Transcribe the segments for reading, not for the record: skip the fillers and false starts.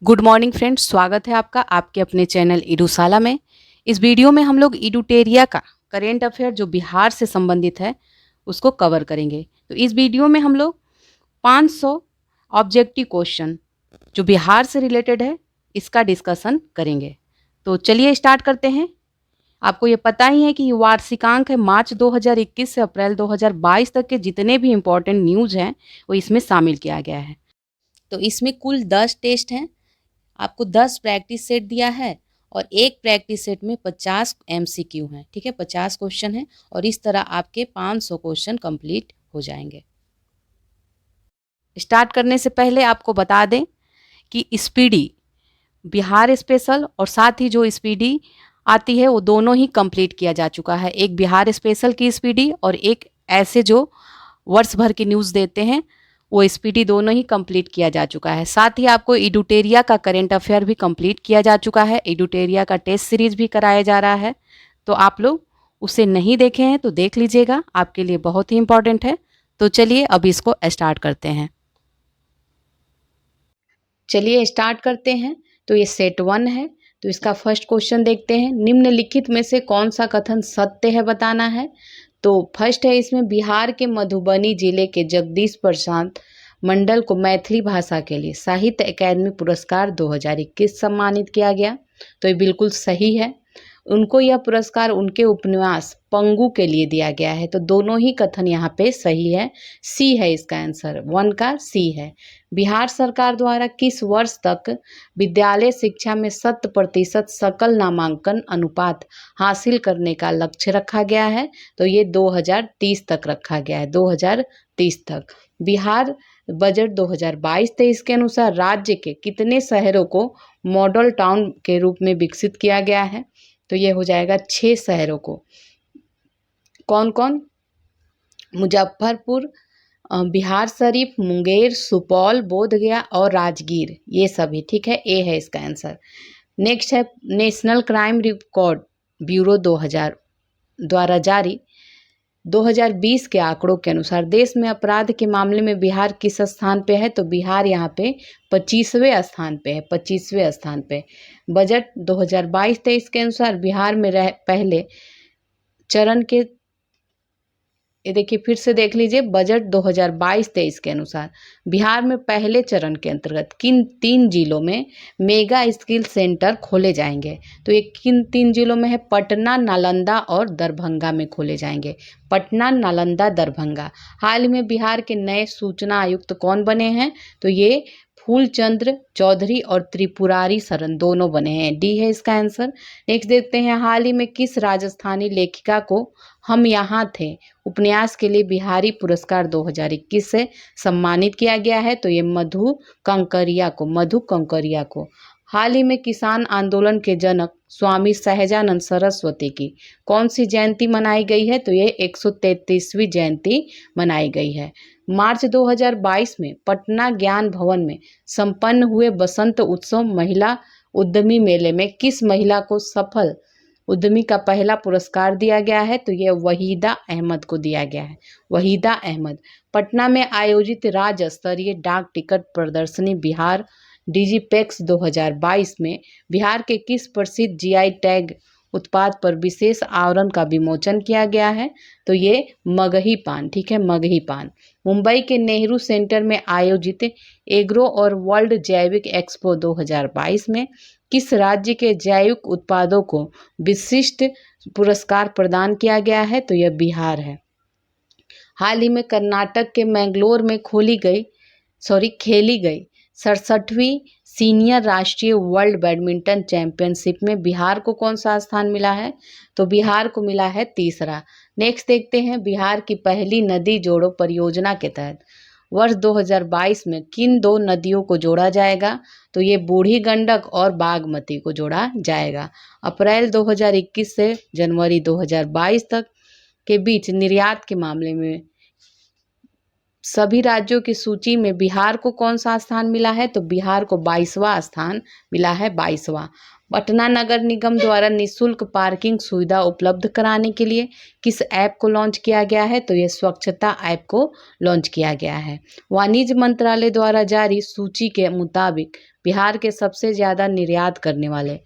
Good morning friends, स्वागत है आपका आपके अपने चैनल ईडूशाला में। इस वीडियो में हम लोग ईडूटेरिया का करेंट अफेयर जो बिहार से संबंधित है उसको कवर करेंगे। तो इस वीडियो में हम लोग 500 ऑब्जेक्टिव क्वेश्चन जो बिहार से रिलेटेड है इसका डिस्कशन करेंगे। तो चलिए स्टार्ट करते हैं। आपको ये पता ही है कि वार्षिकांक है मार्च 2021 से अप्रैल 2022 तक के जितने भी इम्पोर्टेंट न्यूज़ हैं वो इसमें शामिल किया गया है। तो इसमें कुल 10 टेस्ट हैं। आपको 10 प्रैक्टिस सेट दिया है और एक प्रैक्टिस सेट में 50 MCQ हैं। ठीक है, 50 क्वेश्चन हैं और इस तरह आपके 500 क्वेश्चन कंप्लीट हो जाएंगे। स्टार्ट करने से पहले आपको बता दें कि स्पीडी बिहार स्पेशल और साथ ही जो स्पीडी आती है वो दोनों ही कंप्लीट किया जा चुका है। एक बिहार स्पेशल की स्पीडी और एक ऐसे जो वर्ष भर की न्यूज़ देते हैं वो स्पीडी दोनों ही कंप्लीट किया जा चुका है। साथ ही आपको ईडूटेरिया का करेंट अफेयर भी कंप्लीट किया जा चुका है। ईडूटेरिया का टेस्ट सीरीज भी कराया जा रहा है, तो आप लोग उसे नहीं देखे हैं तो देख लीजिएगा, आपके लिए बहुत ही इंपॉर्टेंट है। तो चलिए अब इसको स्टार्ट करते हैं। चलिए स्टार्ट करते हैं। तो ये सेट 1 है। तो इसका फर्स्ट क्वेश्चन देखते हैं। निम्नलिखित में से कौन सा कथन सत्य है बताना है। तो फर्स्ट है इसमें, बिहार के मधुबनी जिले के जगदीश प्रसाद मंडल को मैथिली भाषा के लिए साहित्य अकादमी पुरस्कार 2021 सम्मानित किया गया। तो ये बिल्कुल सही है। उनको यह पुरस्कार उनके उपन्यास पंगु के लिए दिया गया है। तो दोनों ही कथन यहाँ पे सही है। सी है इसका आंसर, 1 का सी है। बिहार सरकार द्वारा किस वर्ष तक विद्यालय शिक्षा में 100% सकल नामांकन अनुपात हासिल करने का लक्ष्य रखा गया है। तो ये 2030 तक रखा गया है, 2030 तक। बिहार बजट 2022-23 के अनुसार राज्य के कितने शहरों को मॉडल टाउन के रूप में विकसित किया गया है। तो ये हो जाएगा 6 शहरों को। कौन कौन? मुजफ्फरपुर, बिहार शरीफ, मुंगेर, सुपौल, बोधगया और राजगीर, ये सभी। ठीक है, ए है इसका आंसर। नेक्स्ट है, नेशनल क्राइम रिकॉर्ड ब्यूरो 2000 द्वारा जारी 2020 के आंकड़ों के अनुसार देश में अपराध के मामले में बिहार किस स्थान पे है। तो बिहार यहाँ पे 25वें स्थान पे है, 25वें स्थान पे। बजट 2022-23 के अनुसार बिहार में पहले चरण के, ये देखिए फिर से देख लीजिए, बजट 2022-23 के अनुसार बिहार में पहले चरण के अंतर्गत किन 3 जिलों में मेगा स्किल सेंटर खोले जाएंगे। तो ये किन 3 जिलों में है? पटना, नालंदा और दरभंगा में खोले जाएंगे। पटना, नालंदा, दरभंगा। हाल ही में बिहार के नए सूचना आयुक्त कौन बने हैं? तो ये फूलचंद्र चौधरी और त्रिपुरारी शरण दोनों बने हैं। डी है इसका आंसर। नेक्स्ट देखते हैं, हाल ही में किस राजस्थानी लेखिका को हम यहाँ थे उपन्यास के लिए बिहारी पुरस्कार 2021 से सम्मानित किया गया है। तो ये मधु कंकरिया को। हाल ही में किसान आंदोलन के जनक स्वामी सहजानंद सरस्वती की कौन सी जयंती मनाई गई है? तो ये 133वीं जयंती मनाई गई है। मार्च 2022 में पटना ज्ञान भवन में संपन्न हुए बसंत उत्सव महिला उद्यमी मेले में किस महिला को सफल उद्यमी का पहला पुरस्कार दिया गया है? तो यह वहीदा अहमद को दिया गया है, वहीदा अहमद। पटना में आयोजित राज्य स्तरीय डाक टिकट प्रदर्शनी बिहार डिजिपेक्स 2022 में बिहार के किस प्रसिद्ध जीआई टैग उत्पाद पर विशेष आवरण का विमोचन किया गया है? तो ये मगही पान। ठीक है, मगही पान। मुंबई के नेहरू सेंटर में आयोजित एग्रो और वर्ल्ड जैविक एक्सपो 2022 में किस राज्य के जैविक उत्पादों को विशिष्ट पुरस्कार प्रदान किया गया है? तो यह बिहार है। हाल ही में कर्नाटक के मैंगलोर में खेली गई 67वीं सीनियर राष्ट्रीय वर्ल्ड बैडमिंटन चैंपियनशिप में बिहार को कौन सा स्थान मिला है? तो बिहार को मिला है 3रा। नेक्स्ट देखते हैं, बिहार की पहली नदी जोड़ो परियोजना के तहत वर्ष 2022 में किन 2 नदियों को जोड़ा जाएगा? तो ये बूढ़ी गंडक और बागमती को जोड़ा जाएगा। अप्रैल 2021 से जनवरी 2022 तक के बीच निर्यात के मामले में सभी राज्यों की सूची में बिहार को कौन सा स्थान मिला है? तो बिहार को 22वां स्थान मिला है, 22वां। पटना नगर निगम द्वारा निःशुल्क पार्किंग सुविधा उपलब्ध कराने के लिए किस ऐप को लॉन्च किया गया है? तो ये स्वच्छता ऐप को लॉन्च किया गया है। वाणिज्य मंत्रालय द्वारा जारी सूची के मुताबिक बिहार के सबसे ज़्यादा निर्यात करने वाले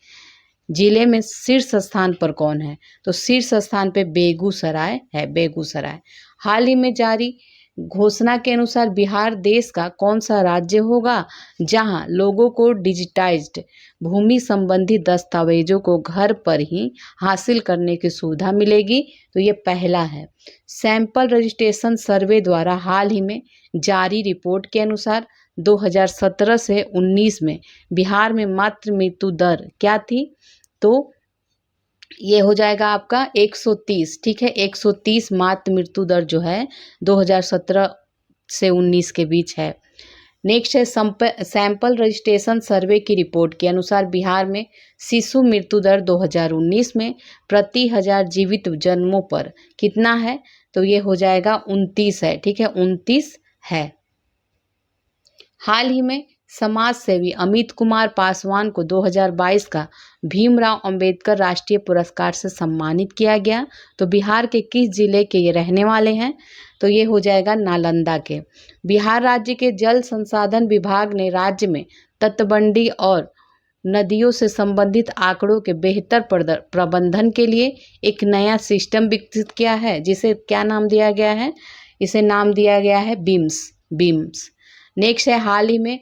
जिले में शीर्ष स्थान पर कौन है? तो शीर्ष स्थान पे बेगूसराय है, बेगूसराय। हाल ही में जारी घोषणा के अनुसार बिहार देश का कौन सा राज्य होगा जहां लोगों को डिजिटाइज्ड भूमि संबंधी दस्तावेजों को घर पर ही हासिल करने की सुविधा मिलेगी? तो ये पहला है। सैंपल रजिस्ट्रेशन सर्वे द्वारा हाल ही में जारी रिपोर्ट के अनुसार 2017 से 19 में बिहार में मातृ मृत्यु दर क्या थी? तो ये हो जाएगा आपका 130, ठीक है। 130 मातृ मृत्यु दर जो है 2017 से 19 के बीच है। नेक्स्ट है सैंपल रजिस्ट्रेशन सर्वे की रिपोर्ट के अनुसार बिहार में शिशु मृत्यु दर 2019 में प्रति 1000 जीवित जन्मों पर कितना है? तो ये हो जाएगा 29 है, ठीक है, 29 है। हाल ही में समाज सेवी अमित कुमार पासवान को 2022 का भीमराव अंबेडकर राष्ट्रीय पुरस्कार से सम्मानित किया गया। तो बिहार के किस जिले के ये रहने वाले हैं? तो ये हो जाएगा नालंदा के। बिहार राज्य के जल संसाधन विभाग ने राज्य में तटबंधी और नदियों से संबंधित आंकड़ों के बेहतर प्रबंधन के लिए एक नया सिस्टम विकसित किया है, जिसे क्या नाम दिया गया है? इसे नाम दिया गया है बीम्स। नेक्स्ट है, हाल ही में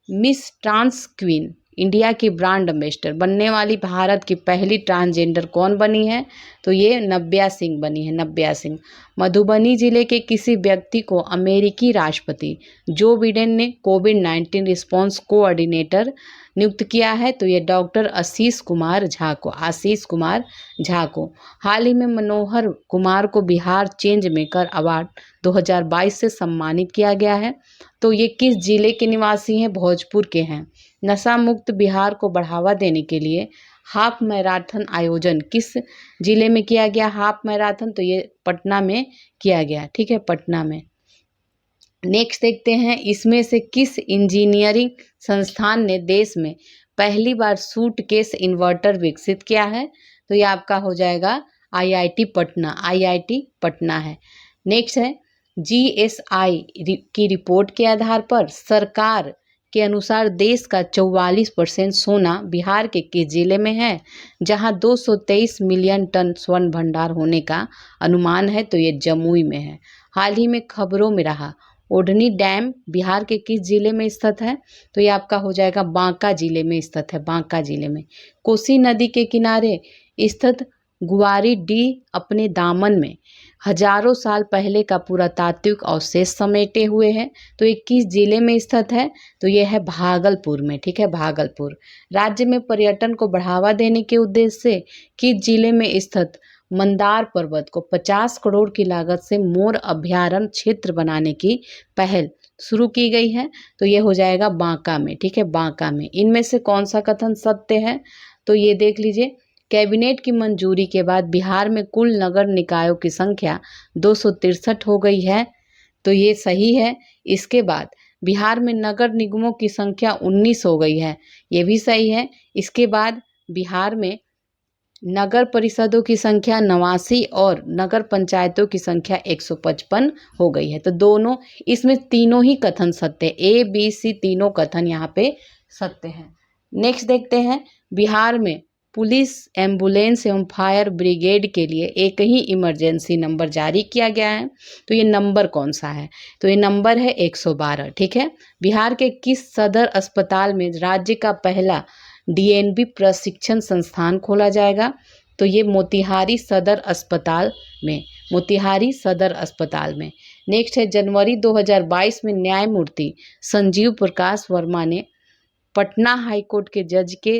मिस ट्रांस क्वीन इंडिया की ब्रांड एम्बेसडर बनने वाली भारत की पहली ट्रांसजेंडर कौन बनी है? तो ये नव्या सिंह बनी है, नव्या सिंह। मधुबनी जिले के किसी व्यक्ति को अमेरिकी राष्ट्रपति जो बिडेन ने कोविड-19 रिस्पांस कोऑर्डिनेटर नियुक्त किया है। तो ये डॉक्टर आशीष कुमार झा को। हाल ही में मनोहर कुमार को बिहार चेंज मेकर अवार्ड 2022 से सम्मानित किया गया है। तो ये किस जिले के निवासी हैं? भोजपुर के हैं। नशा मुक्त बिहार को बढ़ावा देने के लिए हाफ मैराथन आयोजन किस जिले में किया गया? हाफ मैराथन तो ये पटना में किया गया, ठीक है, पटना में। नेक्स्ट देखते हैं, इसमें से किस इंजीनियरिंग संस्थान ने देश में पहली बार सूटकेस इन्वर्टर विकसित किया है? तो ये आपका हो जाएगा आईआईटी पटना है। नेक्स्ट है, जीएसआई की रिपोर्ट के आधार पर सरकार के अनुसार देश का 44% सोना बिहार के किस जिले में है जहां 223 मिलियन टन स्वर्ण भंडार होने का अनुमान है? तो ये जमुई में है। हाल ही में खबरों में रहा ओढ़नी डैम बिहार के किस जिले में स्थित है? तो ये आपका हो जाएगा बांका जिले में स्थित है, बांका जिले में। कोसी नदी के किनारे स्थित गुआरी डी अपने दामन में हजारों साल पहले का पुरातात्विक अवशेष समेटे हुए है। तो ये किस जिले में स्थित है? तो ये है भागलपुर में, ठीक है, भागलपुर। राज्य में पर्यटन को बढ़ावा देने के उद्देश्य से किस जिले में स्थित मंदार पर्वत को 50 करोड़ की लागत से मोर अभ्यारण्य क्षेत्र बनाने की पहल शुरू की गई है? तो ये हो जाएगा बांका में, ठीक है, बांका में। इनमें से कौन सा कथन सत्य है? तो ये देख लीजिए, कैबिनेट की मंजूरी के बाद बिहार में कुल नगर निकायों की संख्या 263 हो गई है। तो ये सही है। इसके बाद बिहार में नगर निगमों की संख्या 19 हो गई है, ये भी सही है। इसके बाद बिहार में नगर परिषदों की संख्या 89 और नगर पंचायतों की संख्या 155 हो गई है। तो दोनों, इसमें तीनों ही कथन सत्य, ए बी सी तीनों कथन यहाँ पे सत्य हैं। नेक्स्ट देखते हैं, बिहार में पुलिस, एम्बुलेंस एवं फायर ब्रिगेड के लिए एक ही इमरजेंसी नंबर जारी किया गया है। तो ये नंबर कौन सा है? तो ये नंबर है 112, ठीक है। बिहार के किस सदर अस्पताल में राज्य का पहला डीएनबी प्रशिक्षण संस्थान खोला जाएगा? तो ये मोतिहारी सदर अस्पताल में, नेक्स्ट है, जनवरी 2022 में न्यायमूर्ति संजीव प्रकाश वर्मा ने पटना हाईकोर्ट के जज के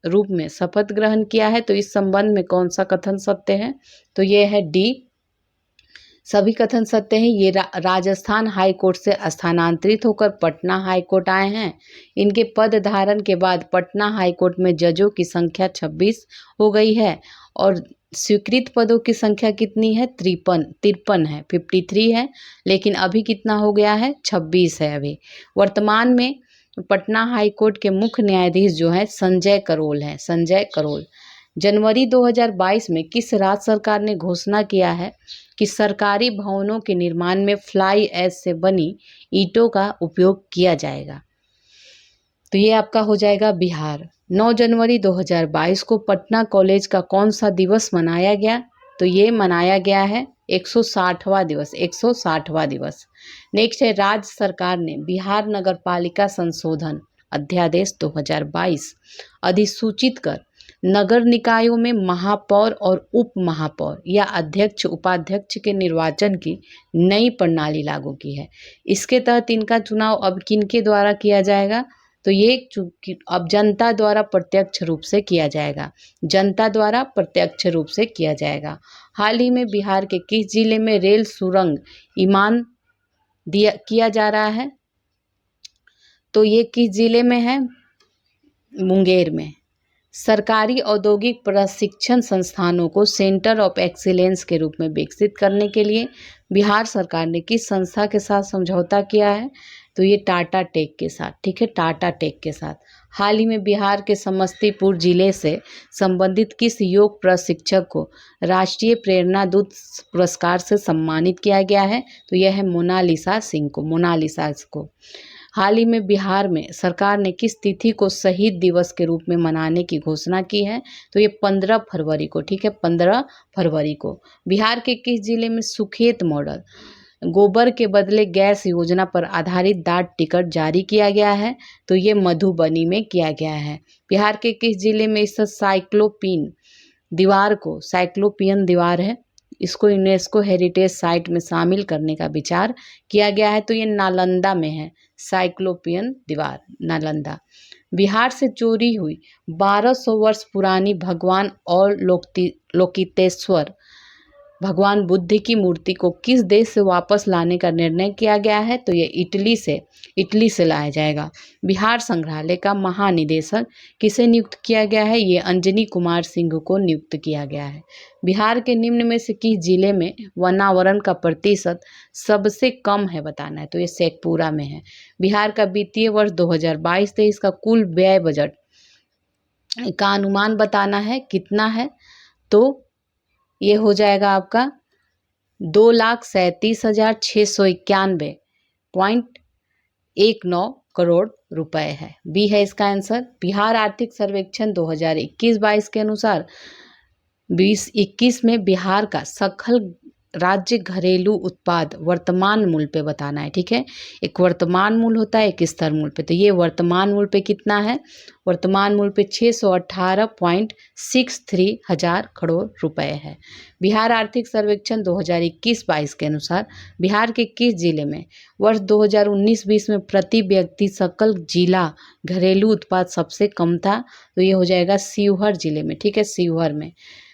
रूप में शपथ ग्रहण किया है। तो इस संबंध में कौन सा कथन सत्य है? तो ये है डी, सभी कथन सत्य हैं। ये राजस्थान हाई कोर्ट से स्थानांतरित होकर पटना हाई कोर्ट आए हैं। इनके पद धारण के बाद पटना हाई कोर्ट में जजों की संख्या 26 हो गई है और स्वीकृत पदों की संख्या कितनी है? 53 है, 53 है। लेकिन अभी कितना हो गया है? 26 है अभी। वर्तमान में पटना हाई कोर्ट के मुख्य न्यायाधीश जो है संजय करोल हैं, संजय करोल। जनवरी 2022 में किस राज्य सरकार ने घोषणा किया है कि सरकारी भवनों के निर्माण में फ्लाई ऐश से बनी ईंटों का उपयोग किया जाएगा? तो ये आपका हो जाएगा बिहार। 9 जनवरी 2022 को पटना कॉलेज का कौन सा दिवस मनाया गया? तो ये मनाया गया है 160वां दिवस, 160वां दिवस। नेक्स्ट है, राज्य सरकार ने बिहार नगर पालिका संशोधन अध्यादेश 2022 अधिसूचित कर नगर निकायों में महापौर और उप महापौर या अध्यक्ष उपाध्यक्ष के निर्वाचन की नई प्रणाली लागू की है। इसके तहत इनका चुनाव अब किनके द्वारा किया जाएगा? तो ये अब जनता द्वारा प्रत्यक्ष रूप से किया जाएगा, जनता द्वारा प्रत्यक्ष रूप से किया जाएगा। हाल ही में बिहार के किस जिले में रेल सुरंग निर्माण किया जा रहा है? तो ये किस जिले में है? मुंगेर में। सरकारी औद्योगिक प्रशिक्षण संस्थानों को सेंटर ऑफ एक्सीलेंस के रूप में विकसित करने के लिए बिहार सरकार ने किस संस्था के साथ समझौता किया है? तो ये टाटा टेक के साथ, ठीक है, टाटा टेक के साथ। हाल ही में बिहार के समस्तीपुर जिले से संबंधित किस योग प्रशिक्षक को राष्ट्रीय प्रेरणा दूत पुरस्कार से सम्मानित किया गया है? तो यह है मोनालिसा सिंह को, मोनालिसा को। हाल ही में बिहार में सरकार ने किस तिथि को शहीद दिवस के रूप में मनाने की घोषणा की है? तो ये 15 फरवरी को, ठीक है, 15 फरवरी को। बिहार के किस जिले में सुखेत मॉडल गोबर के बदले गैस योजना पर आधारित डाक टिकट जारी किया गया है? तो ये मधुबनी में किया गया है। बिहार के किस जिले में स्थित साइक्लोपियन दीवार को, साइक्लोपियन दीवार है, इसको यूनेस्को हेरिटेज साइट में शामिल करने का विचार किया गया है? तो ये नालंदा में है, साइक्लोपियन दीवार, नालंदा। बिहार से चोरी हुई 1200 वर्ष पुरानी भगवान और लोकितेश्वर भगवान बुद्ध की मूर्ति को किस देश से वापस लाने का निर्णय किया गया है? तो ये इटली से लाया जाएगा। बिहार संग्रहालय का महानिदेशक किसे नियुक्त किया गया है? ये अंजनी कुमार सिंह को नियुक्त किया गया है। बिहार के निम्न में से किस जिले में वनावरण का प्रतिशत सबसे कम है बताना है? तो ये शेखपुरा में है। बिहार का वित्तीय वर्ष 2022-23 का कुल व्यय बजट का अनुमान बताना है, कितना है? तो ये हो जाएगा आपका 2,37,691.19 करोड़ रुपए है। बी है इसका आंसर। बिहार आर्थिक सर्वेक्षण 2021-22 के अनुसार 2021 में बिहार का सकल राज्य घरेलू उत्पाद वर्तमान मूल्य पे बताना है, ठीक है। एक वर्तमान मूल्य होता है, एक स्तर मूल्य पे। तो ये वर्तमान मूल्य पे कितना है? वर्तमान मूल्य पे 618.63 हजार करोड़ रुपए है। बिहार आर्थिक सर्वेक्षण 2021-22 के अनुसार बिहार के किस जिले में वर्ष 2019-20 में प्रति व्यक्ति सकल जिला घरेलू उत्पाद सबसे कम था? तो ये हो जाएगा शिवहर जिले में, ठीक है, शिवहर में।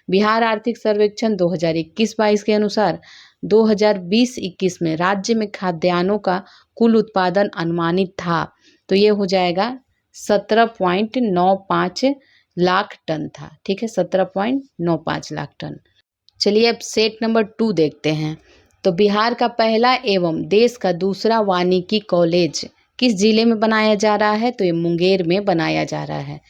बिहार आर्थिक सर्वेक्षण 2021-22 के अनुसार 2020-21 में राज्य में खाद्यान्नों का कुल उत्पादन अनुमानित था? तो ये हो जाएगा 17.95 लाख टन था, ठीक है, 17.95 लाख टन। चलिए अब सेट नंबर 2 देखते हैं। तो बिहार का पहला एवं देश का दूसरा वानिकी कॉलेज किस जिले में बनाया जा रहा है? तो ये मुंगेर में बनाया जा रहा है।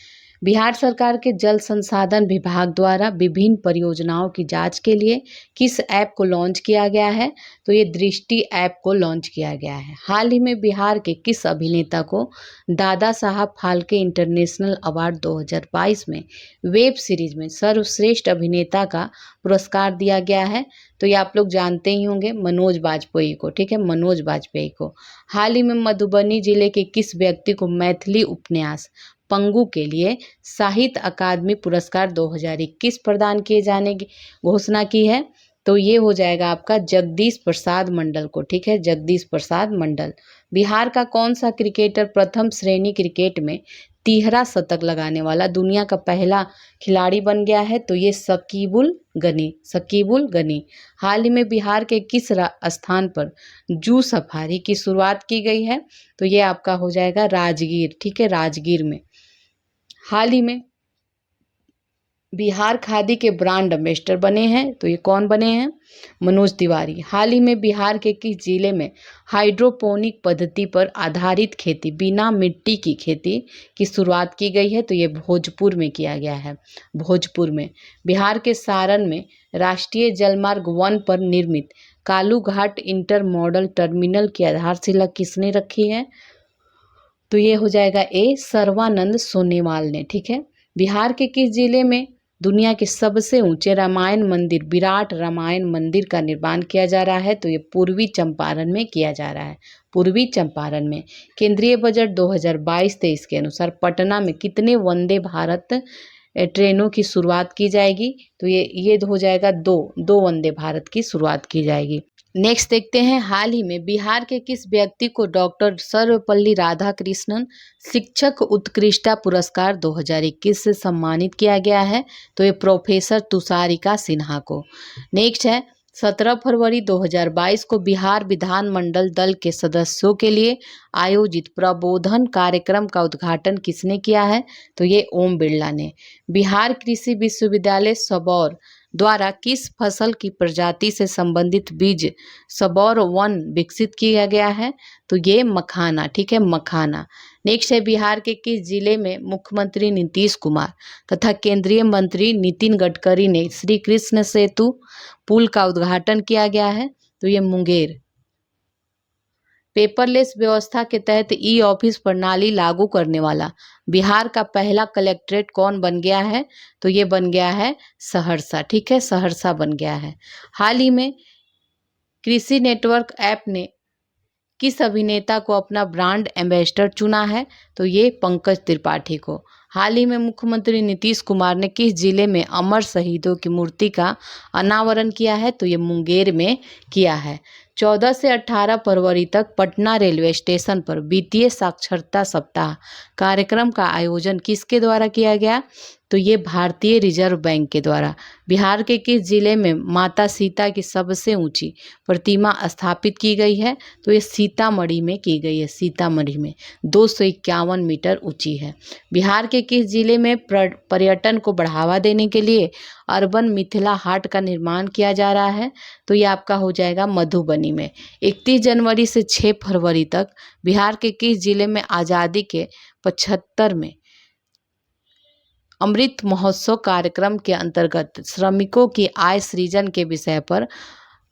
बिहार सरकार के जल संसाधन विभाग द्वारा विभिन्न परियोजनाओं की जांच के लिए किस ऐप को लॉन्च किया गया है? तो ये दृष्टि ऐप को लॉन्च किया गया है। हाल ही में बिहार के किस अभिनेता को दादा साहब फाल्के इंटरनेशनल अवार्ड 2022 में वेब सीरीज में सर्वश्रेष्ठ अभिनेता का पुरस्कार दिया गया है? तो ये आप लोग जानते ही होंगे, मनोज बाजपेयी को, ठीक है, मनोज बाजपेयी को। हाल ही में मधुबनी जिले के किस व्यक्ति को मैथिली उपन्यास पंगु के लिए साहित्य अकादमी पुरस्कार 2021 प्रदान किए जाने की घोषणा की है? तो ये हो जाएगा आपका जगदीश प्रसाद मंडल को, ठीक है, जगदीश प्रसाद मंडल। बिहार का कौन सा क्रिकेटर प्रथम श्रेणी क्रिकेट में 13 शतक लगाने वाला दुनिया का पहला खिलाड़ी बन गया है? तो ये शकीबुल गनी। हाल ही में बिहार के किस स्थान पर जू सफारी की शुरुआत की गई है? तो ये आपका हो जाएगा राजगीर, ठीक है, राजगीर में। हाल ही में बिहार खादी के ब्रांड एम्बेसडर बने हैं? तो ये कौन बने हैं? मनोज तिवारी। हाल ही में बिहार के किस जिले में हाइड्रोपोनिक पद्धति पर आधारित खेती, बिना मिट्टी की खेती की शुरुआत की गई है? तो ये भोजपुर में किया गया है, भोजपुर में। बिहार के सारण में राष्ट्रीय जलमार्ग 1 पर निर्मित कालू घाट इंटर मॉडल टर्मिनल की आधारशिला किसने रखी है? तो ये हो जाएगा ए सर्वानंद सोनेवाल ने। ठीक है। बिहार के किस जिले में दुनिया के सबसे ऊंचे रामायण मंदिर विराट रामायण मंदिर का निर्माण किया जा रहा है? तो ये पूर्वी चंपारण में किया जा रहा है, पूर्वी चंपारण में। केंद्रीय बजट 2022-23 के अनुसार पटना में कितने वंदे भारत ट्रेनों की शुरुआत की जाएगी? तो ये हो जाएगा दो वंदे भारत की शुरुआत की जाएगी। नेक्स्ट देखते हैं, हाल ही में बिहार के किस व्यक्ति को डॉक्टर सर्वपल्ली राधाकृष्णन शिक्षक उत्कृष्टता पुरस्कार 2021 से सम्मानित किया गया है? तो ये प्रोफेसर तुषारिका सिन्हा को। नेक्स्ट है, 17 फरवरी 2022 को बिहार विधानमंडल दल के सदस्यों के लिए आयोजित प्रबोधन कार्यक्रम का उद्घाटन किसने किया है? तो ये ओम बिरला ने। बिहार कृषि विश्वविद्यालय सबौर द्वारा किस फसल की प्रजाति से संबंधित बीज सबौर 1 विकसित किया गया है? तो ये मखाना। ठीक है, मखाना। नेक्स्ट है, बिहार के किस जिले में मुख्यमंत्री नीतीश कुमार तथा केंद्रीय मंत्री नितिन गडकरी ने श्री कृष्ण सेतु पुल का उद्घाटन किया गया है? तो ये मुंगेर। पेपरलेस व्यवस्था के तहत ई ऑफिस प्रणाली लागू करने वाला बिहार का पहला कलेक्ट्रेट कौन बन गया है? तो ये बन गया है सहरसा। ठीक है, सहरसा बन गया है। हाल ही में कृषि नेटवर्क ऐप ने किस अभिनेता को अपना ब्रांड एम्बेसडर चुना है? तो ये पंकज त्रिपाठी को। हाल ही में मुख्यमंत्री नीतीश कुमार ने किस जिले में अमर शहीदों की मूर्ति का अनावरण किया है? तो ये मुंगेर में किया है। 14 से 18 फरवरी तक पटना रेलवे स्टेशन पर वित्तीय साक्षरता सप्ताह कार्यक्रम का आयोजन किसके द्वारा किया गया? तो ये भारतीय रिजर्व बैंक के द्वारा। बिहार के किस जिले में माता सीता की सबसे ऊंची प्रतिमा स्थापित की गई है? तो ये सीतामढ़ी में की गई है, सीतामढ़ी में 251 मीटर ऊंची है। बिहार के किस जिले में पर्यटन को बढ़ावा देने के लिए अर्बन मिथिला हाट का निर्माण किया जा रहा है? तो ये आपका हो जाएगा मधुबनी में। 31 जनवरी से 6 फरवरी तक बिहार के किस जिले में आज़ादी के 75 में अमृत महोत्सव कार्यक्रम के अंतर्गत श्रमिकों की आय सृजन के विषय पर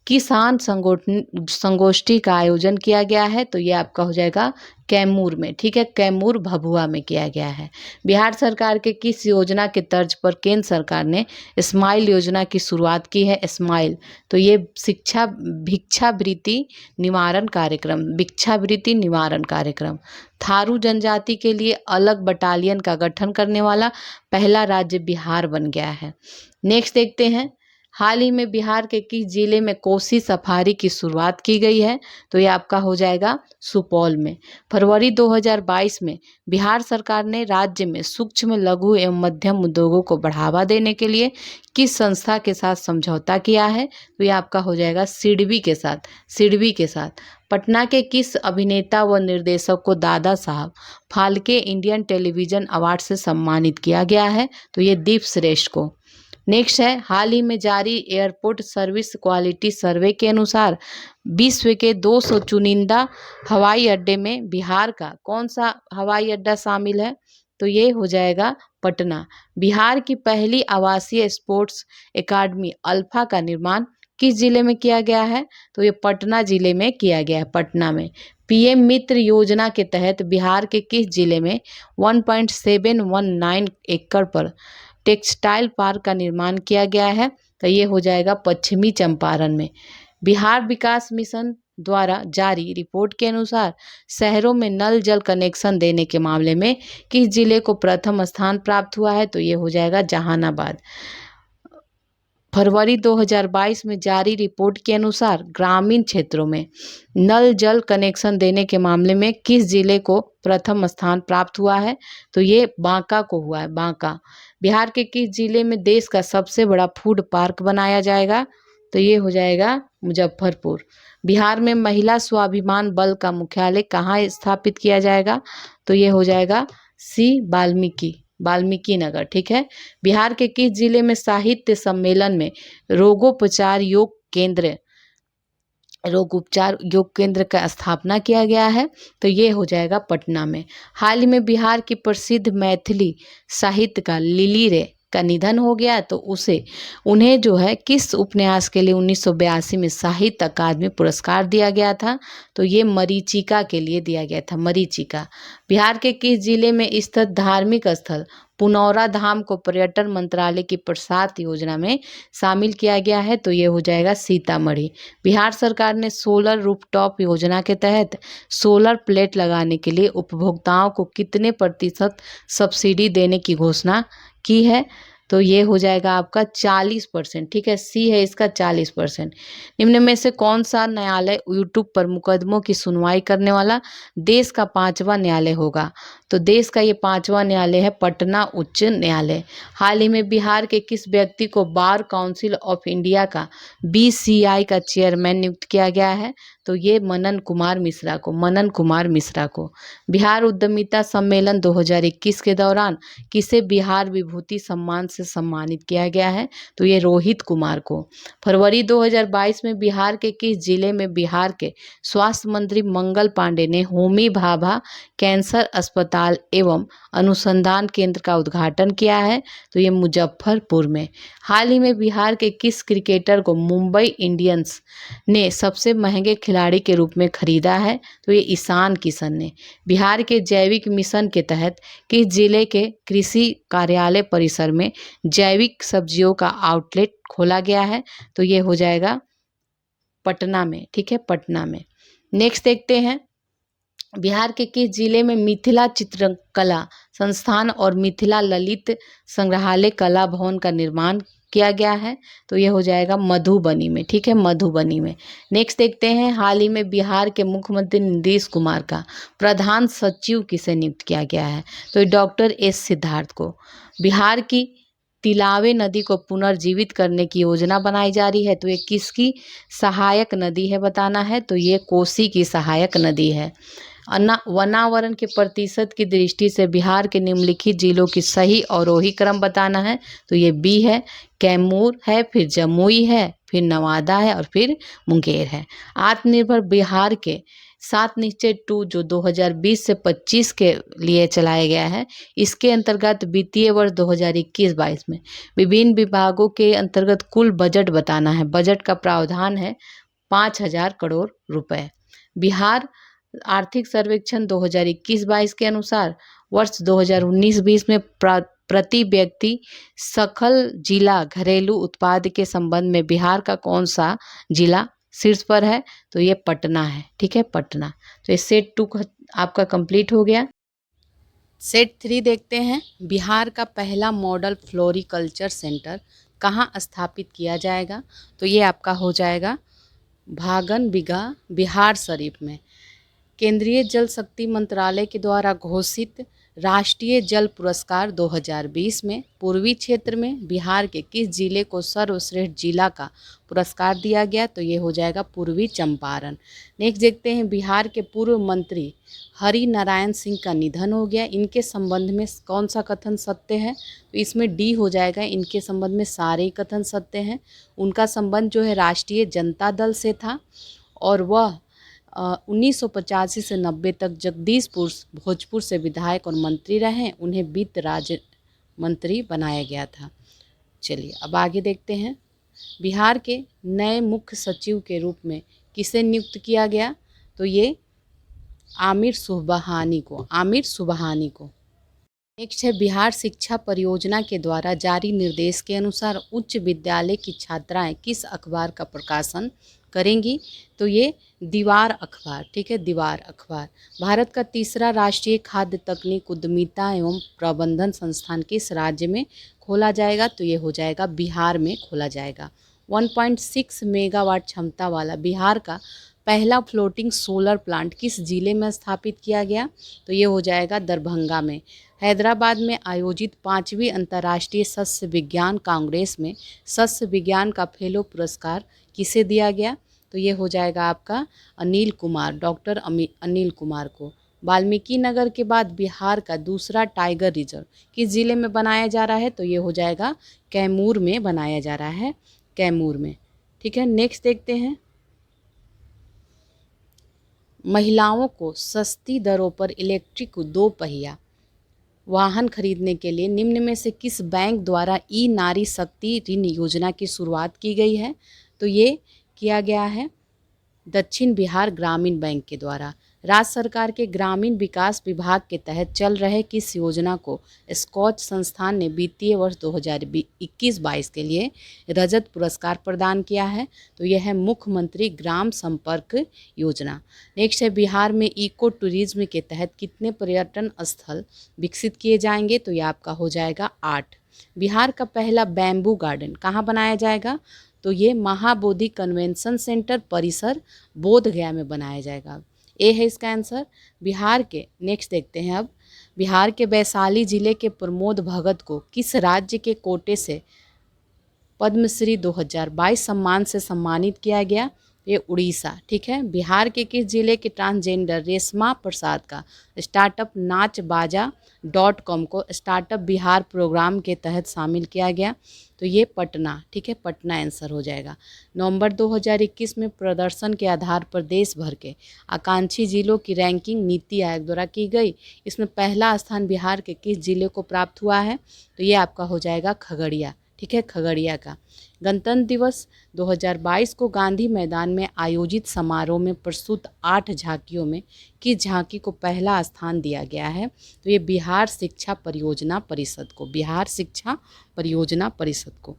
किसान संगोष्ठी का आयोजन किया गया है? तो ये आपका हो जाएगा कैमूर में। ठीक है, कैमूर भभुआ में किया गया है। बिहार सरकार के किस योजना के तर्ज पर केंद्र सरकार ने स्माइल योजना की शुरुआत की है? स्माइल, तो ये भिक्षावृत्ति निवारण कार्यक्रम, भिक्षावृत्ति निवारण कार्यक्रम। थारू जनजाति के लिए अलग बटालियन का गठन करने वाला पहला राज्य बिहार बन गया है। नेक्स्ट देखते हैं, हाल ही में बिहार के किस जिले में कोसी सफारी की शुरुआत की गई है? तो ये आपका हो जाएगा सुपौल में। फरवरी 2022 में बिहार सरकार ने राज्य में सूक्ष्म लघु एवं मध्यम उद्योगों को बढ़ावा देने के लिए किस संस्था के साथ समझौता किया है? तो ये आपका हो जाएगा सिडबी के साथ, सिडबी के साथ। पटना के किस अभिनेता व निर्देशक को Dada Saheb Phalke Indian television award से सम्मानित किया गया है? तो ये दीप श्रेष्ठ को। नेक्स्ट है, हाल ही में जारी एयरपोर्ट सर्विस क्वालिटी सर्वे के अनुसार विश्व के 200 चुनिंदा हवाई अड्डे में बिहार का कौन सा हवाई अड्डा शामिल है? तो ये हो जाएगा पटना। बिहार की पहली आवासीय स्पोर्ट्स एकेडमी अल्फा का निर्माण किस जिले में किया गया है? तो ये पटना जिले में किया गया है, पटना में। पीएम मित्र योजना के तहत बिहार के किस जिले में 1.719 एकड़ पर टेक्सटाइल पार्क का निर्माण किया गया है? तो ये हो जाएगा पश्चिमी चंपारण में। बिहार विकास मिशन द्वारा जारी रिपोर्ट के अनुसार शहरों में नल जल कनेक्शन देने के मामले में किस जिले को प्रथम स्थान प्राप्त हुआ है? तो ये हो जाएगा जहानाबाद। फरवरी 2022 में जारी रिपोर्ट के अनुसार ग्रामीण क्षेत्रों में नल जल कनेक्शन देने के मामले में किस जिले को प्रथम स्थान प्राप्त हुआ है? तो ये बांका को हुआ है, बांका। बिहार के किस जिले में देश का सबसे बड़ा फूड पार्क बनाया जाएगा? तो ये हो जाएगा मुजफ्फरपुर। बिहार में महिला स्वाभिमान बल का मुख्यालय कहाँ स्थापित किया जाएगा? तो ये हो जाएगा वाल्मीकि नगर। ठीक है। बिहार के किस जिले में साहित्य सम्मेलन में रोगोपचार योग केंद्र का स्थापना किया गया है? तो ये हो जाएगा पटना में। हाल ही में बिहार की प्रसिद्ध मैथिली साहित्यकार लिली रे का निधन हो गया, तो उन्हें जो है किस उपन्यास के लिए 1982 में साहित्य अकादमी पुरस्कार दिया गया था? तो ये मरीचिका के लिए दिया गया था, मरीचिका। बिहार के किस जिले में स्थित धार्मिक स्थल पुनौरा धाम को पर्यटन मंत्रालय की प्रसाद योजना में शामिल किया गया है? तो ये हो जाएगा सीतामढ़ी। बिहार सरकार ने सोलर रूफटॉप योजना के तहत सोलर प्लेट लगाने के लिए उपभोक्ताओं को कितने प्रतिशत सब्सिडी देने की घोषणा की है? तो ये हो जाएगा आपका 40%। ठीक है, सी है इसका 40%। निम्न में से कौन सा न्यायालय यूट्यूब पर मुकदमों की सुनवाई करने वाला देश का 5वां न्यायालय होगा? तो देश का ये 5वां न्यायालय है पटना उच्च न्यायालय। हाल ही में बिहार के किस व्यक्ति को बार काउंसिल ऑफ इंडिया का BCI का चेयरमैन नियुक्त किया गया है? तो ये मनन कुमार मिश्रा को। बिहार उद्यमिता सम्मेलन 2021 के दौरान किसे बिहार विभूति सम्मान से सम्मानित किया गया है? तो ये रोहित कुमार को। फरवरी 2022 में बिहार के किस जिले में बिहार के स्वास्थ्य मंत्री मंगल पांडे ने होमी भाभा कैंसर अस्पताल एवं अनुसंधान केंद्र का उद्घाटन किया है? तो ये मुजफ्फरपुर में। हाल ही में बिहार के किस क्रिकेटर को मुंबई इंडियंस ने सबसे महंगे खिलाड़ी के रूप में खरीदा है? तो ये ईशान किशन ने। बिहार के जैविक मिशन के तहत किस जिले के कृषि कार्यालय परिसर में जैविक सब्जियों का आउटलेट खोला गया है? तो ये हो जाएगा पटना में। ठीक है, पटना में। नेक्स्ट देखते हैं, बिहार के किस जिले में मिथिला चित्रकला संस्थान और मिथिला ललित संग्रहालय कला भवन का निर्माण किया गया है? तो ये हो जाएगा मधुबनी में। ठीक है, मधुबनी में। नेक्स्ट देखते हैं, हाल ही में बिहार के मुख्यमंत्री नीतीश कुमार का प्रधान सचिव किसे नियुक्त किया गया है? तो डॉक्टर S सिद्धार्थ को। बिहार की तिलावे नदी को पुनर्जीवित करने की योजना बनाई जा रही है, तो ये किसकी सहायक नदी है बताना है? तो ये कोसी की सहायक नदी है। वनावरण के प्रतिशत की दृष्टि से बिहार के निम्नलिखित जिलों की सही अवरोही क्रम बताना है? तो ये B है, कैमूर है, फिर जमुई है, फिर नवादा है और फिर मुंगेर है। आत्मनिर्भर बिहार के 7 निश्चय 2 जो 2020 से 25 के लिए चलाया गया है, इसके अंतर्गत वित्तीय वर्ष 2021-22 में विभिन्न विभागों के अंतर्गत कुल बजट बताना है। बजट का प्रावधान है 5,000 करोड़ रुपए। बिहार आर्थिक सर्वेक्षण 2021-22 के अनुसार वर्ष 2019-20 में प्रति व्यक्ति सकल जिला घरेलू उत्पाद के संबंध में बिहार का कौन सा जिला शीर्ष पर है? तो ये पटना है। ठीक है, पटना। तो ये सेट 2 आपका कंप्लीट हो गया। सेट 3 देखते हैं, बिहार का पहला मॉडल फ्लोरिकल्चर सेंटर कहाँ स्थापित किया जाएगा? तो ये आपका हो जाएगा भागन बिगहा बिहार शरीफ में। केंद्रीय जल शक्ति मंत्रालय के द्वारा घोषित राष्ट्रीय जल पुरस्कार 2020 में पूर्वी क्षेत्र में बिहार के किस जिले को सर्वश्रेष्ठ जिला का पुरस्कार दिया गया? तो ये हो जाएगा पूर्वी चंपारण। नेक्स्ट देखते हैं, बिहार के पूर्व मंत्री हरि नारायण सिंह का निधन हो गया, इनके संबंध में कौन सा कथन सत्य है? तो इसमें D हो जाएगा, इनके संबंध में सारे ही कथन सत्य हैं। उनका संबंध जो है राष्ट्रीय जनता दल से था और वह 1985 से 90 तक जगदीशपुर भोजपुर से विधायक और मंत्री रहे। उन्हें वित्त राज्य मंत्री बनाया गया था। चलिए अब आगे देखते हैं, बिहार के नए मुख्य सचिव के रूप में किसे नियुक्त किया गया? तो ये आमिर सुबहानी को। नेक्स्ट है, बिहार शिक्षा परियोजना के द्वारा जारी निर्देश के अनुसार उच्च विद्यालय की छात्राएं किस अखबार का प्रकाशन करेंगी? तो ये दीवार अखबार। ठीक है, दीवार अखबार। भारत का तीसरा राष्ट्रीय खाद्य तकनीक उद्यमिता एवं प्रबंधन संस्थान किस राज्य में खोला जाएगा? तो ये हो जाएगा बिहार में खोला जाएगा। 1.6 मेगावाट क्षमता वाला बिहार का पहला फ्लोटिंग सोलर प्लांट किस जिले में स्थापित किया गया? तो ये हो जाएगा दरभंगा में। हैदराबाद में आयोजित 5वीं अंतर्राष्ट्रीय सस्य विज्ञान कांग्रेस में सस्य विज्ञान का फेलो पुरस्कार किसे दिया गया? तो ये हो जाएगा आपका डॉक्टर अनिल कुमार को। वाल्मीकि नगर के बाद बिहार का दूसरा टाइगर रिजर्व किस जिले में बनाया जा रहा है? तो ये हो जाएगा कैमूर में बनाया जा रहा है, कैमूर में। ठीक है, नेक्स्ट देखते हैं, महिलाओं को सस्ती दरों पर इलेक्ट्रिक 2 पहिया वाहन खरीदने के लिए निम्न में से किस बैंक द्वारा ई नारी शक्ति ऋण योजना की शुरुआत की गई है? तो ये किया गया है दक्षिण बिहार ग्रामीण बैंक के द्वारा। राज्य सरकार के ग्रामीण विकास विभाग के तहत चल रहे किस योजना को स्कॉच संस्थान ने वित्तीय वर्ष 2021-22 के लिए रजत पुरस्कार प्रदान किया है? तो यह है मुख्यमंत्री ग्राम संपर्क योजना। नेक्स्ट है, बिहार में इको टूरिज्म के तहत कितने पर्यटन स्थल विकसित किए जाएंगे? तो यह आपका हो जाएगा 8। बिहार का पहला बैम्बू गार्डन कहाँ बनाया जाएगा? तो ये महाबोधि कन्वेंशन सेंटर परिसर बोधगया में बनाया जाएगा। ए है इसका आंसर। बिहार के नेक्स्ट देखते हैं अब, बिहार के वैशाली जिले के प्रमोद भगत को किस राज्य के कोटे से पद्मश्री 2022 सम्मान से सम्मानित किया गया? ये उड़ीसा। ठीक है। बिहार के किस जिले के ट्रांसजेंडर रेशमा प्रसाद का स्टार्टअप नाचबाजा.com को स्टार्टअप बिहार प्रोग्राम के तहत शामिल किया गया? तो ये पटना। ठीक है, पटना आंसर हो जाएगा। नवंबर 2021 में प्रदर्शन के आधार पर देश भर के आकांक्षी जिलों की रैंकिंग नीति आयोग द्वारा की गई। इसमें पहला स्थान बिहार के किस जिले को प्राप्त हुआ है? तो ये आपका हो जाएगा खगड़िया। ठीक है, खगड़िया का। गणतंत्र दिवस 2022 को गांधी मैदान में आयोजित समारोह में प्रस्तुत 8 झांकियों में किस झांकी को पहला स्थान दिया गया है? तो ये बिहार शिक्षा परियोजना परिषद को, बिहार शिक्षा परियोजना परिषद को।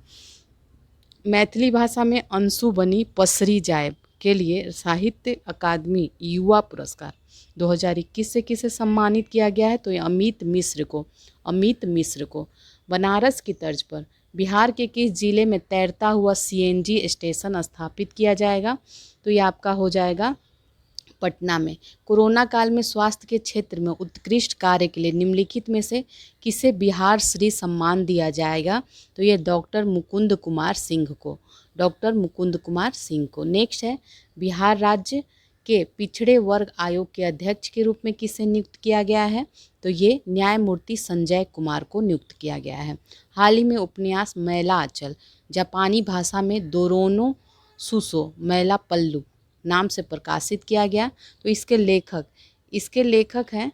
मैथिली भाषा में अंशु बनी पसरी जायब के लिए साहित्य अकादमी युवा पुरस्कार 2021 से किसे सम्मानित किया गया है? तो ये अमित मिश्र को, अमित मिश्र को। बनारस की तर्ज पर बिहार के किस जिले में तैरता हुआ सीएनजी स्टेशन स्थापित किया जाएगा? तो ये आपका हो जाएगा पटना में। कोरोना काल में स्वास्थ्य के क्षेत्र में उत्कृष्ट कार्य के लिए निम्नलिखित में से किसे बिहार श्री सम्मान दिया जाएगा? तो ये डॉक्टर मुकुंद कुमार सिंह को, डॉक्टर मुकुंद कुमार सिंह को। नेक्स्ट है, बिहार राज्य के पिछड़े वर्ग आयोग के अध्यक्ष के रूप में किसे नियुक्त किया गया है? तो ये न्यायमूर्ति संजय कुमार को नियुक्त किया गया है। हाल ही में उपन्यास मैला आंचल जापानी भाषा में दोरोनो सुसो मैला पल्लू नाम से प्रकाशित किया गया। तो इसके लेखक हैं,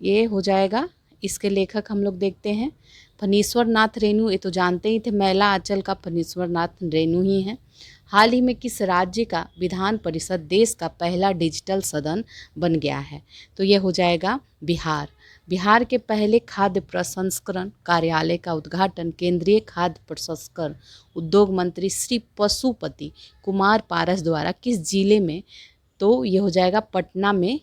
ये हो जाएगा, इसके लेखक हम लोग देखते हैं फणीश्वर नाथ रेणु। ये तो जानते ही थे, मैला आंचल का फणीश्वर नाथ रेणु ही हैं। हाल ही में किस राज्य का विधान परिषद देश का पहला डिजिटल सदन बन गया है? तो ये हो जाएगा बिहार। बिहार के पहले खाद्य प्रसंस्करण कार्यालय का उद्घाटन केंद्रीय खाद्य प्रसंस्करण उद्योग मंत्री श्री पशुपति कुमार पारस द्वारा किस जिले में? तो ये हो जाएगा पटना में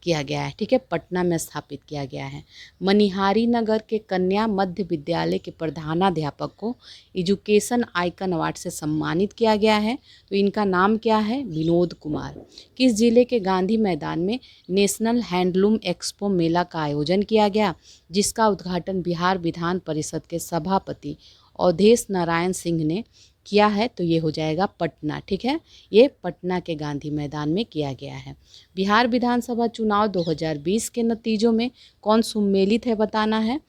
किया गया है। ठीक है, पटना में स्थापित किया गया है। मनिहारी नगर के कन्या मध्य विद्यालय के प्रधानाध्यापक को एजुकेशन आइकन अवार्ड से सम्मानित किया गया है। तो इनका नाम क्या है? विनोद कुमार। किस जिले के गांधी मैदान में नेशनल हैंडलूम एक्सपो मेला का आयोजन किया गया, जिसका उद्घाटन बिहार विधान परिषद के सभापति अवधेश नारायण सिंह ने किया है? तो ये हो जाएगा पटना। ठीक है, ये पटना के गांधी मैदान में किया गया है। बिहार विधानसभा चुनाव 2020 के नतीजों में कौन सम्मिलित है बताना है।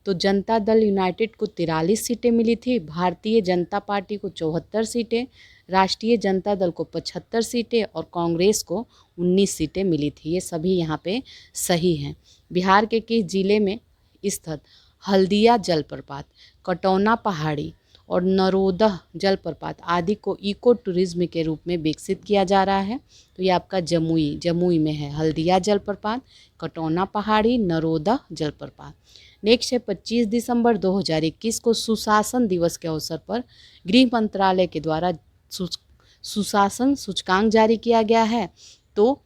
तो जनता दल यूनाइटेड को 43 सीटें मिली थी, भारतीय जनता पार्टी को 74 सीटें, राष्ट्रीय जनता दल को 75 सीटें और कांग्रेस को 19 सीटें मिली थी। ये सभी यहाँ पे सही हैं। बिहार के किस जिले में स्थित हल्दिया जलप्रपात, कटौना पहाड़ी और नरोदा जलप्रपात आदि को इको टूरिज्म के रूप में विकसित किया जा रहा है? तो ये आपका जमुई में है हल्दिया जलप्रपात, कटौना पहाड़ी, नरोदा जलप्रपात। नेक्स्ट है, 25 दिसंबर 2021 को सुशासन दिवस के अवसर पर गृह मंत्रालय के द्वारा सुशासन सूचकांक जारी किया गया है। तो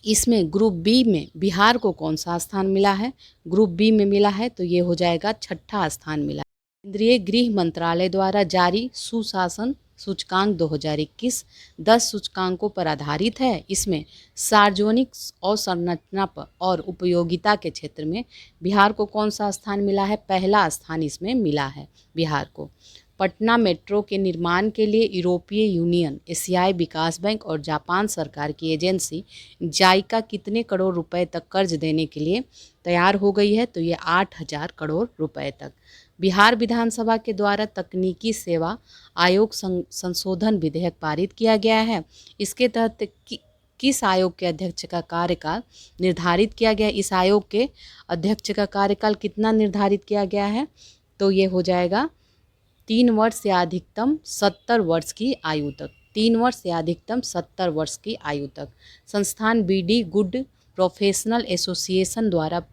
इसमें ग्रुप बी में बिहार को कौन सा स्थान मिला है? ग्रुप बी में मिला है, तो ये हो जाएगा 6ठा स्थान मिला। केंद्रीय गृह मंत्रालय द्वारा जारी सुशासन सूचकांक 2021 10 सूचकांकों पर आधारित है। इसमें सार्वजनिक अवसंरचना पर और उपयोगिता के क्षेत्र में बिहार को कौन सा स्थान मिला है? पहला स्थान इसमें मिला है बिहार को। पटना मेट्रो के निर्माण के लिए यूरोपीय यूनियन, एशियाई विकास बैंक और जापान सरकार की एजेंसी जाइका कितने करोड़ रुपए तक कर्ज देने के लिए तैयार हो गई है? तो ये 8000 करोड़ रुपए तक। बिहार विधानसभा के द्वारा तकनीकी सेवा आयोग संशोधन विधेयक पारित किया गया है। इसके तहत किस आयोग के अध्यक्ष का कार्यकाल निर्धारित किया गया? इस आयोग के अध्यक्ष का कार्यकाल कितना निर्धारित किया गया है? तो ये हो जाएगा 3 वर्ष या अधिकतम 70 वर्ष की आयु तक। 3 वर्ष या अधिकतम 70 वर्ष की आयु तक। संस्थान बीडी गुड प्रोफेशनल एसोसिएशन द्वारा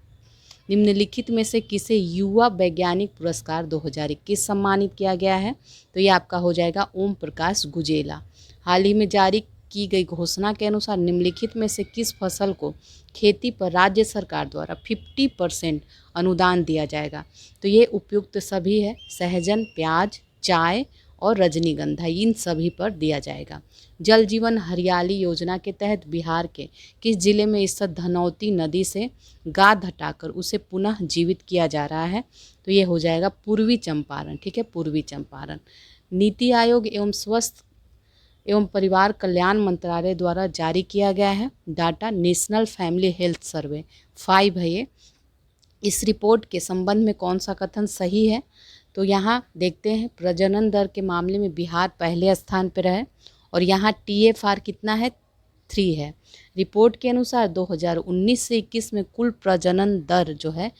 निम्नलिखित में से किसे युवा वैज्ञानिक पुरस्कार 2021 सम्मानित किया गया है? तो ये आपका हो जाएगा ओम प्रकाश गुजेला। हाल ही में जारी की गई घोषणा के अनुसार निम्नलिखित में से किस फसल को खेती पर राज्य सरकार द्वारा 50% अनुदान दिया जाएगा? तो ये उपयुक्त सभी है, सहजन, प्याज, चाय और रजनीगंधा, इन सभी पर दिया जाएगा। जल जीवन हरियाली योजना के तहत बिहार के किस जिले में स्थित धनौती नदी से गाद हटाकर उसे पुनः जीवित किया जा रहा है? तो ये हो जाएगा पूर्वी चंपारण। ठीक है, पूर्वी चंपारण। नीति आयोग एवं स्वास्थ्य एवं परिवार कल्याण मंत्रालय द्वारा जारी किया गया है data national family health survey 5 है ये। इस रिपोर्ट के संबंध में कौन सा कथन सही है? तो यहाँ देखते हैं, प्रजनन दर के मामले में बिहार पहले स्थान पर है और यहाँ TFR कितना है? 3 है। रिपोर्ट के अनुसार 2019 से 21 में कुल प्रजनन दर जो है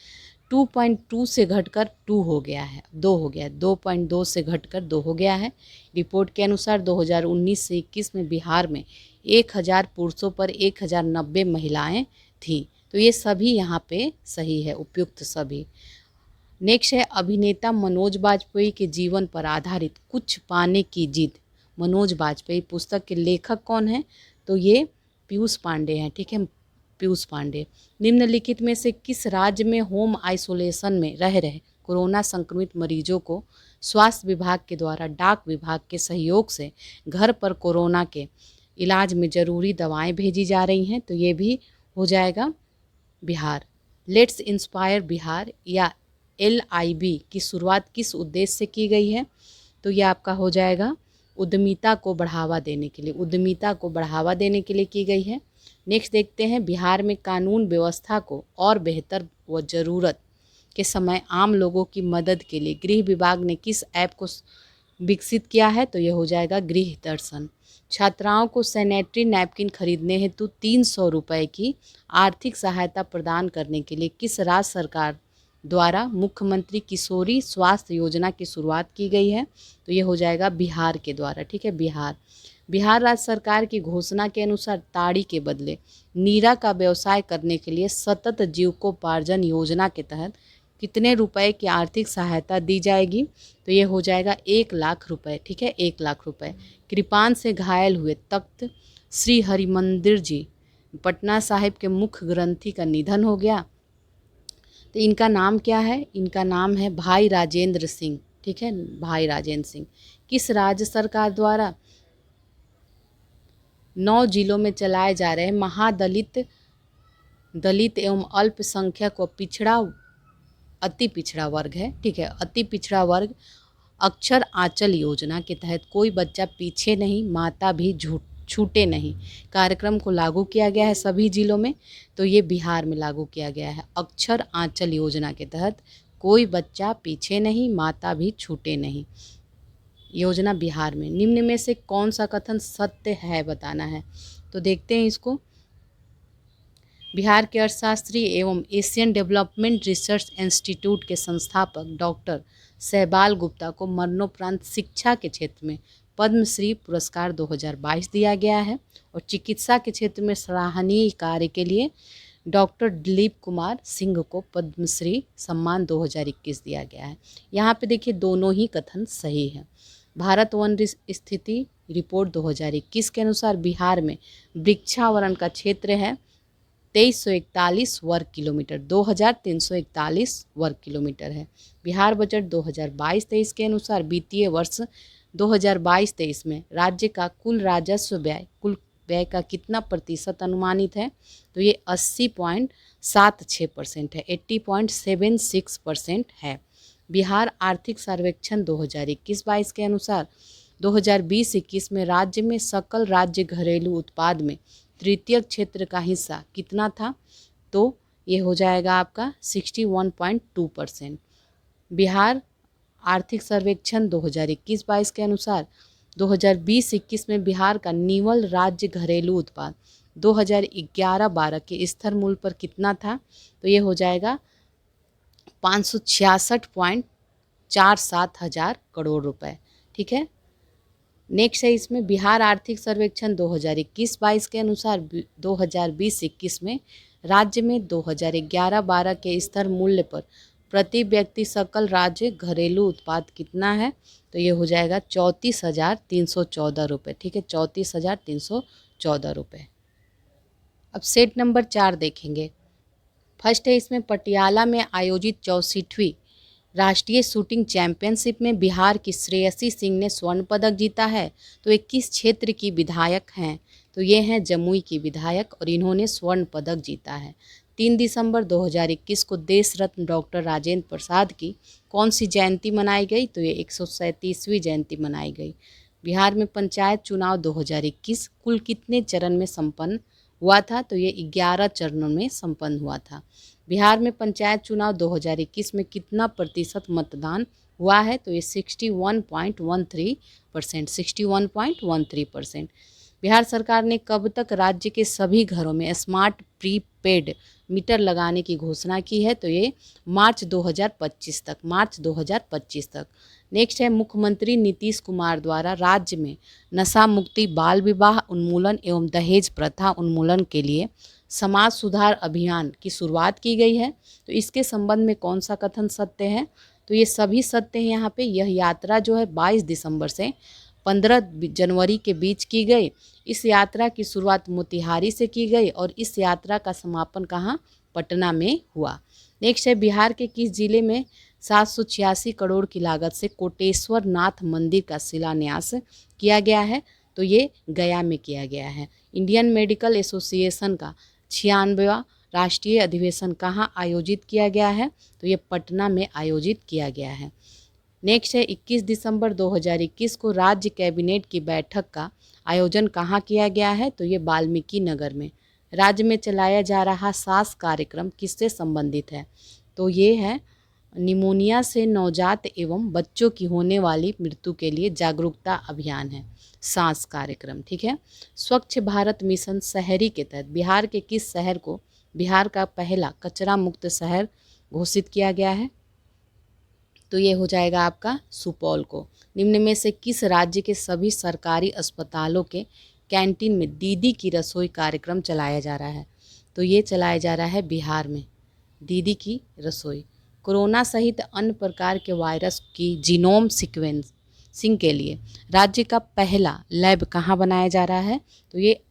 2.2 से घटकर 2 हो गया है, 2 हो गया है, 2.2 से घटकर 2 हो गया है। रिपोर्ट के अनुसार 2019 से 21 में बिहार में 1000 पुरुषों पर 1090 महिलाएं थीं। तो ये सभी यहाँ पे सही है, उपयुक्त सभी। नेक्स्ट है, अभिनेता मनोज बाजपेयी के जीवन पर आधारित कुछ पाने की जिद। मनोज बाजपेयी पुस्तक के लेखक कौन है? तो ये पीयूष पांडे हैं। ठीक है, पीयूष पांडे। निम्नलिखित में से किस राज्य में होम आइसोलेशन में रह रहे कोरोना संक्रमित मरीजों को स्वास्थ्य विभाग के द्वारा डाक विभाग के सहयोग से घर पर कोरोना के इलाज में ज़रूरी दवाएं भेजी जा रही हैं? तो ये भी हो जाएगा बिहार। लेट्स इंस्पायर बिहार या LIB की शुरुआत किस उद्देश्य से की गई है? तो ये आपका हो जाएगा उद्यमिता को बढ़ावा देने के लिए, उद्यमिता को बढ़ावा देने के लिए की गई है। नेक्स्ट देखते हैं, बिहार में कानून व्यवस्था को और बेहतर व ज़रूरत के समय आम लोगों की मदद के लिए गृह विभाग ने किस ऐप को विकसित किया है? तो ये हो जाएगा गृह दर्शन। छात्राओं को सैनिटरी नैपकिन खरीदने हेतु 300 रुपये की आर्थिक सहायता प्रदान करने के लिए किस राज्य सरकार द्वारा मुख्यमंत्री किशोरी स्वास्थ्य योजना की शुरुआत की गई है? तो ये हो जाएगा बिहार के द्वारा। ठीक है, बिहार। बिहार राज्य सरकार की घोषणा के अनुसार ताड़ी के बदले नीरा का व्यवसाय करने के लिए सतत जीविकोपार्जन योजना के तहत कितने रुपए की आर्थिक सहायता दी जाएगी? तो ये हो जाएगा 1 लाख रुपए। ठीक है, 1 लाख रुपए। कृपान से घायल हुए तख्त श्री हरिमंदिर जी पटना साहिब के मुख्य ग्रंथी का निधन हो गया। तो इनका नाम क्या है? इनका नाम है भाई राजेंद्र सिंह। ठीक है, भाई राजेंद्र सिंह। किस राज्य सरकार द्वारा 9 जिलों में चलाए जा रहे महादलित दलित एवं अल्पसंख्यक व पिछड़ा अति पिछड़ा वर्ग है? ठीक है, अति पिछड़ा वर्ग अक्षर आंचल योजना के तहत कोई बच्चा पीछे नहीं, माता भी छूटे नहीं कार्यक्रम को लागू किया गया है सभी जिलों में। तो ये बिहार में लागू किया गया है। अक्षर आंचल योजना के तहत कोई बच्चा पीछे नहीं, माता भी छूटे नहीं, योजना बिहार में। निम्न में से कौन सा कथन सत्य है बताना है? तो देखते हैं इसको। बिहार के अर्थशास्त्री एवं एशियन डेवलपमेंट रिसर्च इंस्टीट्यूट के संस्थापक डॉक्टर सहबाल गुप्ता को मरणोपरांत शिक्षा के क्षेत्र में पद्मश्री पुरस्कार 2022 दिया गया है और चिकित्सा के क्षेत्र में सराहनीय कार्य के लिए डॉक्टर दिलीप कुमार सिंह को पद्मश्री सम्मान 2021 दिया गया है। यहाँ पे देखिए दोनों ही कथन सही है। भारत वन स्थिति रिपोर्ट 2021 के अनुसार बिहार में वृक्षावरण का क्षेत्र है 2341 वर्ग किलोमीटर, 2341 वर्ग किलोमीटर है। बिहार बजट 2022-23 के अनुसार वित्तीय वर्ष 2022-23 में राज्य का कुल राजस्व व्यय कुल व्यय का कितना प्रतिशत अनुमानित है? तो ये 80.76% है, 80.76% है। बिहार आर्थिक सर्वेक्षण 2021-22 के अनुसार 2020-21 में राज्य में सकल राज्य घरेलू उत्पाद में तृतीय क्षेत्र का हिस्सा कितना था? तो ये हो जाएगा आपका 61.2%। बिहार आर्थिक सर्वेक्षण 2021-22 के अनुसार 2020-21 में बिहार का निवल राज्य घरेलू उत्पाद 2011-12 के स्तर मूल्य पर कितना था? तो ये हो जाएगा 566.47 हजार करोड़ रुपए। ठीक है, नेक्स्ट है इसमें बिहार आर्थिक सर्वेक्षण 2021-22 के अनुसार 2020-21 में राज्य में 2011-12 के स्तर मूल्य पर प्रति व्यक्ति सकल राज्य घरेलू उत्पाद कितना है, तो ये हो जाएगा 34,314 रुपये। ठीक है, 34,314 रुपये। अब सेट नंबर 4 देखेंगे। फर्स्ट है इसमें पटियाला में आयोजित 64वीं राष्ट्रीय शूटिंग चैंपियनशिप में बिहार की श्रेयसी सिंह ने स्वर्ण पदक जीता है। तो ये किस क्षेत्र की विधायक हैं, तो ये हैं जमुई की विधायक और इन्होंने स्वर्ण पदक जीता है। 3 दिसंबर 2021 को देश रत्न डॉक्टर राजेंद्र प्रसाद की कौन सी जयंती मनाई गई, तो ये 137वीं जयंती मनाई गई। बिहार में पंचायत चुनाव 2021 कुल कितने चरण में संपन्न हुआ था, तो ये 11 चरणों में संपन्न हुआ था। बिहार में पंचायत चुनाव 2021 में कितना प्रतिशत मतदान हुआ है, तो ये 61.13%। 61.13%। बिहार सरकार ने कब तक राज्य के सभी घरों में स्मार्ट प्रीपेड मीटर लगाने की घोषणा की है, तो ये मार्च 2025 तक। मार्च 2025 तक। नेक्स्ट है मुख्यमंत्री नीतीश कुमार द्वारा राज्य में नशा मुक्ति, बाल विवाह उन्मूलन एवं दहेज प्रथा उन्मूलन के लिए समाज सुधार अभियान की शुरुआत की गई है। तो इसके संबंध में कौन सा कथन सत्य है, तो ये सभी सत्य हैं यहाँ पे। यह यात्रा जो है 22 दिसंबर से 15 जनवरी के बीच की गई। इस यात्रा की शुरुआत मोतिहारी से की गई और इस यात्रा का समापन कहाँ, पटना में हुआ। नेक्स्ट है बिहार के किस जिले में 786 करोड़ की लागत से कोटेश्वर नाथ मंदिर का शिलान्यास किया गया है, तो ये गया में किया गया है। इंडियन मेडिकल एसोसिएशन का 96वां राष्ट्रीय अधिवेशन कहाँ आयोजित किया गया है, तो ये पटना में आयोजित किया गया है। नेक्स्ट है 21 दिसंबर 2021 को राज्य कैबिनेट की बैठक का आयोजन कहाँ किया गया है, तो ये वाल्मीकि नगर में। राज्य में चलाया जा रहा सास कार्यक्रम किससे संबंधित है, तो ये है निमोनिया से नवजात एवं बच्चों की होने वाली मृत्यु के लिए जागरूकता अभियान है सांस कार्यक्रम। ठीक है। स्वच्छ भारत मिशन शहरी के तहत बिहार के किस शहर को बिहार का पहला कचरा मुक्त शहर घोषित किया गया है, तो ये हो जाएगा आपका सुपौल को। निम्न में से किस राज्य के सभी सरकारी अस्पतालों के कैंटीन में दीदी की रसोई कार्यक्रम चलाया जा रहा है, तो ये चलाया जा रहा है बिहार में दीदी की रसोई। कोरोना सहित अन्य प्रकार के वायरस की जीनोम सीक्वेंसिंग के लिए राज्य का पहला लैब कहाँ बनाया जा रहा है, तो ये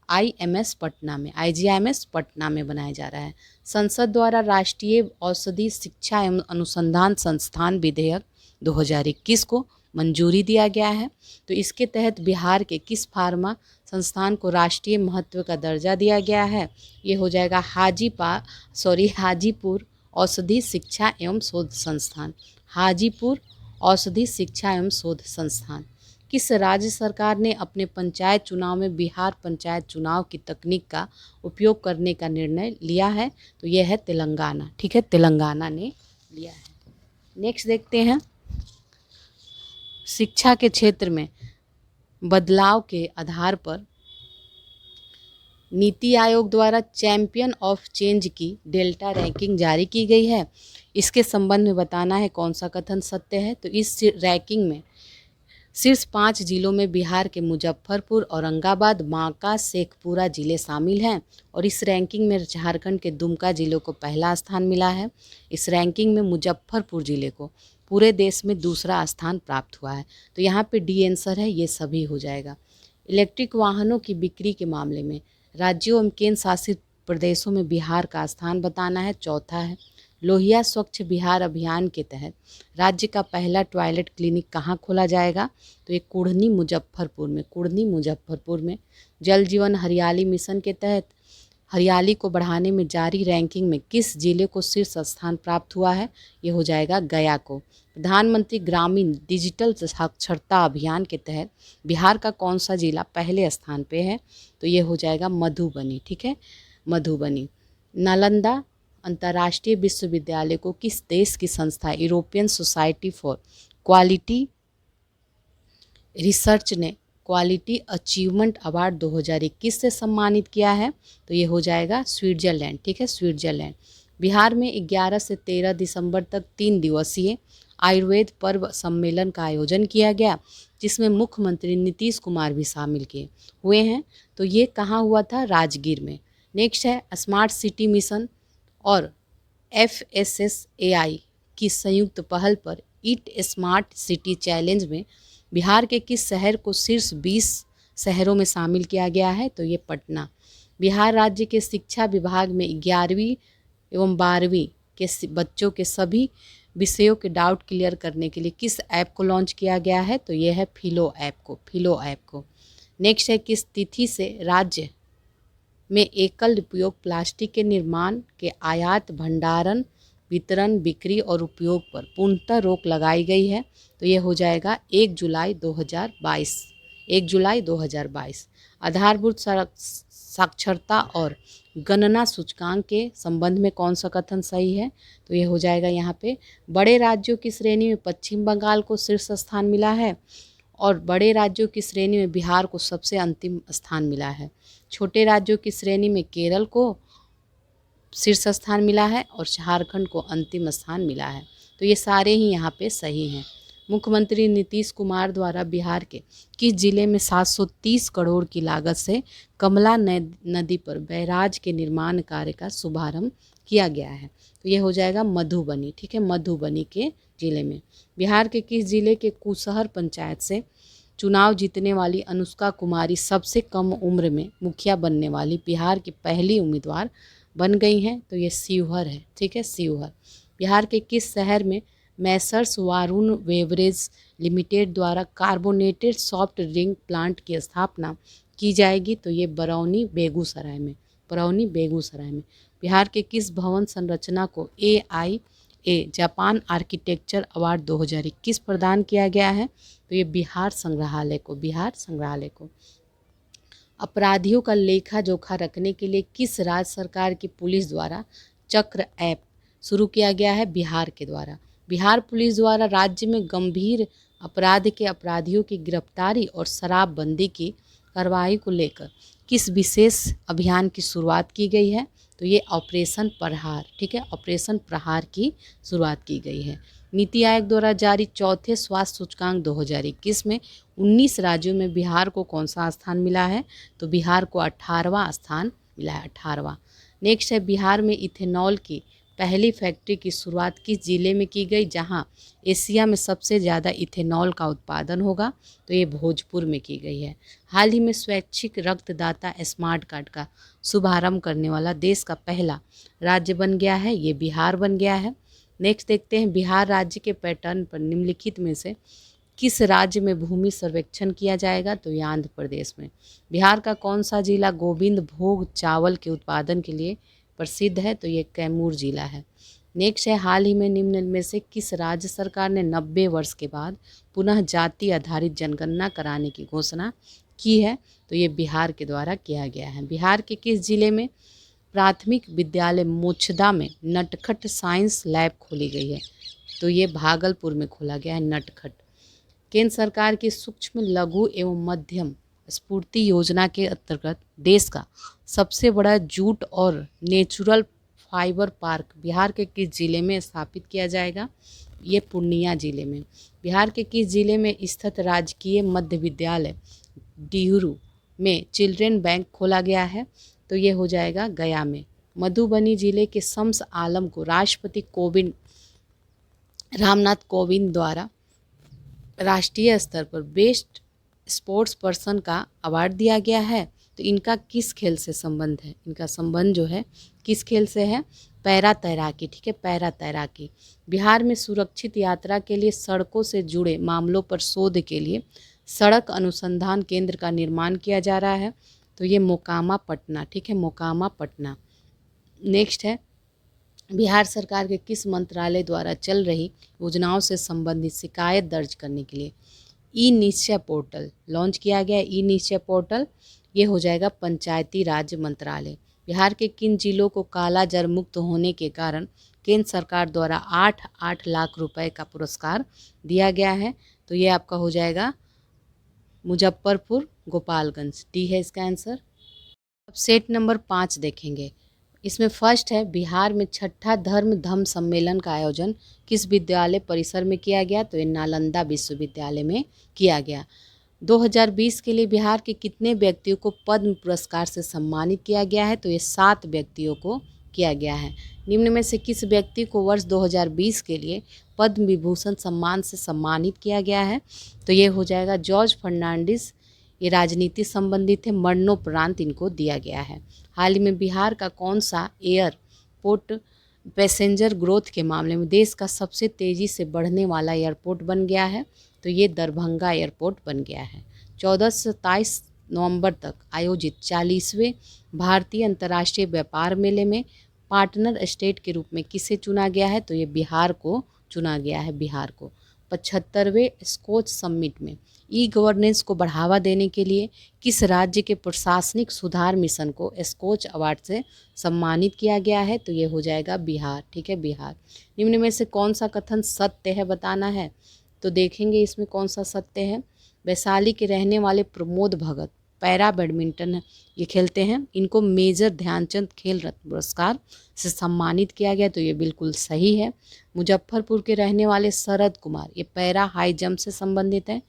IGIMS पटना में बनाया जा रहा है। संसद द्वारा राष्ट्रीय औषधि शिक्षा एवं अनुसंधान संस्थान विधेयक 2021 को मंजूरी दिया गया है। तो इसके तहत बिहार के किस फार्मा संस्थान को राष्ट्रीय महत्व का दर्जा दिया गया है, ये हो जाएगा हाजीपुर औषधि शिक्षा एवं शोध संस्थान। हाजीपुर औषधि शिक्षा एवं शोध संस्थान। किस राज्य सरकार ने अपने पंचायत चुनाव में बिहार पंचायत चुनाव की तकनीक का उपयोग करने का निर्णय लिया है, तो यह है तेलंगाना। ठीक है, तेलंगाना ने लिया है। नेक्स्ट देखते हैं शिक्षा के क्षेत्र में बदलाव के आधार पर नीति आयोग द्वारा चैंपियन ऑफ चेंज की डेल्टा रैंकिंग जारी की गई है। इसके संबंध में बताना है कौन सा कथन सत्य है, तो इस रैंकिंग में शीर्ष 5 जिलों में बिहार के मुजफ्फरपुर, औरंगाबाद, बांका, शेखपुरा जिले शामिल हैं और इस रैंकिंग में झारखंड के दुमका जिले को पहला स्थान मिला है। इस रैंकिंग में मुजफ्फरपुर जिले को पूरे देश में दूसरा स्थान प्राप्त हुआ है। तो यहाँ पे डी आंसर है, ये सभी हो जाएगा। इलेक्ट्रिक वाहनों की बिक्री के मामले में राज्यों एवं केंद्र शासित प्रदेशों में बिहार का स्थान बताना है, चौथा है। लोहिया स्वच्छ बिहार अभियान के तहत राज्य का पहला टॉयलेट क्लिनिक कहाँ खोला जाएगा, तो ये कुढ़नी मुजफ्फरपुर में। जल जीवन हरियाली मिशन के तहत हरियाली को बढ़ाने में जारी रैंकिंग में किस जिले को शीर्ष स्थान प्राप्त हुआ है, ये हो जाएगा गया को। प्रधानमंत्री ग्रामीण डिजिटल साक्षरता अभियान के तहत बिहार का कौन सा जिला पहले स्थान पे है, तो ये हो जाएगा मधुबनी। ठीक है, मधुबनी। नालंदा अंतर्राष्ट्रीय विश्वविद्यालय को किस देश की संस्था European society for quality research ने क्वालिटी अचीवमेंट अवार्ड 2021 से सम्मानित किया है, तो ये हो जाएगा स्विट्जरलैंड। ठीक है, स्विट्जरलैंड। बिहार में 11 से 13 दिसंबर तक 3 दिवसीय आयुर्वेद पर्व सम्मेलन का आयोजन किया गया, जिसमें मुख्यमंत्री नीतीश कुमार भी शामिल किए हुए हैं। तो ये कहाँ हुआ था? राजगीर में। नेक्स्ट है स्मार्ट सिटी मिशन और FSSAI की संयुक्त पहल पर ईट स्मार्ट सिटी चैलेंज में बिहार के किस शहर को शीर्ष 20 शहरों में शामिल किया गया है? तो ये पटना। बिहार राज्य के शिक्षा विभाग में 11वीं एवं 12वीं के बच्चों के सभी विषयों के डाउट क्लियर करने के लिए किस ऐप को लॉन्च किया गया है? तो ये है फिलो ऐप को। नेक्स्ट है किस तिथि से राज्य में एकल उपयोग प्लास्टिक के निर्माण के आयात, भंडारण, वितरण, बिक्री और उपयोग पर पूर्णतः रोक लगाई गई है? तो ये हो जाएगा 1 जुलाई 2022। 1 जुलाई 2022। आधारभूत साक्षरता और गणना सूचकांक के संबंध में कौन सा कथन सही है? तो ये हो जाएगा यहाँ पे बड़े राज्यों की श्रेणी में पश्चिम बंगाल को शीर्ष स्थान मिला है और बड़े राज्यों की श्रेणी में बिहार को सबसे अंतिम स्थान मिला है। छोटे राज्यों की श्रेणी में केरल को शीर्ष स्थान मिला है और झारखंड को अंतिम स्थान मिला है। तो ये सारे ही यहाँ पे सही हैं। मुख्यमंत्री नीतीश कुमार द्वारा बिहार के किस जिले में 730 करोड़ की लागत से कमला नदी पर बैराज के निर्माण कार्य का शुभारंभ किया गया है? तो ये हो जाएगा मधुबनी। ठीक है, मधुबनी के जिले में। बिहार के किस जिले के कुशहर पंचायत से चुनाव जीतने वाली अनुष्का कुमारी सबसे कम उम्र में मुखिया बनने वाली बिहार की पहली उम्मीदवार बन गई हैं? तो ये शिवहर है। ठीक है, शिवहर। बिहार के किस शहर में मैसर्स वारुण बेवरेज लिमिटेड द्वारा कार्बोनेटेड सॉफ्ट ड्रिंक प्लांट की स्थापना की जाएगी? तो ये बरौनी बेगूसराय में। बरौनी बेगूसराय में। बिहार के किस भवन संरचना को AIA जापान आर्किटेक्चर अवार्ड 2021 प्रदान किया गया है? तो ये बिहार संग्रहालय को। बिहार संग्रहालय को। अपराधियों का लेखा जोखा रखने के लिए किस राज्य सरकार की पुलिस द्वारा चक्र ऐप शुरू किया गया है? बिहार के द्वारा। बिहार पुलिस द्वारा राज्य में गंभीर अपराध के अपराधियों की गिरफ्तारी और शराबबंदी की कार्रवाई को लेकर किस विशेष अभियान की शुरुआत की गई है? तो ये ऑपरेशन प्रहार। ठीक है, ऑपरेशन प्रहार की शुरुआत की गई है। नीति आयोग द्वारा जारी चौथे स्वास्थ्य सूचकांक 2021 में 19 राज्यों में बिहार को कौन सा स्थान मिला है? तो बिहार को 18वां स्थान मिला है, 18वां। नेक्स्ट है बिहार में इथेनॉल की पहली फैक्ट्री की शुरुआत किस जिले में की गई जहां एशिया में सबसे ज़्यादा इथेनॉल का उत्पादन होगा? तो ये भोजपुर में की गई है। हाल ही में स्वैच्छिक रक्तदाता स्मार्ट कार्ड का शुभारंभ करने वाला देश का पहला राज्य बन गया है, ये बिहार बन गया है। नेक्स्ट देखते हैं बिहार राज्य के पैटर्न पर निम्नलिखित में से किस राज्य में भूमि सर्वेक्षण किया जाएगा? तो ये आंध्र प्रदेश में। बिहार का कौन सा जिला गोविंद भोग चावल के उत्पादन के लिए प्रसिद्ध है? तो ये कैमूर जिला है। नेक्स्ट है हाल ही में निम्न में से किस राज्य सरकार ने 90 वर्ष के बाद पुनः जाति आधारित जनगणना कराने की घोषणा की है? तो ये बिहार के द्वारा किया गया है। बिहार के किस जिले में प्राथमिक विद्यालय मोचदा में नटखट साइंस लैब खोली गई है? तो ये भागलपुर में खोला गया है, नटखट। केंद्र सरकार की सूक्ष्म लघु एवं मध्यम स्फूर्ति योजना के अंतर्गत देश का सबसे बड़ा जूट और नेचुरल फाइबर पार्क बिहार के किस जिले में स्थापित किया जाएगा? ये पूर्णिया जिले में। बिहार के किस जिले में स्थित राजकीय मध्य विद्यालय डिहरू में चिल्ड्रेन बैंक खोला गया है? तो ये हो जाएगा गया में। मधुबनी जिले के शम्स आलम को राष्ट्रपति रामनाथ कोविंद द्वारा राष्ट्रीय स्तर पर बेस्ट स्पोर्ट्स पर्सन का अवार्ड दिया गया है। तो इनका किस खेल से संबंध है? इनका संबंध जो है किस खेल से है? पैरा तैराकी। ठीक है, पैरा तैराकी। बिहार में सुरक्षित यात्रा के लिए सड़कों से जुड़े मामलों पर शोध के लिए सड़क अनुसंधान केंद्र का निर्माण किया जा रहा है। तो ये मोकामा पटना। ठीक है, मोकामा पटना। नेक्स्ट है बिहार सरकार के किस मंत्रालय द्वारा चल रही योजनाओं से संबंधित शिकायत दर्ज करने के लिए ई निश्चय पोर्टल लॉन्च किया गया है? ई निश्चय पोर्टल ये हो जाएगा पंचायती राज मंत्रालय। बिहार के किन जिलों को काला जर मुक्त होने के कारण केंद्र सरकार द्वारा 8 लाख रुपए का पुरस्कार दिया गया है? तो ये आपका हो जाएगा मुजफ्फरपुर, गोपालगंज। डी है इसका आंसर। अब सेट नंबर 5 देखेंगे। इसमें फर्स्ट है, बिहार में छठा धर्म धम्म सम्मेलन का आयोजन किस विद्यालय परिसर में किया गया, तो ये नालंदा विश्वविद्यालय में किया गया। 2020 के लिए बिहार के कितने व्यक्तियों को पद्म पुरस्कार से सम्मानित किया गया है, तो ये 7 व्यक्तियों को किया गया है। निम्न में से किस व्यक्ति को वर्ष 2020 के लिए पद्म विभूषण सम्मान से सम्मानित किया गया है, तो ये हो जाएगा जॉर्ज फर्नांडिस। ये राजनीति संबंधित है, मरणोपरांत इनको दिया गया है। हाल ही में बिहार का कौन सा एयरपोर्ट पैसेंजर ग्रोथ के मामले में देश का सबसे तेज़ी से बढ़ने वाला एयरपोर्ट बन गया है, तो ये दरभंगा एयरपोर्ट बन गया है। 14 से 27 नवंबर तक आयोजित 40वें भारतीय अंतर्राष्ट्रीय व्यापार मेले में पार्टनर स्टेट के रूप में किसे चुना गया है, तो ये बिहार को चुना गया है, बिहार को। 75वें स्कोच समिट में ई गवर्नेंस को बढ़ावा देने के लिए किस राज्य के प्रशासनिक सुधार मिशन को स्कोच अवार्ड से सम्मानित किया गया है, तो ये हो जाएगा बिहार। ठीक है, बिहार। निम्न में से कौन सा कथन सत्य है बताना है, तो देखेंगे इसमें कौन सा सत्य है। वैशाली के रहने वाले प्रमोद भगत पैरा बैडमिंटन ये खेलते हैं, इनको मेजर ध्यानचंद खेल रत्न पुरस्कार से सम्मानित किया गया, तो ये बिल्कुल सही है। मुजफ्फरपुर के रहने वाले शरद कुमार ये पैरा हाई जंप से संबंधित है,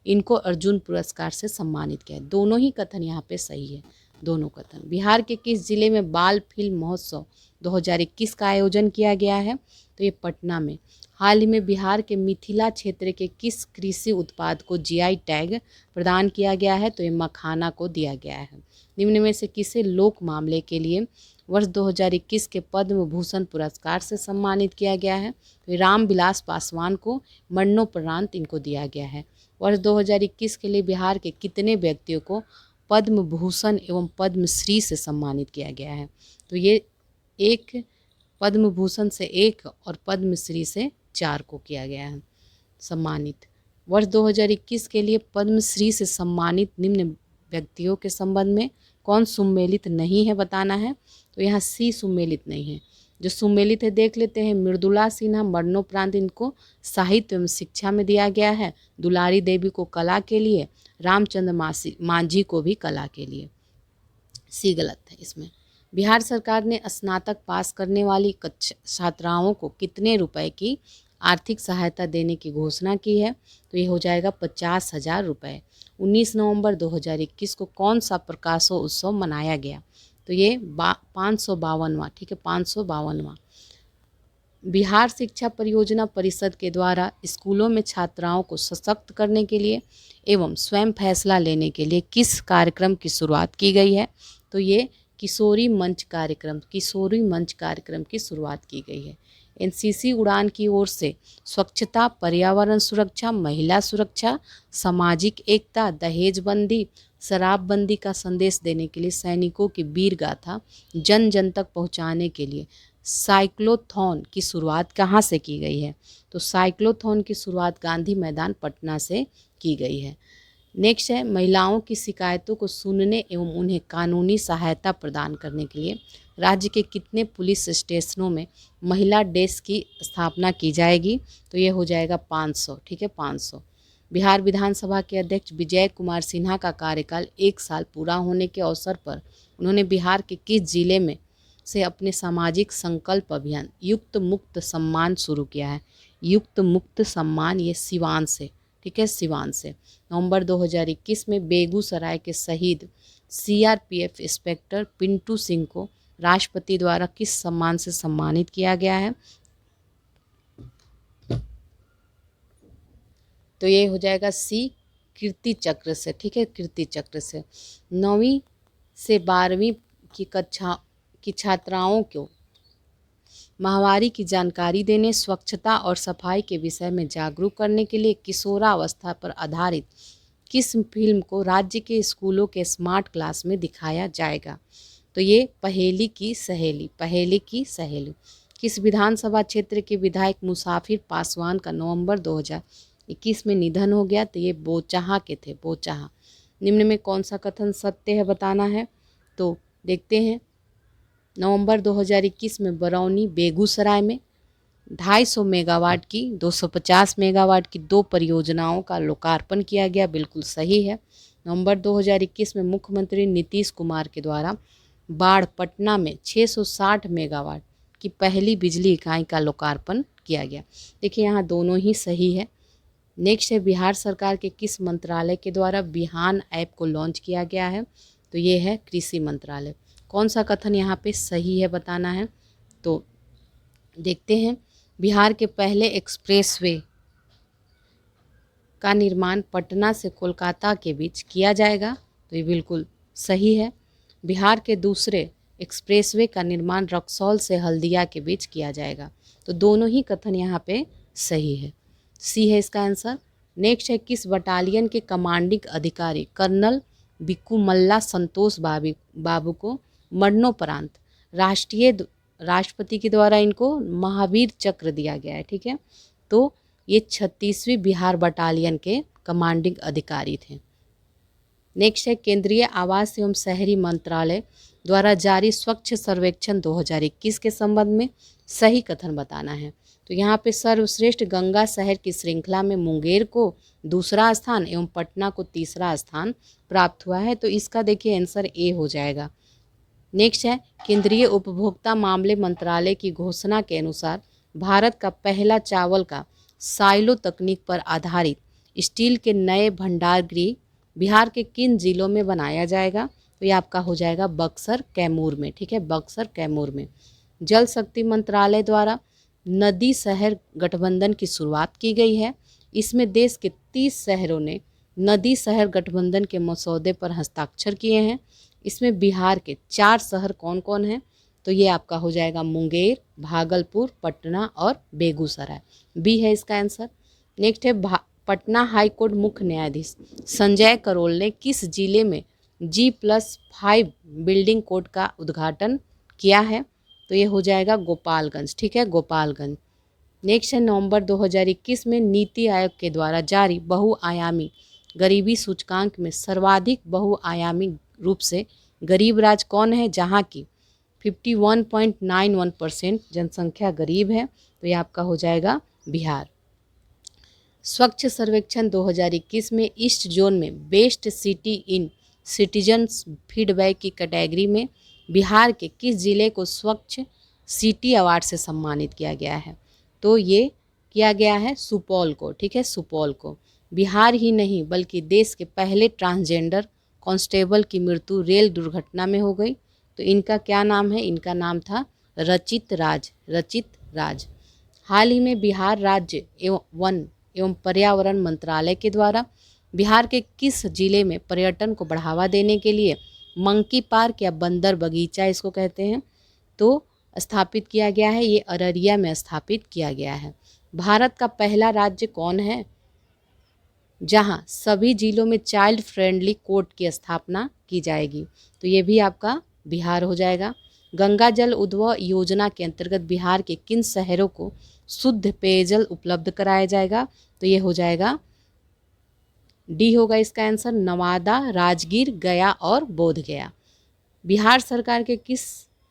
इनको अर्जुन पुरस्कार से सम्मानित किया है। दोनों ही कथन यहाँ पे सही है, दोनों कथन। बिहार के किस जिले में बाल फिल्म महोत्सव 2021 का आयोजन किया गया है, तो ये पटना में। हाल ही में बिहार के मिथिला क्षेत्र के किस कृषि उत्पाद को जीआई टैग प्रदान किया गया है, तो ये मखाना को दिया गया है। निम्न में से किसे लोक मामले के लिए वर्ष 2021 के पद्म भूषण पुरस्कार से सम्मानित किया गया है, तो रामविलास पासवान को मरणोपरांत इनको दिया गया है। वर्ष 2021 के लिए बिहार के कितने व्यक्तियों को पद्म भूषण एवं पद्मश्री से सम्मानित किया गया है, तो ये एक पद्म भूषण से 1 और पद्मश्री से 4 को किया गया है सम्मानित। वर्ष 2021 के लिए पद्मश्री से सम्मानित निम्न व्यक्तियों के संबंध में कौन सुमेलित नहीं है बताना है, तो यहाँ सी सुमेलित नहीं है। जो सुमेलित है देख लेते हैं। मृदुला सिन्हा मरणोपरांत इनको साहित्य एवं शिक्षा में दिया गया है, दुलारी देवी को कला के लिए, रामचंद्र मांझी को भी कला के लिए। सी गलत है इसमें। बिहार सरकार ने स्नातक पास करने वाली छात्राओं को कितने रुपए की आर्थिक सहायता देने की घोषणा की है, तो ये हो जाएगा 50,000 रुपये। 19 नवंबर 2021 को कौन सा प्रकाशोत्सव मनाया गया, तो ये 552वां। ठीक है, 552वां। बिहार शिक्षा परियोजना परिषद के द्वारा स्कूलों में छात्राओं को सशक्त करने के लिए एवं स्वयं फैसला लेने के लिए किस कार्यक्रम की शुरुआत की गई है, तो ये किशोरी मंच कार्यक्रम की शुरुआत की गई है। एनसीसी उड़ान की ओर से स्वच्छता, पर्यावरण सुरक्षा, महिला सुरक्षा, सामाजिक एकता, दहेजबंदी, शराबबंदी का संदेश देने के लिए सैनिकों की वीर गाथा जन जन तक पहुंचाने के लिए साइक्लोथॉन की शुरुआत कहाँ से की गई है, तो साइक्लोथॉन की शुरुआत गांधी मैदान पटना से की गई है। नेक्स्ट है, महिलाओं की शिकायतों को सुनने एवं उन्हें कानूनी सहायता प्रदान करने के लिए राज्य के कितने पुलिस स्टेशनों में महिला डेस्क की स्थापना की जाएगी, तो ये हो जाएगा 500। ठीक है, 500। बिहार विधानसभा के अध्यक्ष विजय कुमार सिन्हा का कार्यकाल 1 साल पूरा होने के अवसर पर उन्होंने बिहार के किस जिले में से अपने सामाजिक संकल्प अभियान युक्त मुक्त सम्मान शुरू किया है। युक्त मुक्त सम्मान ये सिवान से। ठीक है, सिवान से। नवंबर 2021 में बेगूसराय के शहीद सीआरपीएफ इंस्पेक्टर पिंटू सिंह को राष्ट्रपति द्वारा किस सम्मान से सम्मानित किया गया है, तो ये हो जाएगा सी, कीर्ति चक्र से। ठीक है, कीर्ति चक्र से। 9वीं से 12वीं की कक्षा की छात्राओं को माहवारी की जानकारी देने, स्वच्छता और सफाई के विषय में जागरूक करने के लिए किशोरावस्था पर आधारित किस फिल्म को राज्य के स्कूलों के स्मार्ट क्लास में दिखाया जाएगा, तो ये पहेली की सहेली। पहेली की सहेली। किस विधानसभा क्षेत्र के विधायक मुसाफिर पासवान का नवंबर 2021 में निधन हो गया, तो ये बोचाहा के थे, बोचाहा। निम्न में कौन सा कथन सत्य है बताना है, तो देखते हैं। नवंबर 2021 में बरौनी बेगूसराय में 250 मेगावाट की 250 मेगावाट की 2 परियोजनाओं का लोकार्पण किया गया, बिल्कुल सही है। नवंबर 2021 में मुख्यमंत्री नीतीश कुमार के द्वारा बाढ़ पटना में 660 मेगावाट की पहली बिजली इकाई का लोकार्पण किया गया। देखिए यहाँ दोनों ही सही है। नेक्स्ट है, बिहार सरकार के किस मंत्रालय के द्वारा बिहान ऐप को लॉन्च किया गया है? तो ये है कृषि मंत्रालय। कौन सा कथन यहाँ पे सही है बताना है। तो देखते हैं, बिहार के पहले एक्सप्रेसवे का निर्माण पटना से कोलकाता के बीच किया जाएगा। तो ये बिल्कुल सही है। बिहार के दूसरे एक्सप्रेसवे का निर्माण रक्सौल से हल्दिया के बीच किया जाएगा। तो दोनों ही कथन यहाँ पे सही है। सी है इसका आंसर। नेक्स्ट है, किस बटालियन के कमांडिंग अधिकारी कर्नल बिक्कू मल्ला संतोष बाबू को मरणोपरांत राष्ट्रपति के द्वारा इनको महावीर चक्र दिया गया है। ठीक है, तो ये 36वीं बिहार बटालियन के कमांडिंग अधिकारी थे। नेक्स्ट है, केंद्रीय आवास एवं शहरी मंत्रालय द्वारा जारी स्वच्छ सर्वेक्षण 2021 के संबंध में सही कथन बताना है। तो यहाँ पे सर्वश्रेष्ठ गंगा शहर की श्रृंखला में मुंगेर को दूसरा स्थान एवं पटना को तीसरा स्थान प्राप्त हुआ है। तो इसका देखिए आंसर ए हो जाएगा। नेक्स्ट है, केंद्रीय उपभोक्ता मामले मंत्रालय की घोषणा के अनुसार भारत का पहला चावल का साइलो तकनीक पर आधारित स्टील के नए भंडार गृह बिहार के किन जिलों में बनाया जाएगा? तो ये आपका हो जाएगा बक्सर कैमूर में। ठीक है, बक्सर कैमूर में। जल शक्ति मंत्रालय द्वारा नदी शहर गठबंधन की शुरुआत की गई है। इसमें देश के 30 शहरों ने नदी शहर गठबंधन के मसौदे पर हस्ताक्षर किए हैं। इसमें बिहार के 4 शहर कौन कौन हैं? तो ये आपका हो जाएगा मुंगेर, भागलपुर, पटना और बेगूसराय। बी है इसका आंसर। नेक्स्ट है, पटना हाई कोर्ट मुख्य न्यायाधीश संजय करोल ने किस जिले में G+5 बिल्डिंग कोड का उद्घाटन किया है? तो ये हो जाएगा गोपालगंज। ठीक है, गोपालगंज। नेक्स्ट है, नवंबर 2021 में नीति आयोग के द्वारा जारी बहुआयामी गरीबी सूचकांक में सर्वाधिक बहुआयामी रूप से गरीब राज्य कौन है, जहां की 51.91% जनसंख्या गरीब है? तो ये आपका हो जाएगा बिहार। स्वच्छ सर्वेक्षण 2021 में ईस्ट जोन में best city in citizens feedback की कैटेगरी में बिहार के किस जिले को स्वच्छ सिटी अवार्ड से सम्मानित किया गया है? तो ये किया गया है सुपौल को। ठीक है, सुपौल को। बिहार ही नहीं बल्कि देश के पहले ट्रांसजेंडर कांस्टेबल की मृत्यु रेल दुर्घटना में हो गई। तो इनका क्या नाम है? इनका नाम था रचित राज। रचित राज। हाल ही में बिहार राज्य एवं वन एवं पर्यावरण मंत्रालय के द्वारा बिहार के किस जिले में पर्यटन को बढ़ावा देने के लिए मंकी पार्क या बंदर बगीचा इसको कहते हैं, तो स्थापित किया गया है? ये अररिया में स्थापित किया गया है। भारत का पहला राज्य कौन है जहां सभी जिलों में चाइल्ड फ्रेंडली कोर्ट की स्थापना की जाएगी? तो ये भी आपका बिहार हो जाएगा। गंगा जल उद्भव योजना के अंतर्गत बिहार के किन शहरों को शुद्ध पेयजल उपलब्ध कराया जाएगा? तो ये हो जाएगा डी होगा इसका आंसर, नवादा, राजगीर, गया और बोध गया। बिहार सरकार के किस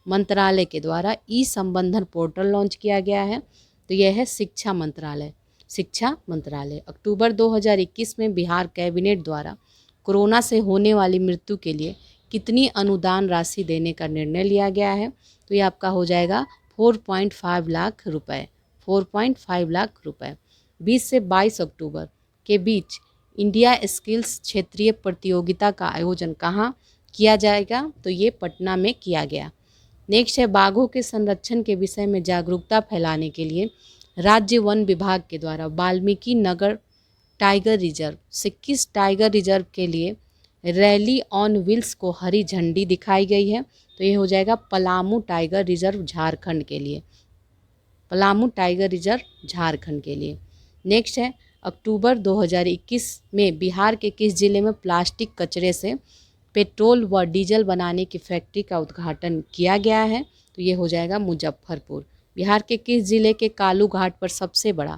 मंत्रालय के द्वारा ई संबंधन पोर्टल लॉन्च किया गया है? तो यह है शिक्षा मंत्रालय। शिक्षा मंत्रालय। अक्टूबर 2021 में बिहार कैबिनेट द्वारा कोरोना से होने वाली मृत्यु के लिए कितनी अनुदान राशि देने का निर्णय लिया गया है? तो ये आपका हो जाएगा 4.5 लाख रुपए। 4.5 लाख रुपए। 20 से 22 अक्टूबर के बीच इंडिया स्किल्स क्षेत्रीय प्रतियोगिता का आयोजन कहाँ किया जाएगा? तो ये पटना में किया गया। नेक्स्ट है, बाघों के संरक्षण के विषय में जागरूकता फैलाने के लिए राज्य वन विभाग के द्वारा वाल्मीकि नगर टाइगर रिजर्व से किस टाइगर रिजर्व के लिए रैली ऑन व्हील्स को हरी झंडी दिखाई गई है? तो ये हो जाएगा पलामू टाइगर रिजर्व झारखंड के लिए। पलामू टाइगर रिजर्व झारखंड के लिए। नेक्स्ट है, अक्टूबर 2021 में बिहार के किस जिले में प्लास्टिक कचरे से पेट्रोल व डीजल बनाने की फैक्ट्री का उद्घाटन किया गया है? तो ये हो जाएगा मुजफ्फरपुर। बिहार के किस जिले के कालू घाट पर सबसे बड़ा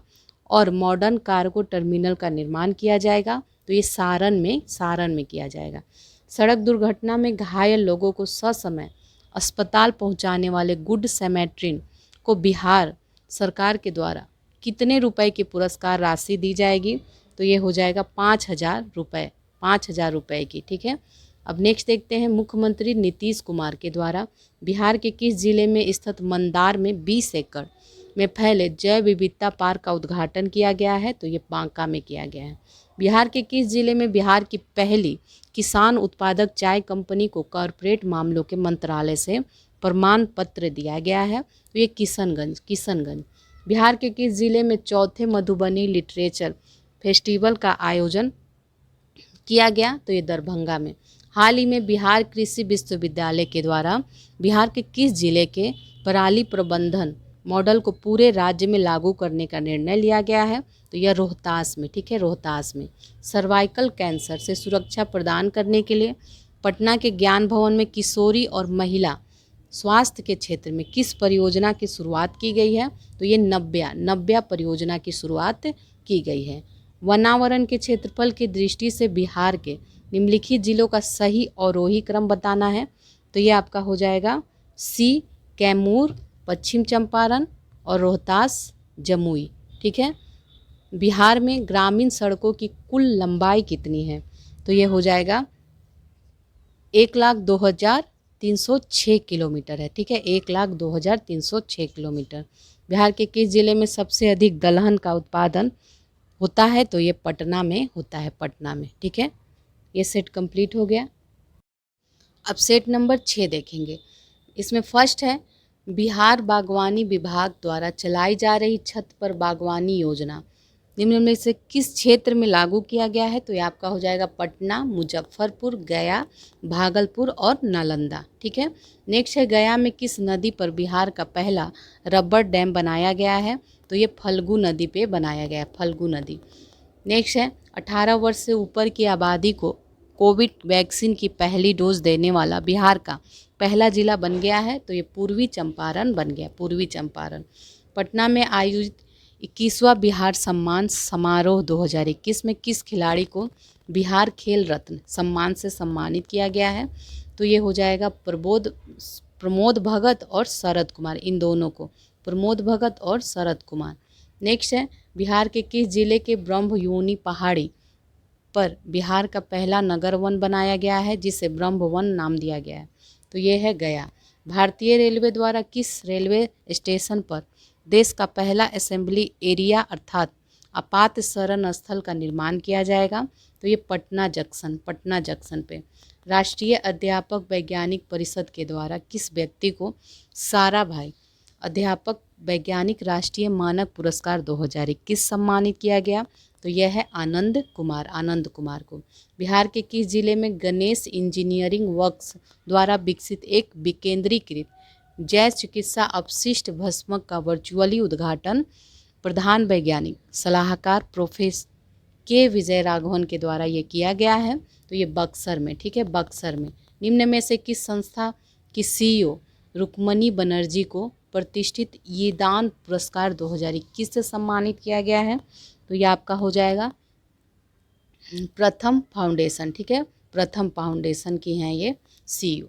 और मॉडर्न कार्गो टर्मिनल का निर्माण किया जाएगा? तो ये सारण में किया जाएगा। सड़क दुर्घटना में घायल लोगों को ससमय अस्पताल पहुंचाने वाले गुड सैमेट्रिन को बिहार सरकार के द्वारा कितने रुपए की पुरस्कार राशि दी जाएगी? तो ये हो जाएगा 5,000 रुपये। 5,000 रुपये की। ठीक है, अब नेक्स्ट देखते हैं, मुख्यमंत्री नीतीश कुमार के द्वारा बिहार के किस जिले में स्थित मंदार में 20 एकड़ में फैले जैव विविधता पार्क का उद्घाटन किया गया है? तो ये बांका में किया गया है। बिहार के किस जिले में बिहार की पहली किसान उत्पादक चाय कंपनी को कॉरपोरेट मामलों के मंत्रालय से प्रमाण पत्र दिया गया है? तो ये किशनगंज। बिहार के किस जिले में चौथे मधुबनी लिटरेचर फेस्टिवल का आयोजन किया गया? तो ये दरभंगा में। हाल ही में बिहार कृषि विश्वविद्यालय के द्वारा बिहार के किस जिले के पराली प्रबंधन मॉडल को पूरे राज्य में लागू करने का निर्णय लिया गया है? तो यह रोहतास में, ठीक है, रोहतास में। सर्वाइकल कैंसर से सुरक्षा प्रदान करने के लिए पटना के ज्ञान भवन में किशोरी और महिला स्वास्थ्य के क्षेत्र में किस परियोजना की शुरुआत की गई है? तो ये नव्या परियोजना की शुरुआत की गई है। वनावरण के क्षेत्रफल की दृष्टि से बिहार के निम्नलिखित जिलों का सही अवरोही क्रम बताना है? तो ये आपका हो जाएगा सी, कैमूर, पश्चिम चंपारण और रोहतास, जमुई, ठीक है। बिहार में ग्रामीण सड़कों की कुल लंबाई कितनी है? तो ये हो जाएगा 1,02,306 किलोमीटर है, ठीक है, 1,02,306 किलोमीटर। बिहार के किस जिले में सबसे अधिक दलहन का उत्पादन होता है? तो ये पटना में होता है, पटना में, ठीक है। ये सेट कंप्लीट हो गया। अब सेट नंबर 6 देखेंगे। इसमें फर्स्ट है, बिहार बागवानी विभाग द्वारा चलाई जा रही छत पर बागवानी योजना निम्न में से किस क्षेत्र में लागू किया गया है? तो ये आपका हो जाएगा पटना, मुजफ्फरपुर, गया, भागलपुर और नालंदा, ठीक है। नेक्स्ट है, गया में किस नदी पर बिहार का पहला रबर डैम बनाया गया है? तो ये फल्गु नदी पे बनाया गया है, फल्गु नदी। नेक्स्ट है, 18 वर्ष से ऊपर की आबादी को कोविड वैक्सीन की पहली डोज देने वाला बिहार का पहला जिला बन गया है? तो ये पूर्वी चंपारण बन गया, पूर्वी चंपारण। पटना में आयोजित 21वां बिहार सम्मान समारोह 2021 में किस खिलाड़ी को बिहार खेल रत्न सम्मान से सम्मानित किया गया है? तो ये हो जाएगा प्रमोद भगत और शरद कुमार, इन दोनों को, प्रमोद भगत और शरद कुमार। नेक्स्ट है, बिहार के किस जिले के ब्रह्मयोनी पहाड़ी पर बिहार का पहला नगर वन बनाया गया है जिसे ब्रह्म वन नाम दिया गया है? तो ये है गया। भारतीय रेलवे द्वारा किस रेलवे स्टेशन पर देश का पहला असेंबली एरिया अर्थात आपात शरण स्थल का निर्माण किया जाएगा? तो ये पटना जंक्शन पे। राष्ट्रीय अध्यापक वैज्ञानिक परिषद के द्वारा किस व्यक्ति को साराभाई अध्यापक वैज्ञानिक राष्ट्रीय मानक पुरस्कार 2021 सम्मानित किया गया? तो यह है आनंद कुमार को। बिहार के किस जिले में गणेश इंजीनियरिंग वर्क्स द्वारा विकसित एक विकेंद्रीकृत जैव चिकित्सा अपशिष्ट भस्मक का वर्चुअली उद्घाटन प्रधान वैज्ञानिक सलाहकार प्रोफेसर के विजय राघवन के द्वारा ये किया गया है? तो ये बक्सर में, ठीक है, बक्सर में। निम्न में से किस संस्था की CEO रुक्मणी बनर्जी को प्रतिष्ठित यीदान पुरस्कार 2021 से सम्मानित किया गया है? तो ये आपका हो जाएगा प्रथम फाउंडेशन, ठीक है, प्रथम फाउंडेशन की हैं ये CEO।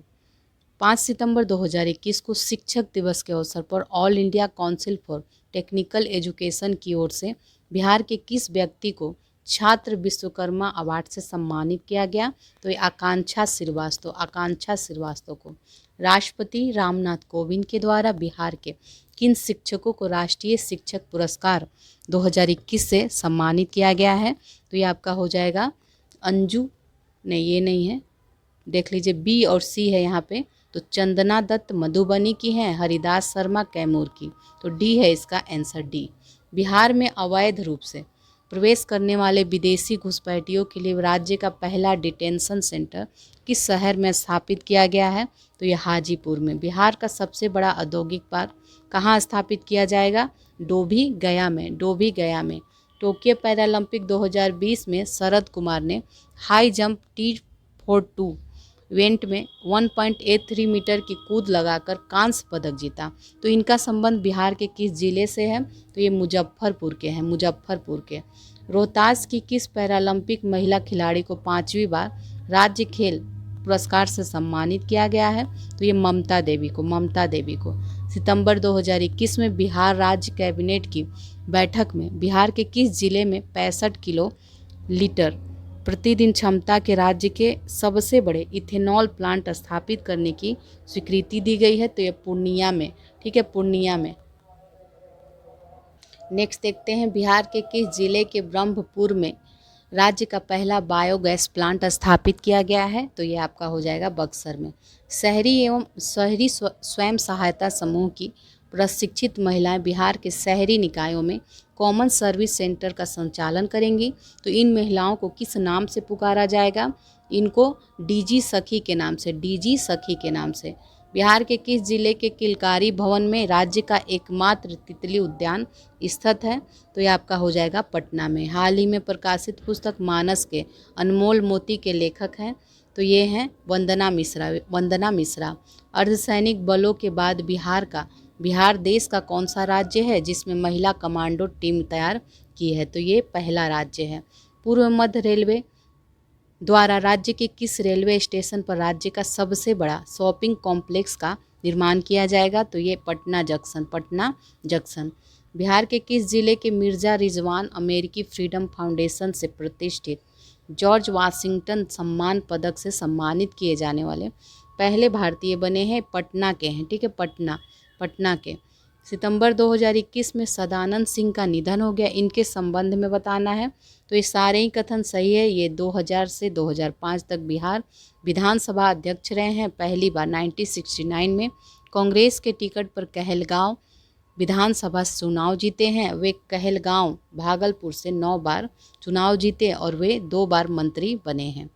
5 सितंबर 2021 को शिक्षक दिवस के अवसर पर all India council for technical education की ओर से बिहार के किस व्यक्ति को छात्र विश्वकर्मा अवार्ड से सम्मानित किया गया? तो ये आकांक्षा श्रीवास्तव को। राष्ट्रपति रामनाथ कोविंद के द्वारा बिहार के किन शिक्षकों को राष्ट्रीय शिक्षक पुरस्कार 2021 से सम्मानित किया गया है? तो ये आपका हो जाएगा अंजू, नहीं ये नहीं है, देख लीजिए B और C है यहाँ पे। तो चंदना दत्त मधुबनी की हैं, हरिदास शर्मा कैमूर की। तो D है इसका आंसर, D। बिहार में अवैध रूप से प्रवेश करने वाले विदेशी घुसपैठियों के लिए राज्य का पहला डिटेंशन सेंटर किस शहर में स्थापित किया गया है? तो ये हाजीपुर में। बिहार का सबसे बड़ा औद्योगिक पार्क कहाँ स्थापित किया जाएगा? डोभी गया में। टोक्यो पैरालंपिक 2020 में शरद कुमार ने हाई जंप T42 इवेंट में 1.83 मीटर की कूद लगाकर कांस्य पदक जीता। तो इनका संबंध बिहार के किस जिले से है? तो ये मुजफ्फरपुर के हैं, मुजफ्फरपुर के। रोहतास की किस पैरालंपिक महिला खिलाड़ी को 5वीं बार राज्य खेल पुरस्कार से सम्मानित किया गया है? तो ये ममता देवी को। सितंबर 2021 में बिहार राज्य कैबिनेट की बैठक में बिहार के किस जिले में 65 किलो लीटर प्रतिदिन क्षमता के राज्य के सबसे बड़े इथेनॉल प्लांट स्थापित करने की स्वीकृति दी गई है, तो ये पूर्णिया में, ठीक है, पूर्णिया में। नेक्स्ट देखते हैं, बिहार के किस जिले के ब्रह्मपुर में राज्य का पहला बायोगैस प्लांट स्थापित किया गया है, तो ये आपका हो जाएगा बक्सर में। शहरी स्वयं सहायता समूह की प्रशिक्षित महिलाएं बिहार के शहरी निकायों में कॉमन सर्विस सेंटर का संचालन करेंगी। तो इन महिलाओं को किस नाम से पुकारा जाएगा? इनको डीजी सखी के नाम से, डीजी सखी के नाम से। बिहार के किस जिले के किलकारी भवन में राज्य का एकमात्र तितली उद्यान स्थित है? तो ये आपका हो जाएगा पटना में। हाल ही में प्रकाशित पुस्तक मानस के अनमोल मोती के लेखक हैं, तो ये हैं वंदना मिश्रा। वंदना मिश्रा। अर्धसैनिक बलों के बाद बिहार देश का कौन सा राज्य है जिसमें महिला कमांडो टीम तैयार की है? तो ये पहला राज्य है। पूर्व मध्य रेलवे द्वारा राज्य के किस रेलवे स्टेशन पर राज्य का सबसे बड़ा शॉपिंग कॉम्प्लेक्स का निर्माण किया जाएगा? तो ये पटना जंक्शन, पटना जंक्शन। बिहार के किस जिले के मिर्जा रिजवान अमेरिकी फ्रीडम फाउंडेशन से प्रतिष्ठित जॉर्ज वाशिंगटन सम्मान पदक से सम्मानित किए जाने वाले पहले भारतीय बने हैं? पटना के हैं, ठीक है, पटना के। सितंबर 2021 में सदानंद सिंह का निधन हो गया, इनके संबंध में बताना है। तो ये सारे ही कथन सही है। ये 2000 से 2005 तक बिहार विधानसभा अध्यक्ष रहे हैं। पहली बार 1969 में कांग्रेस के टिकट पर कहलगांव विधानसभा चुनाव जीते हैं। वे कहलगांव भागलपुर से 9 बार चुनाव जीते और वे 2 बार मंत्री बने हैं।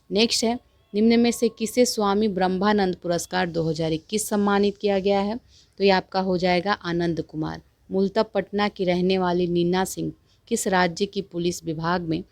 नेक्स्ट है, निम्न में से किसे स्वामी ब्रह्मानंद पुरस्कार 2021 सम्मानित किया गया है? तो ये आपका हो जाएगा आनंद कुमार। मूलतः पटना की रहने वाली नीना सिंह किस राज्य की पुलिस विभाग में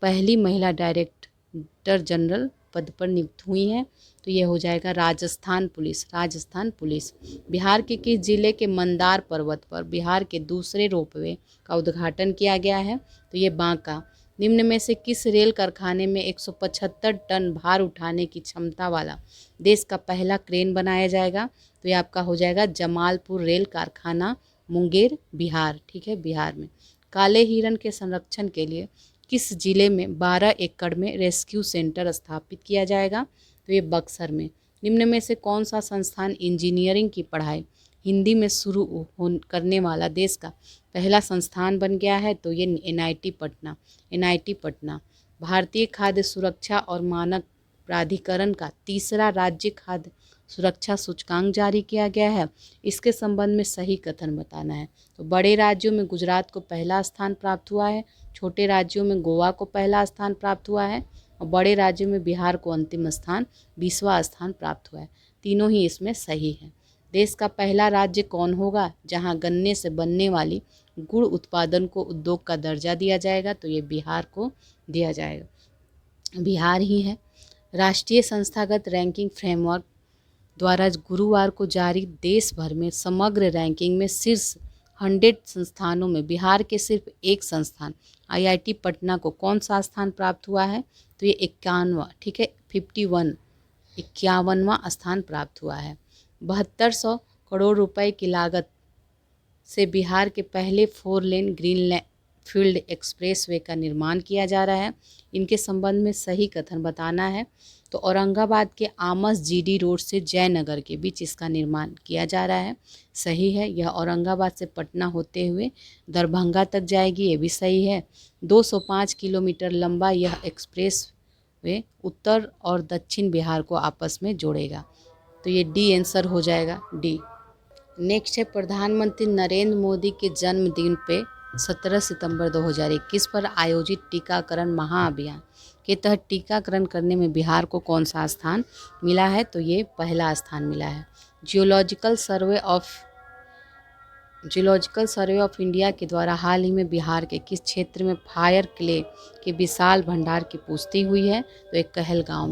पहली महिला डायरेक्टर जनरल पद पर नियुक्त हुई हैं? तो ये हो जाएगा राजस्थान पुलिस, राजस्थान पुलिस। बिहार के किस जिले के मंदार पर्वत पर बिहार के दूसरे रोपवे का उद्घाटन किया गया है? तो ये बांका। निम्न में से किस रेल कारखाने में 175 टन भार उठाने की क्षमता वाला देश का पहला क्रेन बनाया जाएगा? तो ये आपका हो जाएगा जमालपुर रेल कारखाना, मुंगेर, बिहार, ठीक है, बिहार में। काले हिरण के संरक्षण के लिए किस जिले में 12 एकड़ में रेस्क्यू सेंटर स्थापित किया जाएगा? तो ये बक्सर में। निम्न में से कौन सा संस्थान इंजीनियरिंग की पढ़ाई हिंदी में शुरू करने वाला देश का पहला संस्थान बन गया है? तो ये एनआईटी पटना, एनआईटी पटना। भारतीय खाद्य सुरक्षा और मानक प्राधिकरण का तीसरा राज्य खाद्य सुरक्षा सूचकांक जारी किया गया है। इसके संबंध में सही कथन बताना है। तो बड़े राज्यों में गुजरात को पहला स्थान प्राप्त हुआ है, छोटे राज्यों में गोवा को पहला स्थान प्राप्त हुआ है और बड़े राज्यों में बिहार को अंतिम स्थान 20वां स्थान प्राप्त हुआ है। तीनों ही इसमें सही है। देश का पहला राज्य कौन होगा जहां गन्ने से बनने वाली गुड़ उत्पादन को उद्योग का दर्जा दिया जाएगा? तो ये बिहार को दिया जाएगा, बिहार ही है। राष्ट्रीय संस्थागत रैंकिंग फ्रेमवर्क द्वारा गुरुवार को जारी देश भर में समग्र रैंकिंग में शीर्ष 100 संस्थानों में बिहार के सिर्फ एक संस्थान आईआईटी पटना को कौन सा स्थान प्राप्त हुआ है? तो ये 51वां, ठीक है, 51वां स्थान प्राप्त हुआ है। 7200 करोड़ रुपए की लागत से बिहार के पहले 4 लेन ग्रीन फील्ड एक्सप्रेसवे का निर्माण किया जा रहा है। इनके संबंध में सही कथन बताना है। तो औरंगाबाद के आमस जीडी रोड से जयनगर के बीच इसका निर्माण किया जा रहा है, सही है। यह औरंगाबाद से पटना होते हुए दरभंगा तक जाएगी, ये भी सही है। 205 किलोमीटर लंबा यह एक्सप्रेस वे उत्तर और दक्षिण बिहार को आपस में जोड़ेगा। तो ये डी आंसर हो जाएगा, डी। नेक्स्ट है, प्रधानमंत्री नरेंद्र मोदी के जन्मदिन पे 17 सितंबर 2021 पर आयोजित टीकाकरण महाअभियान के तहत टीकाकरण करने में बिहार को कौन सा स्थान मिला है? तो ये पहला स्थान मिला है। जियोलॉजिकल सर्वे ऑफ इंडिया के द्वारा हाल ही में बिहार के किस क्षेत्र में फायर क्ले के विशाल भंडार की पुष्टि हुई है? तो एक कहलगांव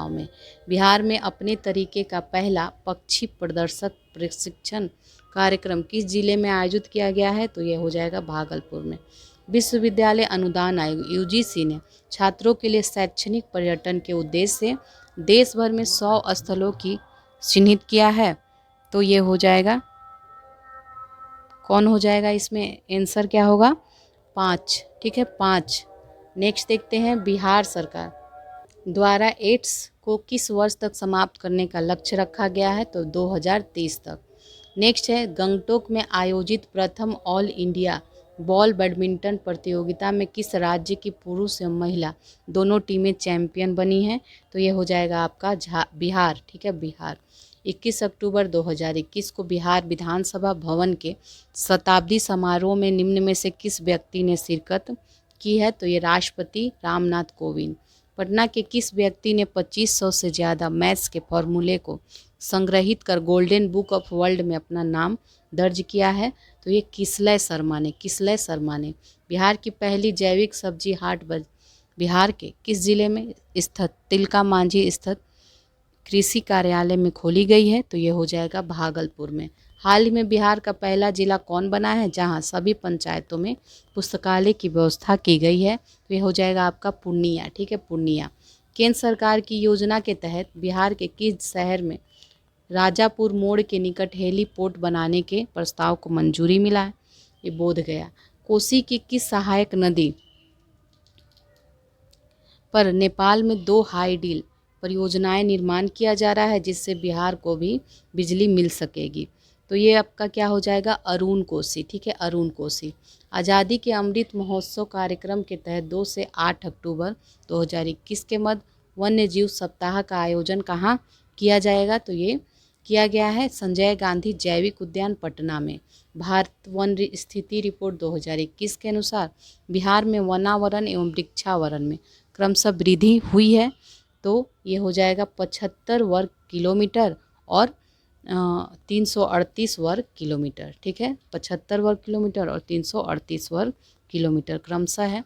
में। बिहार में अपने तरीके का पहला पक्षी प्रदर्शक प्रशिक्षण कार्यक्रम किस जिले में आयोजित किया गया है? तो यह हो जाएगा भागलपुर में। विश्वविद्यालय अनुदान आयोग यूजीसी ने छात्रों के लिए शैक्षणिक पर्यटन के उद्देश्य से देश भर में 100 स्थलों की चिन्हित किया है। तो ये हो जाएगा, कौन हो जाएगा इसमें आंसर क्या होगा? 5, ठीक है, 5 नेक्स्ट देखते हैं बिहार सरकार द्वारा एड्स को किस वर्ष तक समाप्त करने का लक्ष्य रखा गया है, तो 2030 तक। नेक्स्ट है गंगटोक में आयोजित प्रथम ऑल इंडिया बॉल बैडमिंटन प्रतियोगिता में किस राज्य की पुरुष एवं महिला दोनों टीमें चैंपियन बनी हैं, तो ये हो जाएगा आपका बिहार, ठीक है, बिहार। 21 अक्टूबर 2021 को बिहार विधानसभा भवन के शताब्दी समारोह में निम्न में से किस व्यक्ति ने शिरकत की है, तो ये राष्ट्रपति रामनाथ कोविंद। पटना के किस व्यक्ति ने 2500 से ज़्यादा मैथ्स के फॉर्मूले को संग्रहित कर गोल्डन बुक ऑफ वर्ल्ड में अपना नाम दर्ज किया है, तो ये किसलय शर्मा ने, किसलय शर्मा ने। बिहार की पहली जैविक सब्जी हाट बिहार के किस जिले में स्थित तिलका मांझी स्थित कृषि कार्यालय में खोली गई है, तो ये हो जाएगा भागलपुर में। हाल ही में बिहार का पहला जिला कौन बना है जहां सभी पंचायतों में पुस्तकालय की व्यवस्था की गई है, तो ये हो जाएगा आपका पूर्णिया, ठीक है, पूर्णिया। केंद्र सरकार की योजना के तहत बिहार के किस शहर में राजापुर मोड़ के निकट हेलीपोर्ट बनाने के प्रस्ताव को मंजूरी मिला है, ये बोधगया। कोसी की किस सहायक नदी पर नेपाल में 2 हाईडील परियोजनाएं निर्माण किया जा रहा है जिससे बिहार को भी बिजली मिल सकेगी, तो ये आपका क्या हो जाएगा, अरुण कोसी, ठीक है, अरुण कोसी। आज़ादी के अमृत महोत्सव कार्यक्रम के तहत 2 से 8 अक्टूबर 2021 के मध्य वन्य जीव सप्ताह का आयोजन कहाँ किया जाएगा, तो ये किया गया है संजय गांधी जैविक उद्यान पटना में। भारत वन स्थिति रिपोर्ट 2021 के अनुसार बिहार में वनावरण एवं वृक्षावरण में क्रमशः वृद्धि हुई है, तो ये हो जाएगा 75 वर्ग किलोमीटर और 338 वर्ग किलोमीटर, ठीक है, 75 वर्ग किलोमीटर और 338 वर्ग किलोमीटर क्रमशः है।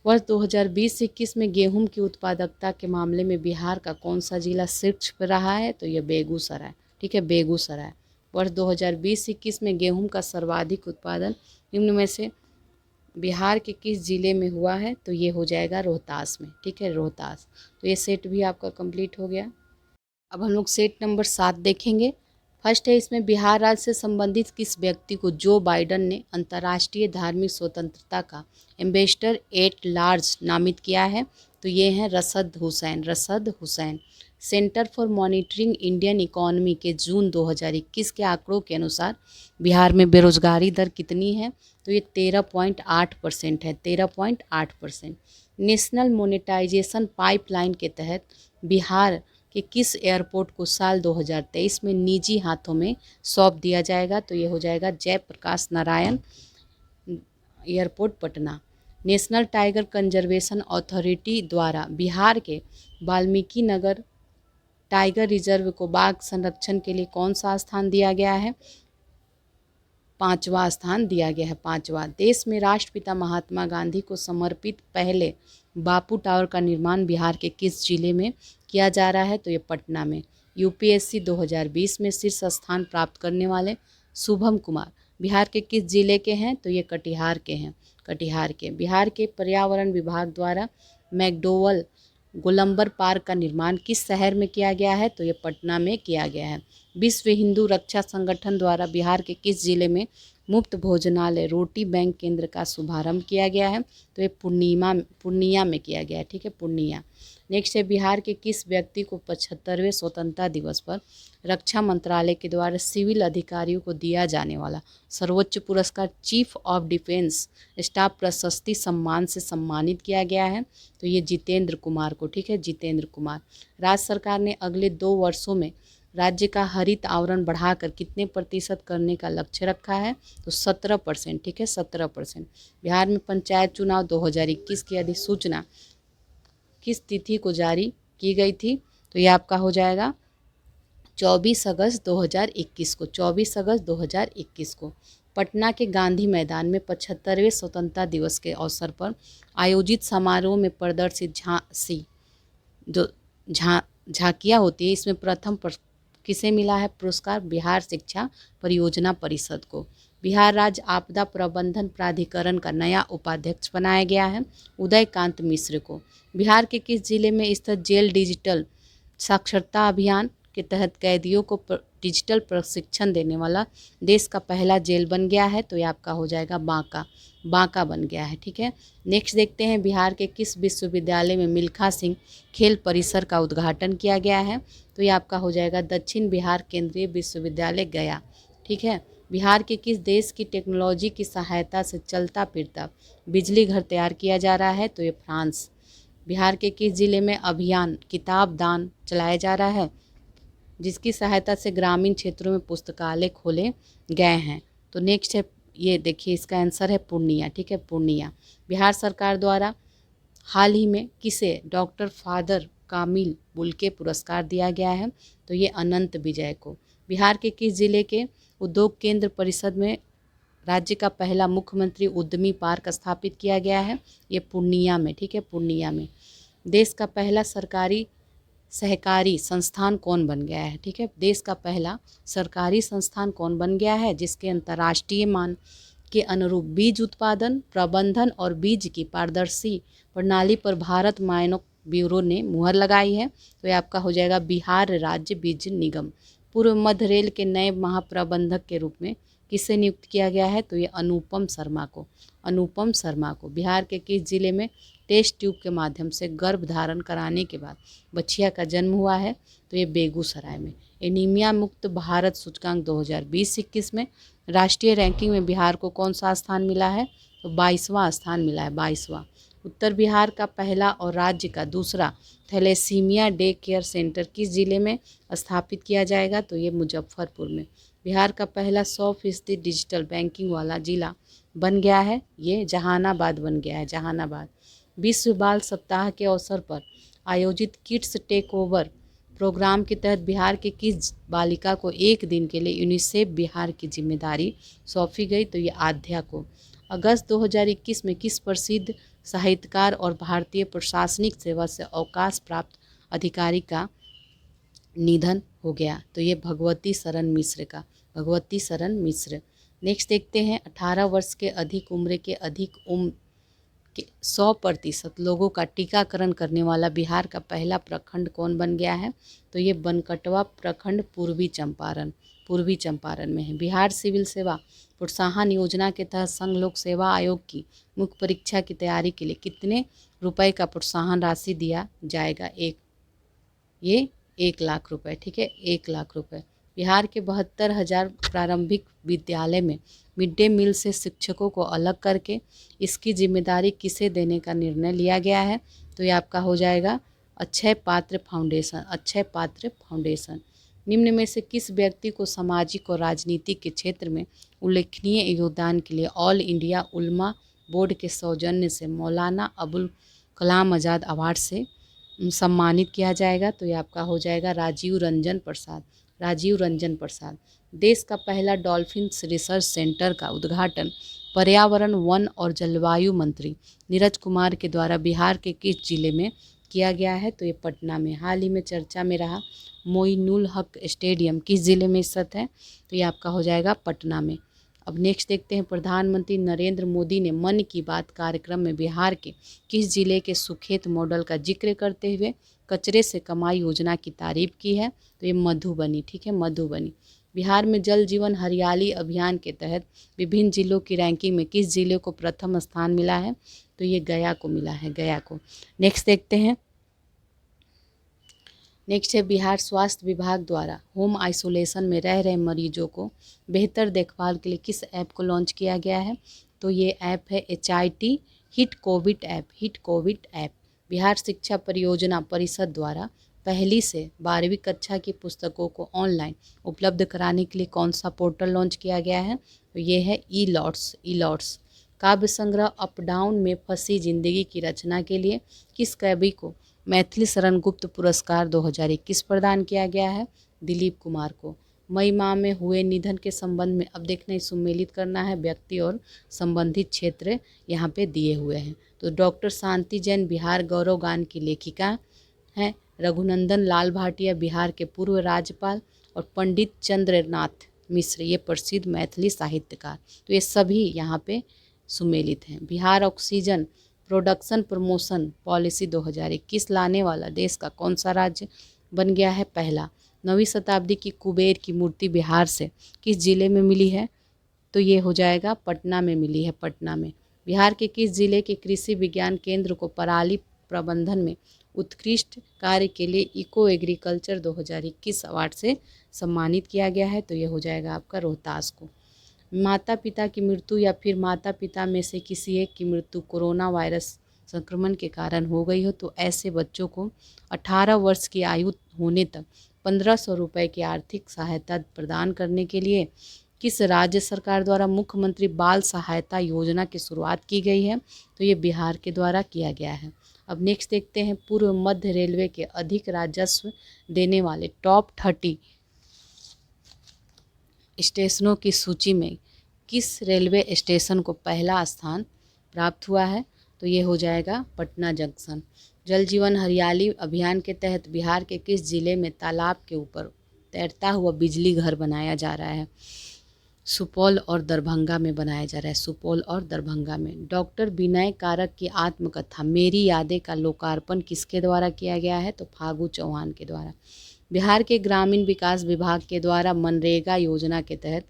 वर्ष 2020-21 में गेहूं की उत्पादकता के मामले में बिहार का कौन सा जिला शीर्ष पर रहा है, तो यह बेगूसराय, ठीक है, बेगूसराय। वर्ष 2020-21 में गेहूं का सर्वाधिक उत्पादन निम्न में से बिहार के किस जिले में हुआ है, तो ये हो जाएगा रोहतास में, ठीक है, रोहतास। तो ये सेट भी आपका कंप्लीट हो गया। अब हम लोग सेट नंबर 7 देखेंगे। फर्स्ट है इसमें बिहार राज्य से संबंधित किस व्यक्ति को जो बाइडेन ने अंतर्राष्ट्रीय धार्मिक स्वतंत्रता का एम्बेसडर एट लार्ज नामित किया है, तो ये हैं रसद हुसैन, रसद Hussain. Centre for monitoring Indian economy के जून 2021 के आंकड़ों के अनुसार बिहार में बेरोजगारी दर कितनी है, तो ये 13.8% है, 13.8%। नेशनल मोनेटाइजेशन पाइपलाइन के तहत बिहार कि किस एयरपोर्ट को साल 2023 में निजी हाथों में सौंप दिया जाएगा, तो ये हो जाएगा Jayaprakash Narayan airport Patna. National tiger conservation authority द्वारा बिहार के वाल्मीकि नगर टाइगर रिजर्व को बाघ संरक्षण के लिए कौन सा स्थान दिया गया है, 5वां स्थान दिया गया है, 5वां। देश में राष्ट्रपिता महात्मा गांधी को समर्पित पहले बापू टावर का निर्माण बिहार के किस जिले में किया जा रहा है, तो ये पटना में। यूपीएससी 2020 में शीर्ष स्थान प्राप्त करने वाले शुभम कुमार बिहार के किस जिले के हैं, तो ये कटिहार के हैं, कटिहार के। बिहार के पर्यावरण विभाग द्वारा मैकडोवल गोलंबर पार्क का निर्माण किस शहर में किया गया है, तो ये पटना में किया गया है। विश्व हिंदू रक्षा संगठन द्वारा बिहार के किस जिले में मुफ्त भोजनालय रोटी बैंक केंद्र का शुभारंभ किया गया है, तो ये पूर्णिया में किया गया है, ठीक है, पूर्णिया। नेक्स्ट है बिहार के किस व्यक्ति को 75वें स्वतंत्रता दिवस पर रक्षा मंत्रालय के द्वारा सिविल अधिकारियों को दिया जाने वाला सर्वोच्च पुरस्कार चीफ ऑफ डिफेंस स्टाफ प्रशस्ति सम्मान से सम्मानित किया गया है, तो ये जितेंद्र कुमार को, ठीक है, जितेंद्र कुमार। राज्य सरकार ने अगले 2 वर्षों में राज्य का हरित आवरण बढ़ाकर कितने प्रतिशत करने का लक्ष्य रखा है, तो 17%, ठीक है, 17%। बिहार में पंचायत चुनाव 2021 की अधिसूचना किस तिथि को जारी की गई थी, तो ये आपका हो जाएगा 24 अगस्त 2021 को, 24 अगस्त 2021 को। पटना के गांधी मैदान में 75वें स्वतंत्रता दिवस के अवसर पर आयोजित समारोह में प्रदर्शित झांसी जो झांकियाँ होती है, इसमें प्रथम किसे मिला है पुरस्कार, बिहार शिक्षा परियोजना परिषद को। बिहार राज्य आपदा प्रबंधन प्राधिकरण का नया उपाध्यक्ष बनाया गया है उदयकांत मिश्र को। बिहार के किस जिले में स्थित जेल डिजिटल साक्षरता अभियान के तहत कैदियों को डिजिटल प्रशिक्षण देने वाला देश का पहला जेल बन गया है, तो ये आपका हो जाएगा बांका बन गया है। ठीक है, नेक्स्ट देखते हैं बिहार के किस विश्वविद्यालय में मिल्खा सिंह खेल परिसर का उद्घाटन किया गया है, तो ये आपका हो जाएगा दक्षिण बिहार केंद्रीय विश्वविद्यालय गया। ठीक है, बिहार के किस देश की टेक्नोलॉजी की सहायता से चलता फिरता बिजली घर तैयार किया जा रहा है, तो ये फ्रांस। बिहार के किस जिले में अभियान किताब दान चलाया जा रहा है, जिसकी सहायता से ग्रामीण क्षेत्रों में पुस्तकालय खोले गए हैं, तो नेक्स्ट है ये देखिए इसका आंसर है पूर्णिया। ठीक है, पूर्णिया। बिहार सरकार द्वारा हाल ही में किसे डॉक्टर फादर कामिल बुल्के पुरस्कार दिया गया है, तो ये अनंत विजय को। बिहार के किस जिले के उद्योग केंद्र परिषद में राज्य का पहला मुख्यमंत्री उद्यमी पार्क स्थापित किया गया है, ये पूर्णिया में। ठीक है, पूर्णिया में। देश का पहला सरकारी सहकारी संस्थान कौन बन गया है, ठीक है, देश का पहला सरकारी संस्थान कौन बन गया है, जिसके अंतर्राष्ट्रीय मान के अनुरूप बीज उत्पादन प्रबंधन और बीज की पारदर्शी प्रणाली पर भारत मानक ब्यूरो ने मुहर लगाई है, तो ये आपका हो जाएगा बिहार राज्य बीज निगम। पूर्व मध्य रेल के नए महाप्रबंधक के रूप में किसे नियुक्त किया गया है, तो ये अनुपम शर्मा को। अनुपम शर्मा को। बिहार के किस जिले में टेस्ट ट्यूब के माध्यम से गर्भ धारण कराने के बाद बच्चिया का जन्म हुआ है, तो ये बेगूसराय में। एनीमिया मुक्त भारत सूचकांक 2020-21 में राष्ट्रीय रैंकिंग में बिहार को कौन सा स्थान मिला है, तो 22वां स्थान मिला है, 22वां। उत्तर बिहार का पहला और राज्य का दूसरा थैलेसीमिया डे केयर सेंटर किस जिले में स्थापित किया जाएगा, तो ये मुजफ्फरपुर में। बिहार का पहला 100% डिजिटल बैंकिंग वाला जिला बन गया है, ये जहानाबाद बन गया है, जहानाबाद। विश्व बाल सप्ताह के अवसर पर आयोजित किड्स टेक ओवर प्रोग्राम के तहत बिहार के किस बालिका को एक दिन के लिए यूनिसेफ बिहार की जिम्मेदारी सौंपी गई, तो ये आध्या को। अगस्त 2021 में किस प्रसिद्ध साहित्यकार और भारतीय प्रशासनिक सेवा से अवकाश प्राप्त अधिकारी का निधन हो गया, तो ये भगवती शरण मिश्र का, भगवती शरण मिश्र। नेक्स्ट देखते हैं 18 वर्ष के अधिक उम्र के 100% लोगों का टीकाकरण करने वाला बिहार का पहला प्रखंड कौन बन गया है, तो ये बनकटवा प्रखंड पूर्वी चंपारण में है। बिहार सिविल सेवा प्रोत्साहन योजना के तहत संघ लोक सेवा आयोग की मुख्य परीक्षा की तैयारी के लिए कितने रुपए का प्रोत्साहन राशि दिया जाएगा, ये 1 लाख रुपए। ठीक है, 1 लाख रुपए। बिहार के 72,000 प्रारंभिक विद्यालय में मिड डे मील से शिक्षकों को अलग करके इसकी जिम्मेदारी किसे देने का निर्णय लिया गया है, तो ये आपका हो जाएगा अक्षय पात्र फाउंडेशन। निम्न में से किस व्यक्ति को सामाजिक और राजनीतिक के क्षेत्र में उल्लेखनीय योगदान के लिए ऑल इंडिया उलमा बोर्ड के सौजन्य से मौलाना अबुल कलाम आज़ाद अवार्ड से सम्मानित किया जाएगा, तो ये आपका हो जाएगा राजीव रंजन प्रसाद। देश का पहला डॉल्फिन रिसर्च सेंटर का उद्घाटन पर्यावरण वन और जलवायु मंत्री नीरज कुमार के द्वारा बिहार के किस जिले में किया गया है, तो ये पटना में। हाल ही में चर्चा में रहा मोइनुल हक स्टेडियम किस जिले में स्थित है, तो ये आपका हो जाएगा पटना में। अब नेक्स्ट देखते हैं प्रधानमंत्री नरेंद्र मोदी ने मन की बात कार्यक्रम में बिहार के किस जिले के सुखेत मॉडल का जिक्र करते हुए कचरे से कमाई योजना की तारीफ की है, तो ये मधुबनी। ठीक है, मधुबनी। बिहार में जल जीवन हरियाली अभियान के तहत विभिन्न जिलों की रैंकिंग में किस जिले को प्रथम स्थान मिला है, तो ये गया को मिला है, गया को। नेक्स्ट देखते हैं, नेक्स्ट है बिहार स्वास्थ्य विभाग द्वारा होम आइसोलेशन में रह रहे मरीजों को बेहतर देखभाल के लिए किस ऐप को लॉन्च किया गया है, तो ये ऐप है HIT hit Covid app. Bihar शिक्षा परियोजना परिषद द्वारा 1ली से 12वीं कक्षा की पुस्तकों को ऑनलाइन उपलब्ध कराने के लिए कौन सा पोर्टल लॉन्च किया गया है, तो ये है ई-लॉट्स। काव्य संग्रह अप डाउन में फंसी जिंदगी की रचना के लिए किस कवि को मैथिली शरण गुप्त पुरस्कार 2021 प्रदान किया गया है, दिलीप कुमार को। मई माह में हुए निधन के संबंध में अब देखना सुमेलित करना है, व्यक्ति और संबंधित क्षेत्र यहाँ पे दिए हुए हैं। तो डॉक्टर शांति जैन बिहार गौरव गान की लेखिका हैं, रघुनंदन लाल भाटिया बिहार के पूर्व राज्यपाल और पंडित चंद्रनाथ मिश्र ये प्रसिद्ध मैथिली साहित्यकार, तो ये सभी यहाँ पे सुमेलित हैं। Bihar oxygen production promotion policy 2021 लाने वाला देश का कौन सा राज्य बन गया है, पहला। 9वीं शताब्दी की कुबेर की मूर्ति बिहार से किस जिले में मिली है? तो ये हो जाएगा पटना में मिली है, पटना में। बिहार के किस जिले के कृषि विज्ञान केंद्र को पराली प्रबंधन में उत्कृष्ट कार्य के लिए इको एग्रीकल्चर 2021 अवार्ड से सम्मानित किया गया है? तो ये हो जाएगा आपका रोहतास को। माता पिता की मृत्यु या फिर माता पिता में से किसी एक की मृत्यु कोरोना वायरस संक्रमण के कारण हो गई हो तो ऐसे बच्चों को 18 वर्ष की आयु होने तक 1500 रुपये की आर्थिक सहायता प्रदान करने के लिए किस राज्य सरकार द्वारा मुख्यमंत्री बाल सहायता योजना की शुरुआत की गई है? तो ये बिहार के द्वारा किया गया है। अब नेक्स्ट देखते हैं, पूर्व मध्य रेलवे के अधिक राजस्व देने वाले टॉप 30 स्टेशनों की सूची में किस रेलवे स्टेशन को पहला स्थान प्राप्त हुआ है? तो ये हो जाएगा पटना जंक्शन। जल जीवन हरियाली अभियान के तहत बिहार के किस जिले में तालाब के ऊपर तैरता हुआ बिजली घर बनाया जा रहा है? सुपौल और दरभंगा में बनाया जा रहा है, सुपौल और दरभंगा में। डॉक्टर विनय कारक की आत्मकथा मेरी यादें का लोकार्पण किसके द्वारा किया गया है? तो फागू चौहान के द्वारा। बिहार के ग्रामीण विकास विभाग के द्वारा मनरेगा योजना के तहत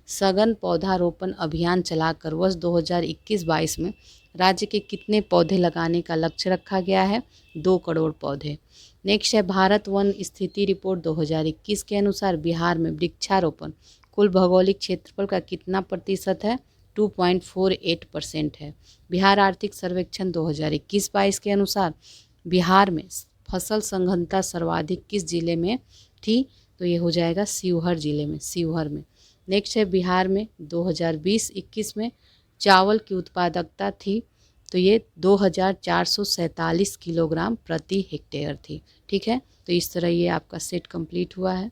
सघन पौधारोपण अभियान चलाकर वर्ष 2021-22 में राज्य के कितने पौधे लगाने का लक्ष्य रखा गया है? 2 करोड़ पौधे। नेक्स्ट है, भारत वन स्थिति रिपोर्ट 2021 के अनुसार बिहार में वृक्षारोपण कुल भौगोलिक क्षेत्रफल का कितना प्रतिशत है? 2.48% है। बिहार आर्थिक सर्वेक्षण 2021-22 के अनुसार बिहार में फसल संघनता सर्वाधिक किस जिले में थी? तो ये हो जाएगा शिवहर जिले में, शिवहर में। नेक्स्ट है, बिहार में 2020-21 में चावल की उत्पादकता थी, तो ये 2447 किलोग्राम प्रति हेक्टेयर थी। ठीक है, तो इस तरह ये आपका सेट कंप्लीट हुआ है।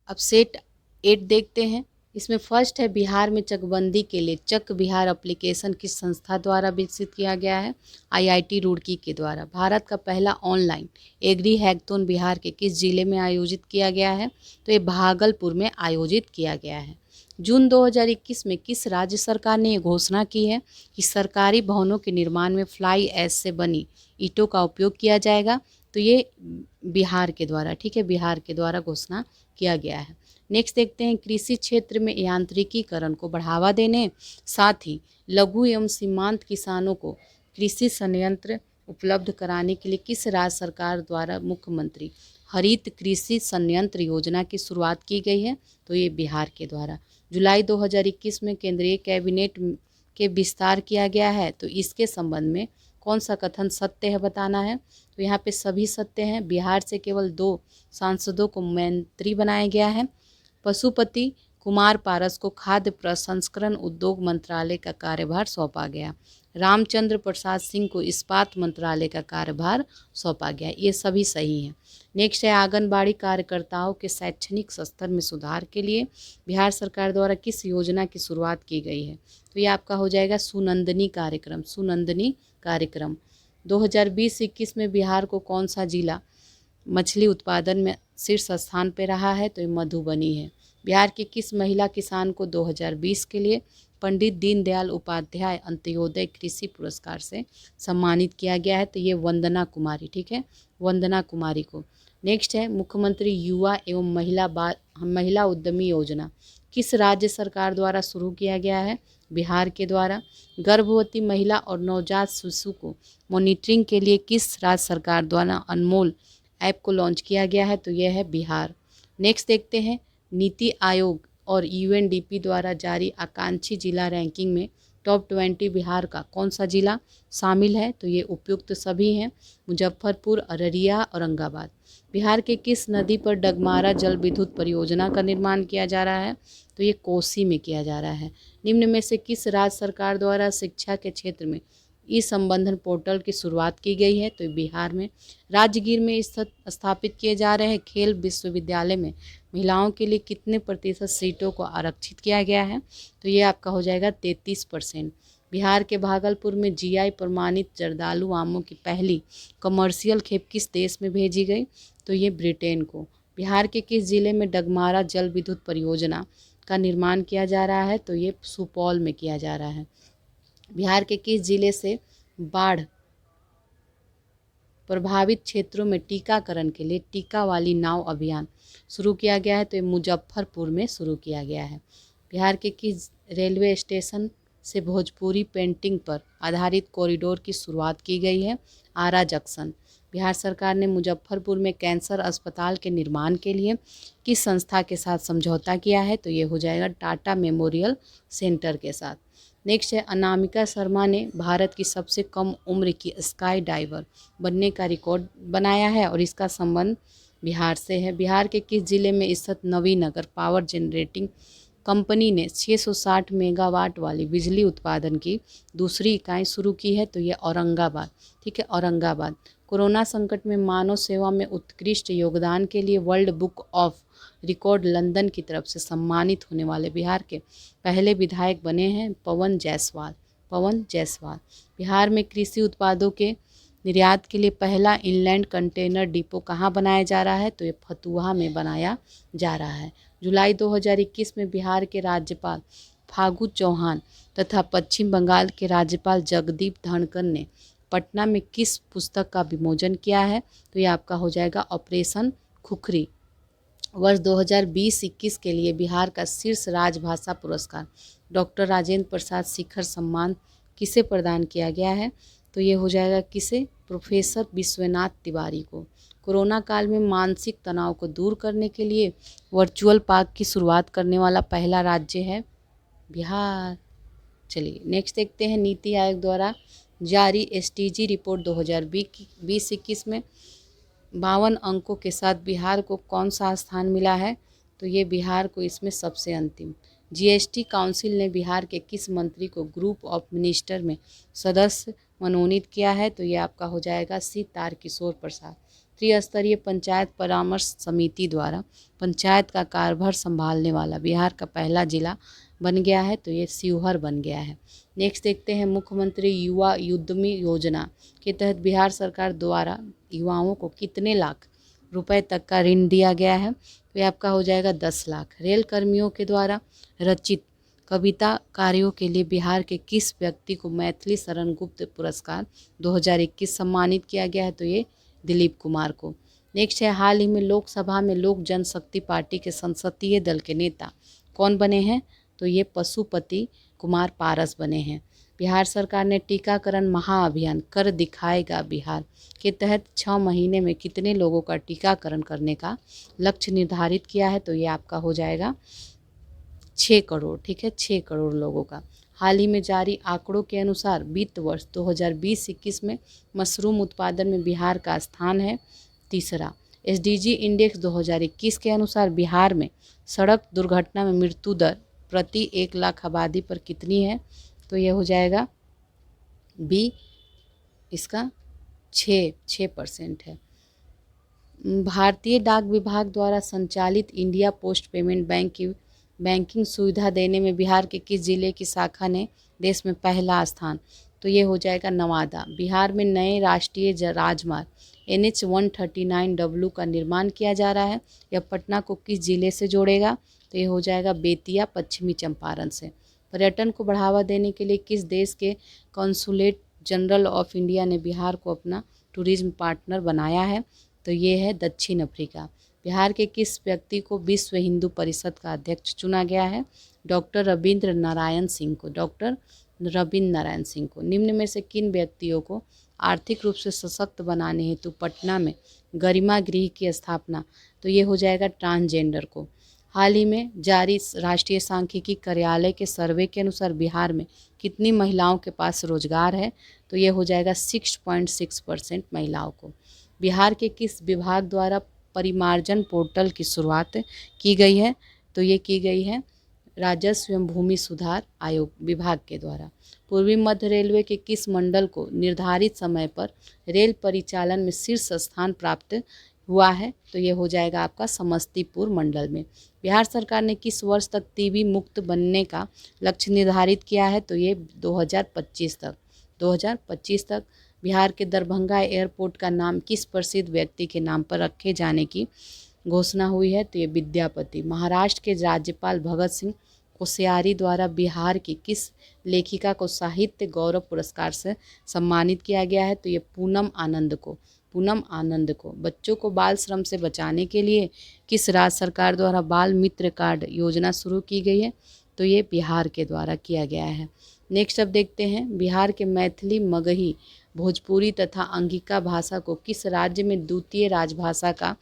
अब सेट 8 देखते हैं। इसमें फर्स्ट है, बिहार में चकबंदी के लिए चक बिहार एप्लीकेशन किस संस्था द्वारा विकसित किया गया है? आईआईटी रुड़की के द्वारा। भारत का पहला ऑनलाइन एग्री हैकथॉन बिहार के किस जिले में आयोजित किया गया है? तो ये भागलपुर में आयोजित किया गया है। जून 2021 में किस राज्य सरकार ने ये घोषणा की है कि सरकारी भवनों के निर्माण में फ्लाई ऐश से बनी ईंटों का उपयोग किया जाएगा? तो ये बिहार के द्वारा, ठीक है, बिहार के द्वारा घोषणा किया गया है। नेक्स्ट देखते हैं, कृषि क्षेत्र में यांत्रिकीकरण को बढ़ावा देने साथ ही लघु एवं सीमांत किसानों को कृषि संयंत्र उपलब्ध कराने के लिए किस राज्य सरकार द्वारा मुख्यमंत्री हरित कृषि संयंत्र योजना की शुरुआत की गई है? तो ये बिहार के द्वारा। जुलाई 2021 में केंद्रीय कैबिनेट के विस्तार किया गया है, तो इसके संबंध में कौन सा कथन सत्य है बताना है? तो यहाँ पे सभी सत्य हैं। बिहार से केवल 2 सांसदों को मंत्री बनाया गया है। पशुपति कुमार पारस को खाद्य प्रसंस्करण उद्योग मंत्रालय का कार्यभार सौंपा गया। रामचंद्र प्रसाद सिंह को इस्पात मंत्रालय का कार्यभार सौंपा गया। ये सभी सही हैं। नेक्स्ट है, आंगनबाड़ी कार्यकर्ताओं के शैक्षणिक स्तर में सुधार के लिए बिहार सरकार द्वारा किस योजना की शुरुआत की गई है? तो ये आपका हो जाएगा सुनंदनी कार्यक्रम, सुनंदनी कार्यक्रम। 2020-21 में बिहार को कौन सा जिला मछली उत्पादन में शीर्ष स्थान पर रहा है? तो ये मधुबनी है। बिहार के किस महिला किसान को 2020 के लिए पंडित दीनदयाल उपाध्याय अंत्योदय कृषि पुरस्कार से सम्मानित किया गया है? तो ये वंदना कुमारी, ठीक है, वंदना कुमारी को। नेक्स्ट है, मुख्यमंत्री युवा एवं महिला उद्यमी योजना किस राज्य सरकार द्वारा शुरू किया गया है? बिहार के द्वारा। गर्भवती महिला और नवजात शिशु को मॉनिटरिंग के लिए किस राज्य सरकार द्वारा अनमोल ऐप को लॉन्च किया गया है? तो यह है बिहार। नेक्स्ट देखते हैं, नीति आयोग और यूएनडीपी द्वारा जारी आकांक्षी जिला रैंकिंग में टॉप 20 बिहार का कौन सा जिला शामिल है? तो ये उपयुक्त सभी हैं, मुजफ्फरपुर, अररिया, औरंगाबाद। बिहार के किस नदी पर डगमारा जल विद्युत परियोजना का निर्माण किया जा रहा है? तो ये कोसी में किया जा रहा है। निम्न में से किस राज्य सरकार द्वारा शिक्षा के क्षेत्र में ई संबंधन पोर्टल की शुरुआत की गई है? तो बिहार में। राजगीर में स्थापित किए जा रहे खेल विश्वविद्यालय में महिलाओं के लिए कितने प्रतिशत सीटों को आरक्षित किया गया है? तो ये आपका हो जाएगा 33%। बिहार के भागलपुर में जीआई प्रमाणित जर्दालू आमों की पहली कमर्शियल खेप किस देश में भेजी गई? तो ये ब्रिटेन को। बिहार के किस जिले में डगमारा जल विद्युत परियोजना का निर्माण किया जा रहा है? तो ये सुपौल में किया जा रहा है। बिहार के किस जिले से बाढ़ प्रभावित क्षेत्रों में टीकाकरण के लिए टीका वाली नाव अभियान शुरू किया गया है, तो ये मुजफ्फरपुर में शुरू किया गया है। बिहार के किस रेलवे स्टेशन से भोजपुरी पेंटिंग पर आधारित कॉरिडोर की शुरुआत की गई है? आरा जंक्शन। बिहार सरकार ने मुजफ्फरपुर में कैंसर अस्पताल के निर्माण के लिए किस संस्था के साथ समझौता किया है? तो ये हो जाएगा टाटा मेमोरियल सेंटर के साथ। नेक्स्ट है, अनामिका शर्मा ने भारत की सबसे कम उम्र की स्काई डाइवर बनने का रिकॉर्ड बनाया है और इसका संबंध बिहार से है। बिहार के किस जिले में स्थित नवीनगर पावर जनरेटिंग कंपनी ने 660 मेगावाट वाली बिजली उत्पादन की दूसरी इकाई शुरू की है? तो ये औरंगाबाद। ठीक है, औरंगाबाद। कोरोना संकट में मानव सेवा में उत्कृष्ट योगदान के लिए world book of record London की तरफ से सम्मानित होने वाले बिहार के पहले विधायक बने हैं पवन जायसवाल। पवन जायसवाल। बिहार में कृषि उत्पादों के निर्यात के लिए पहला इनलैंड कंटेनर डिपो कहाँ बनाया जा रहा है? तो ये फतुहा में बनाया जा रहा है। जुलाई 2021 में बिहार के राज्यपाल फागू चौहान तथा पश्चिम बंगाल के राज्यपाल जगदीप धनखड़ ने पटना में किस पुस्तक का विमोचन किया है? तो ये आपका हो जाएगा ऑपरेशन खुखरी। वर्ष 2020-21 के लिए बिहार का शीर्ष राजभाषा पुरस्कार डॉक्टर राजेंद्र प्रसाद शिखर सम्मान किसे प्रदान किया गया है? तो ये हो जाएगा किसे? प्रोफेसर विश्वनाथ तिवारी को। कोरोना काल में मानसिक तनाव को दूर करने के लिए वर्चुअल पार्क की शुरुआत करने वाला पहला राज्य है बिहार। चलिए नेक्स्ट देखते हैं, नीति आयोग द्वारा जारी एसडीजी रिपोर्ट 2020-21 में 52 अंकों के साथ बिहार को कौन सा स्थान मिला है? तो ये बिहार को इसमें सबसे अंतिम। जीएसटी काउंसिल ने बिहार के किस मंत्री को ग्रुप ऑफ मिनिस्टर में सदस्य मनोनीत किया है? तो ये आपका हो जाएगा सी तारकिशोर प्रसाद। त्रिस्तरीय पंचायत परामर्श समिति द्वारा पंचायत का कार्यभार संभालने वाला बिहार का पहला जिला बन गया है, तो ये शिवहर बन गया है। नेक्स्ट देखते हैं, मुख्यमंत्री युवा उद्यमी योजना के तहत बिहार सरकार द्वारा युवाओं को कितने लाख रुपए तक का ऋण दिया गया है? तो ये आपका हो जाएगा 10 लाख। रेल कर्मियों के द्वारा रचित कविता कार्यों के लिए बिहार के किस व्यक्ति को मैथिली शरण गुप्त पुरस्कार 2021 सम्मानित किया गया है? तो ये दिलीप कुमार को। नेक्स्ट है, हाल ही में लोकसभा में लोक जनशक्ति पार्टी के संसदीय दल के नेता कौन बने हैं? तो ये पशुपति कुमार पारस बने हैं। बिहार सरकार ने टीकाकरण महाअभियान कर दिखाएगा बिहार के तहत 6 महीने में कितने लोगों का टीकाकरण करने का लक्ष्य निर्धारित किया है? तो ये आपका हो जाएगा 6 करोड़। ठीक है, 6 करोड़ लोगों का। हाल ही में जारी आंकड़ों के अनुसार वित्त वर्ष 2020-21 में मशरूम उत्पादन में बिहार का स्थान है तीसरा। एसडीजी इंडेक्स 2021 के अनुसार बिहार में सड़क दुर्घटना में मृत्यु दर प्रति 1 लाख आबादी पर कितनी है? तो यह हो जाएगा बी, इसका 6% है। भारतीय डाक विभाग द्वारा संचालित इंडिया पोस्ट पेमेंट बैंक की बैंकिंग सुविधा देने में बिहार के किस जिले की शाखा ने देश में पहला स्थान? तो ये हो जाएगा नवादा। बिहार में नए राष्ट्रीय राजमार्ग NH 139W का निर्माण किया जा रहा है। यह पटना को किस जिले से जोड़ेगा? तो ये हो जाएगा बेतिया पश्चिमी चंपारण से। पर्यटन को बढ़ावा देने के लिए किस देश के कॉन्सुलेट जनरल ऑफ इंडिया ने बिहार को अपना टूरिज्म पार्टनर बनाया है? तो ये है दक्षिण अफ्रीका। बिहार के किस व्यक्ति को विश्व हिंदू परिषद का अध्यक्ष चुना गया है? डॉक्टर रविंद्र नारायण सिंह को। डॉक्टर रविंद्र नारायण सिंह को। निम्न में से किन व्यक्तियों को आर्थिक रूप से सशक्त बनाने हेतु पटना में गरिमा गृह की स्थापना? तो ये हो जाएगा ट्रांसजेंडर को। हाल ही में जारी राष्ट्रीय सांख्यिकी कार्यालय के सर्वे के अनुसार बिहार में कितनी महिलाओं के पास रोजगार है? तो ये हो जाएगा 6.6% महिलाओं को। बिहार के किस विभाग द्वारा परिमार्जन पोर्टल की शुरुआत की गई है? तो ये की गई है राजस्व एवं भूमि सुधार आयोग विभाग के द्वारा। पूर्वी मध्य रेलवे के किस मंडल को निर्धारित समय पर रेल परिचालन में शीर्ष स्थान प्राप्त हुआ है? तो ये हो जाएगा आपका समस्तीपुर मंडल में। बिहार सरकार ने किस वर्ष तक टीबी मुक्त बनने का लक्ष्य निर्धारित किया है? तो ये 2025 तक। 2025 तक। बिहार के दरभंगा एयरपोर्ट का नाम किस प्रसिद्ध व्यक्ति के नाम पर रखे जाने की घोषणा हुई है? तो ये विद्यापति। महाराष्ट्र के राज्यपाल भगत सिंह कोश्यारी द्वारा बिहार की किस लेखिका को साहित्य गौरव पुरस्कार से सम्मानित किया गया है? तो ये पूनम आनंद को। पूनम आनंद को। बच्चों को बाल श्रम से बचाने के लिए किस राज्य सरकार द्वारा बाल मित्र कार्ड योजना शुरू की गई है? तो ये बिहार के द्वारा किया गया है। नेक्स्ट अब देखते हैं, बिहार के मैथिली, मगही, भोजपुरी तथा अंगिका भाषा को किस राज्य में द्वितीय राजभाषा का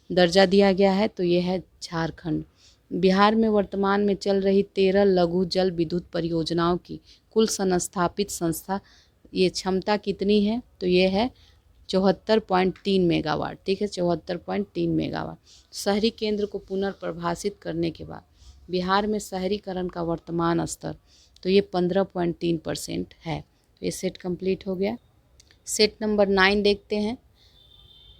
दर्जा दिया गया है? तो ये है झारखंड। बिहार में वर्तमान में चल रही 13 लघु जल विद्युत परियोजनाओं की कुल संस्थापित संस्था ये क्षमता कितनी है? तो ये है 74.3 मेगावाट। ठीक है, 74.3 मेगावाट। शहरी केंद्र को पुनर्प्रभाषित करने के बाद बिहार में शहरीकरण का वर्तमान स्तर तो ये 15.3% है। तो ये सेट कंप्लीट हो गया। सेट नंबर 9 देखते हैं।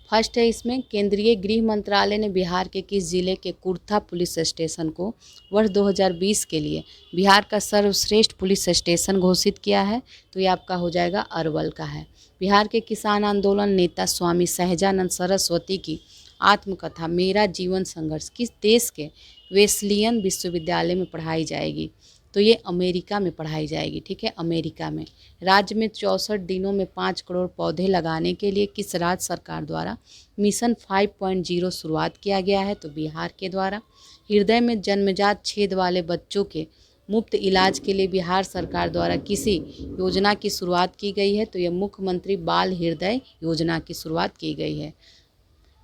फर्स्ट है इसमें, केंद्रीय गृह मंत्रालय ने बिहार के किस जिले के कुर्था पुलिस स्टेशन को वर्ष 2020 के लिए बिहार का सर्वश्रेष्ठ पुलिस स्टेशन घोषित किया है? तो ये आपका हो जाएगा अरवल का है। बिहार के किसान आंदोलन नेता स्वामी सहजानंद सरस्वती की आत्मकथा मेरा जीवन संघर्ष किस देश के वेस्लियन विश्वविद्यालय में पढ़ाई जाएगी? तो ये अमेरिका में पढ़ाई जाएगी। ठीक है, अमेरिका में। राज्य में 64 दिनों में 5 करोड़ पौधे लगाने के लिए किस राज्य सरकार द्वारा मिशन 5.0 शुरुआत किया गया है? तो बिहार के द्वारा। हृदय में जन्मजात छेद वाले बच्चों के मुफ्त इलाज के लिए बिहार सरकार द्वारा किसी योजना की शुरुआत की गई है? तो यह मुख्यमंत्री बाल हृदय योजना की शुरुआत की गई है।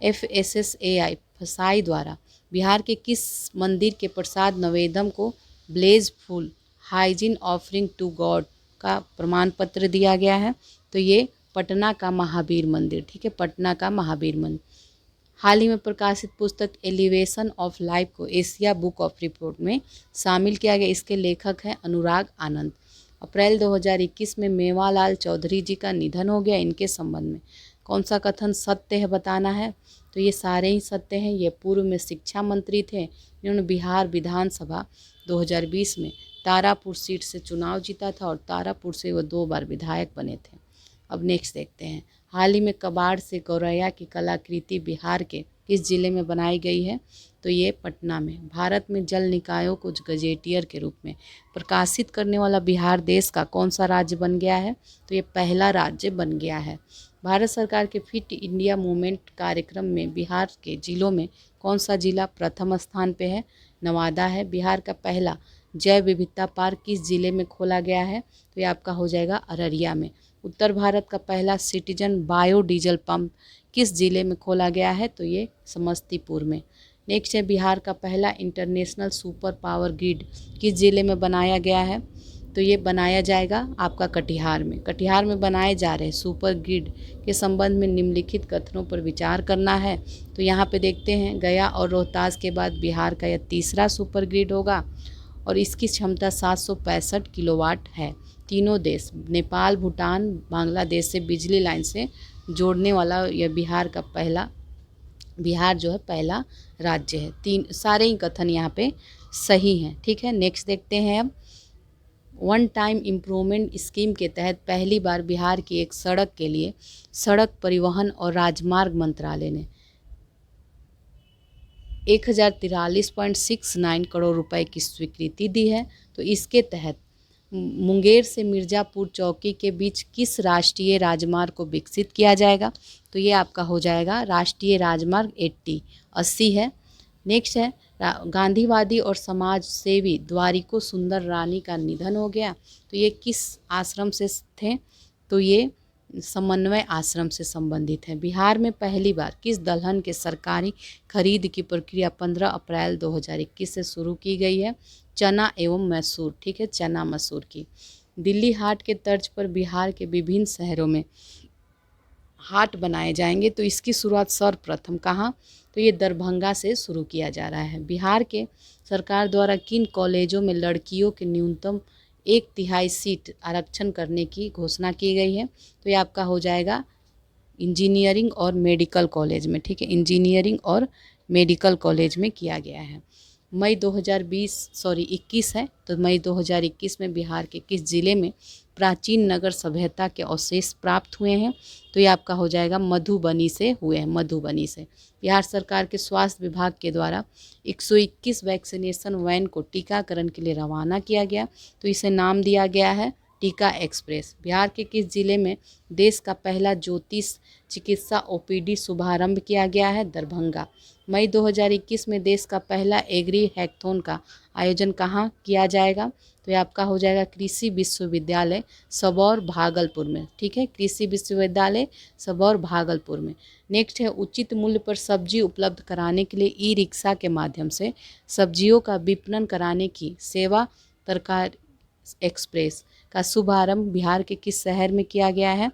FSSAI फसाई द्वारा बिहार के किस मंदिर के प्रसाद नवेदम को blissful hygiene offering to God का प्रमाण पत्र दिया गया है? तो ये पटना का महावीर मंदिर। ठीक है, पटना का महावीर मंदिर। हाल ही में प्रकाशित पुस्तक एलिवेशन ऑफ लाइफ को एशिया बुक ऑफ रिपोर्ट में शामिल किया गया। इसके लेखक हैं अनुराग आनंद। अप्रैल 2021 में मेवालाल चौधरी जी का निधन हो गया। इनके संबंध में कौन सा कथन सत्य है बताना है? तो ये सारे ही सत्य हैं। ये पूर्व में शिक्षा मंत्री थे। इन्होंने बिहार विधानसभा 2020 में तारापुर सीट से चुनाव जीता था और तारापुर से वो 2 बार विधायक बने थे। अब नेक्स्ट देखते हैं, हाल ही में कबाड़ से गौरैया की कलाकृति बिहार के किस जिले में बनाई गई है? तो ये पटना में। भारत में जल निकायों को गजेटियर के रूप में प्रकाशित करने वाला बिहार देश का कौन सा राज्य बन गया है? तो ये पहला राज्य बन गया है। भारत सरकार के फिट इंडिया मूवमेंट कार्यक्रम में बिहार के जिलों में कौन सा जिला प्रथम स्थान पे है? नवादा है। बिहार का पहला जैव विविधता पार्क किस जिले में खोला गया है? तो ये आपका हो जाएगा अररिया में। उत्तर भारत का पहला सिटीजन बायोडीजल पंप किस जिले में खोला गया है? तो ये समस्तीपुर में। नेक्स्ट है, बिहार का पहला इंटरनेशनल सुपर पावर ग्रिड किस जिले में बनाया गया है? तो ये बनाया जाएगा आपका कटिहार में। कटिहार में बनाए जा रहे सुपर ग्रिड के संबंध में निम्नलिखित कथनों पर विचार करना है। तो यहाँ पे देखते हैं, गया और रोहतास के बाद बिहार का यह तीसरा सुपर ग्रिड होगा और इसकी क्षमता 765 किलोवाट है। तीनों देश नेपाल, भूटान, बांग्लादेश से बिजली लाइन से जोड़ने वाला यह बिहार जो है पहला राज्य है। सारे ही कथन यहाँ पे सही हैं। ठीक है, नेक्स्ट देखते हैं अब, वन टाइम इम्प्रूवमेंट स्कीम के तहत पहली बार बिहार की एक सड़क के लिए सड़क परिवहन और राजमार्ग मंत्रालय ने 1043.69 करोड़ रुपए की स्वीकृति दी है। तो इसके तहत मुंगेर से मिर्ज़ापुर चौकी के बीच किस राष्ट्रीय राजमार्ग को विकसित किया जाएगा? तो ये आपका हो जाएगा राष्ट्रीय राजमार्ग 80 है। नेक्स्ट है, गांधीवादी और समाज सेवी द्वारिको सुंदर रानी का निधन हो गया। तो ये किस आश्रम से थे? तो ये समन्वय आश्रम से संबंधित है। बिहार में पहली बार किस दलहन के सरकारी खरीद की प्रक्रिया 15 अप्रैल 2021 से शुरू की गई है? चना एवं मसूर। ठीक है, चना मसूर की। दिल्ली हाट के तर्ज पर बिहार के विभिन्न शहरों में हाट बनाए जाएंगे। तो इसकी शुरुआत सर्वप्रथम कहाँ? तो ये दरभंगा से शुरू किया जा रहा है। बिहार के सरकार द्वारा किन कॉलेजों में लड़कियों के न्यूनतम 1/3 सीट आरक्षण करने की घोषणा की गई है? तो ये आपका हो जाएगा इंजीनियरिंग और मेडिकल कॉलेज में। ठीक है, इंजीनियरिंग और मेडिकल कॉलेज में किया गया है। मई 2021 है। तो मई 2021 में बिहार के किस जिले में प्राचीन नगर सभ्यता के अवशेष प्राप्त हुए हैं? तो ये आपका हो जाएगा मधुबनी से हुए हैं, मधुबनी से। बिहार सरकार के स्वास्थ्य विभाग के द्वारा 121 वैक्सीनेशन वैन को टीकाकरण के लिए रवाना किया गया। तो इसे नाम दिया गया है टीका एक्सप्रेस। बिहार के किस जिले में देश का पहला ज्योतिष चिकित्सा ओपीडी शुभारंभ किया गया है? दरभंगा। मई 2021 में देश का पहला एग्री हैकथॉन का आयोजन कहाँ किया जाएगा? तो ये आपका हो जाएगा कृषि विश्वविद्यालय सबौर भागलपुर में। ठीक है, कृषि विश्वविद्यालय सबौर भागलपुर में। नेक्स्ट है, उचित मूल्य पर सब्जी उपलब्ध कराने के लिए ई रिक्शा के माध्यम से सब्जियों का विपणन कराने की सेवा तरकारी एक्सप्रेस का शुभारंभ बिहार के किस शहर में किया गया है?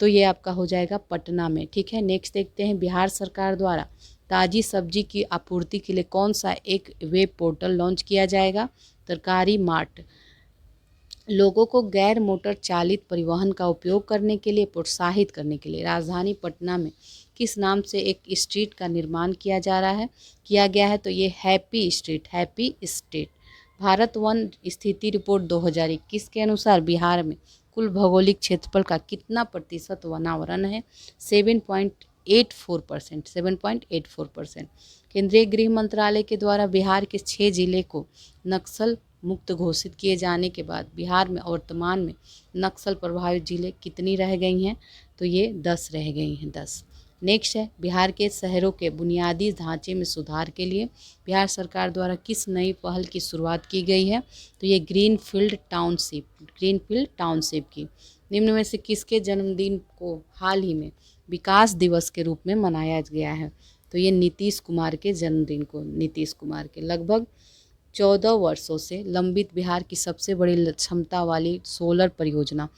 तो ये आपका हो जाएगा पटना में। ठीक है, नेक्स्ट देखते हैं, बिहार सरकार द्वारा ताज़ी सब्जी की आपूर्ति के लिए कौन सा एक वेब पोर्टल लॉन्च किया जाएगा? तरकारी मार्ट। लोगों को गैर मोटर चालित परिवहन का उपयोग करने के लिए प्रोत्साहित करने के लिए राजधानी पटना में किस नाम से एक स्ट्रीट का निर्माण किया गया है? तो ये हैप्पी स्ट्रीट। भारत वन स्थिति रिपोर्ट 2021 के अनुसार बिहार में कुल भौगोलिक क्षेत्रफल का कितना प्रतिशत वनावरण है? 7.84%। केंद्रीय गृह मंत्रालय के द्वारा बिहार के 6 जिले को नक्सल मुक्त घोषित किए जाने के बाद बिहार में वर्तमान में नक्सल प्रभावित जिले कितनी रह गई हैं? तो ये 10 रह गई हैं, 10। नेक्स्ट है, बिहार के शहरों के बुनियादी ढांचे में सुधार के लिए बिहार सरकार द्वारा किस नई पहल की शुरुआत की गई है? तो ये ग्रीनफील्ड टाउनशिप की। निम्न में से किसके जन्मदिन को हाल ही में विकास दिवस के रूप में मनाया गया है? तो ये नीतीश कुमार के जन्मदिन को, नीतीश कुमार के। लगभग 14 वर्षों से लंबित बिहार की सबसे बड़ी क्षमता वाली सोलर परियोजना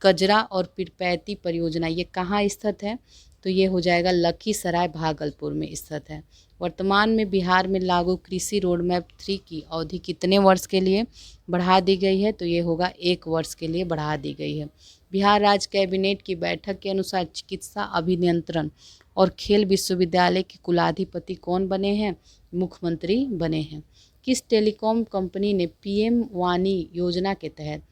कजरा और पीरपैंती परियोजना ये कहाँ स्थित है? तो ये हो जाएगा लखीसराय भागलपुर में स्थित है। वर्तमान में बिहार में लागू कृषि रोड मैप 3 की अवधि कितने वर्ष के लिए बढ़ा दी गई है? तो ये होगा 1 वर्ष के लिए बढ़ा दी गई है। बिहार राज्य कैबिनेट की बैठक के अनुसार चिकित्सा अभियंत्रण और खेल विश्वविद्यालय के कुलाधिपति कौन बने हैं? मुख्यमंत्री बने हैं। किस टेलीकॉम कंपनी ने पीएम वाणी योजना के तहत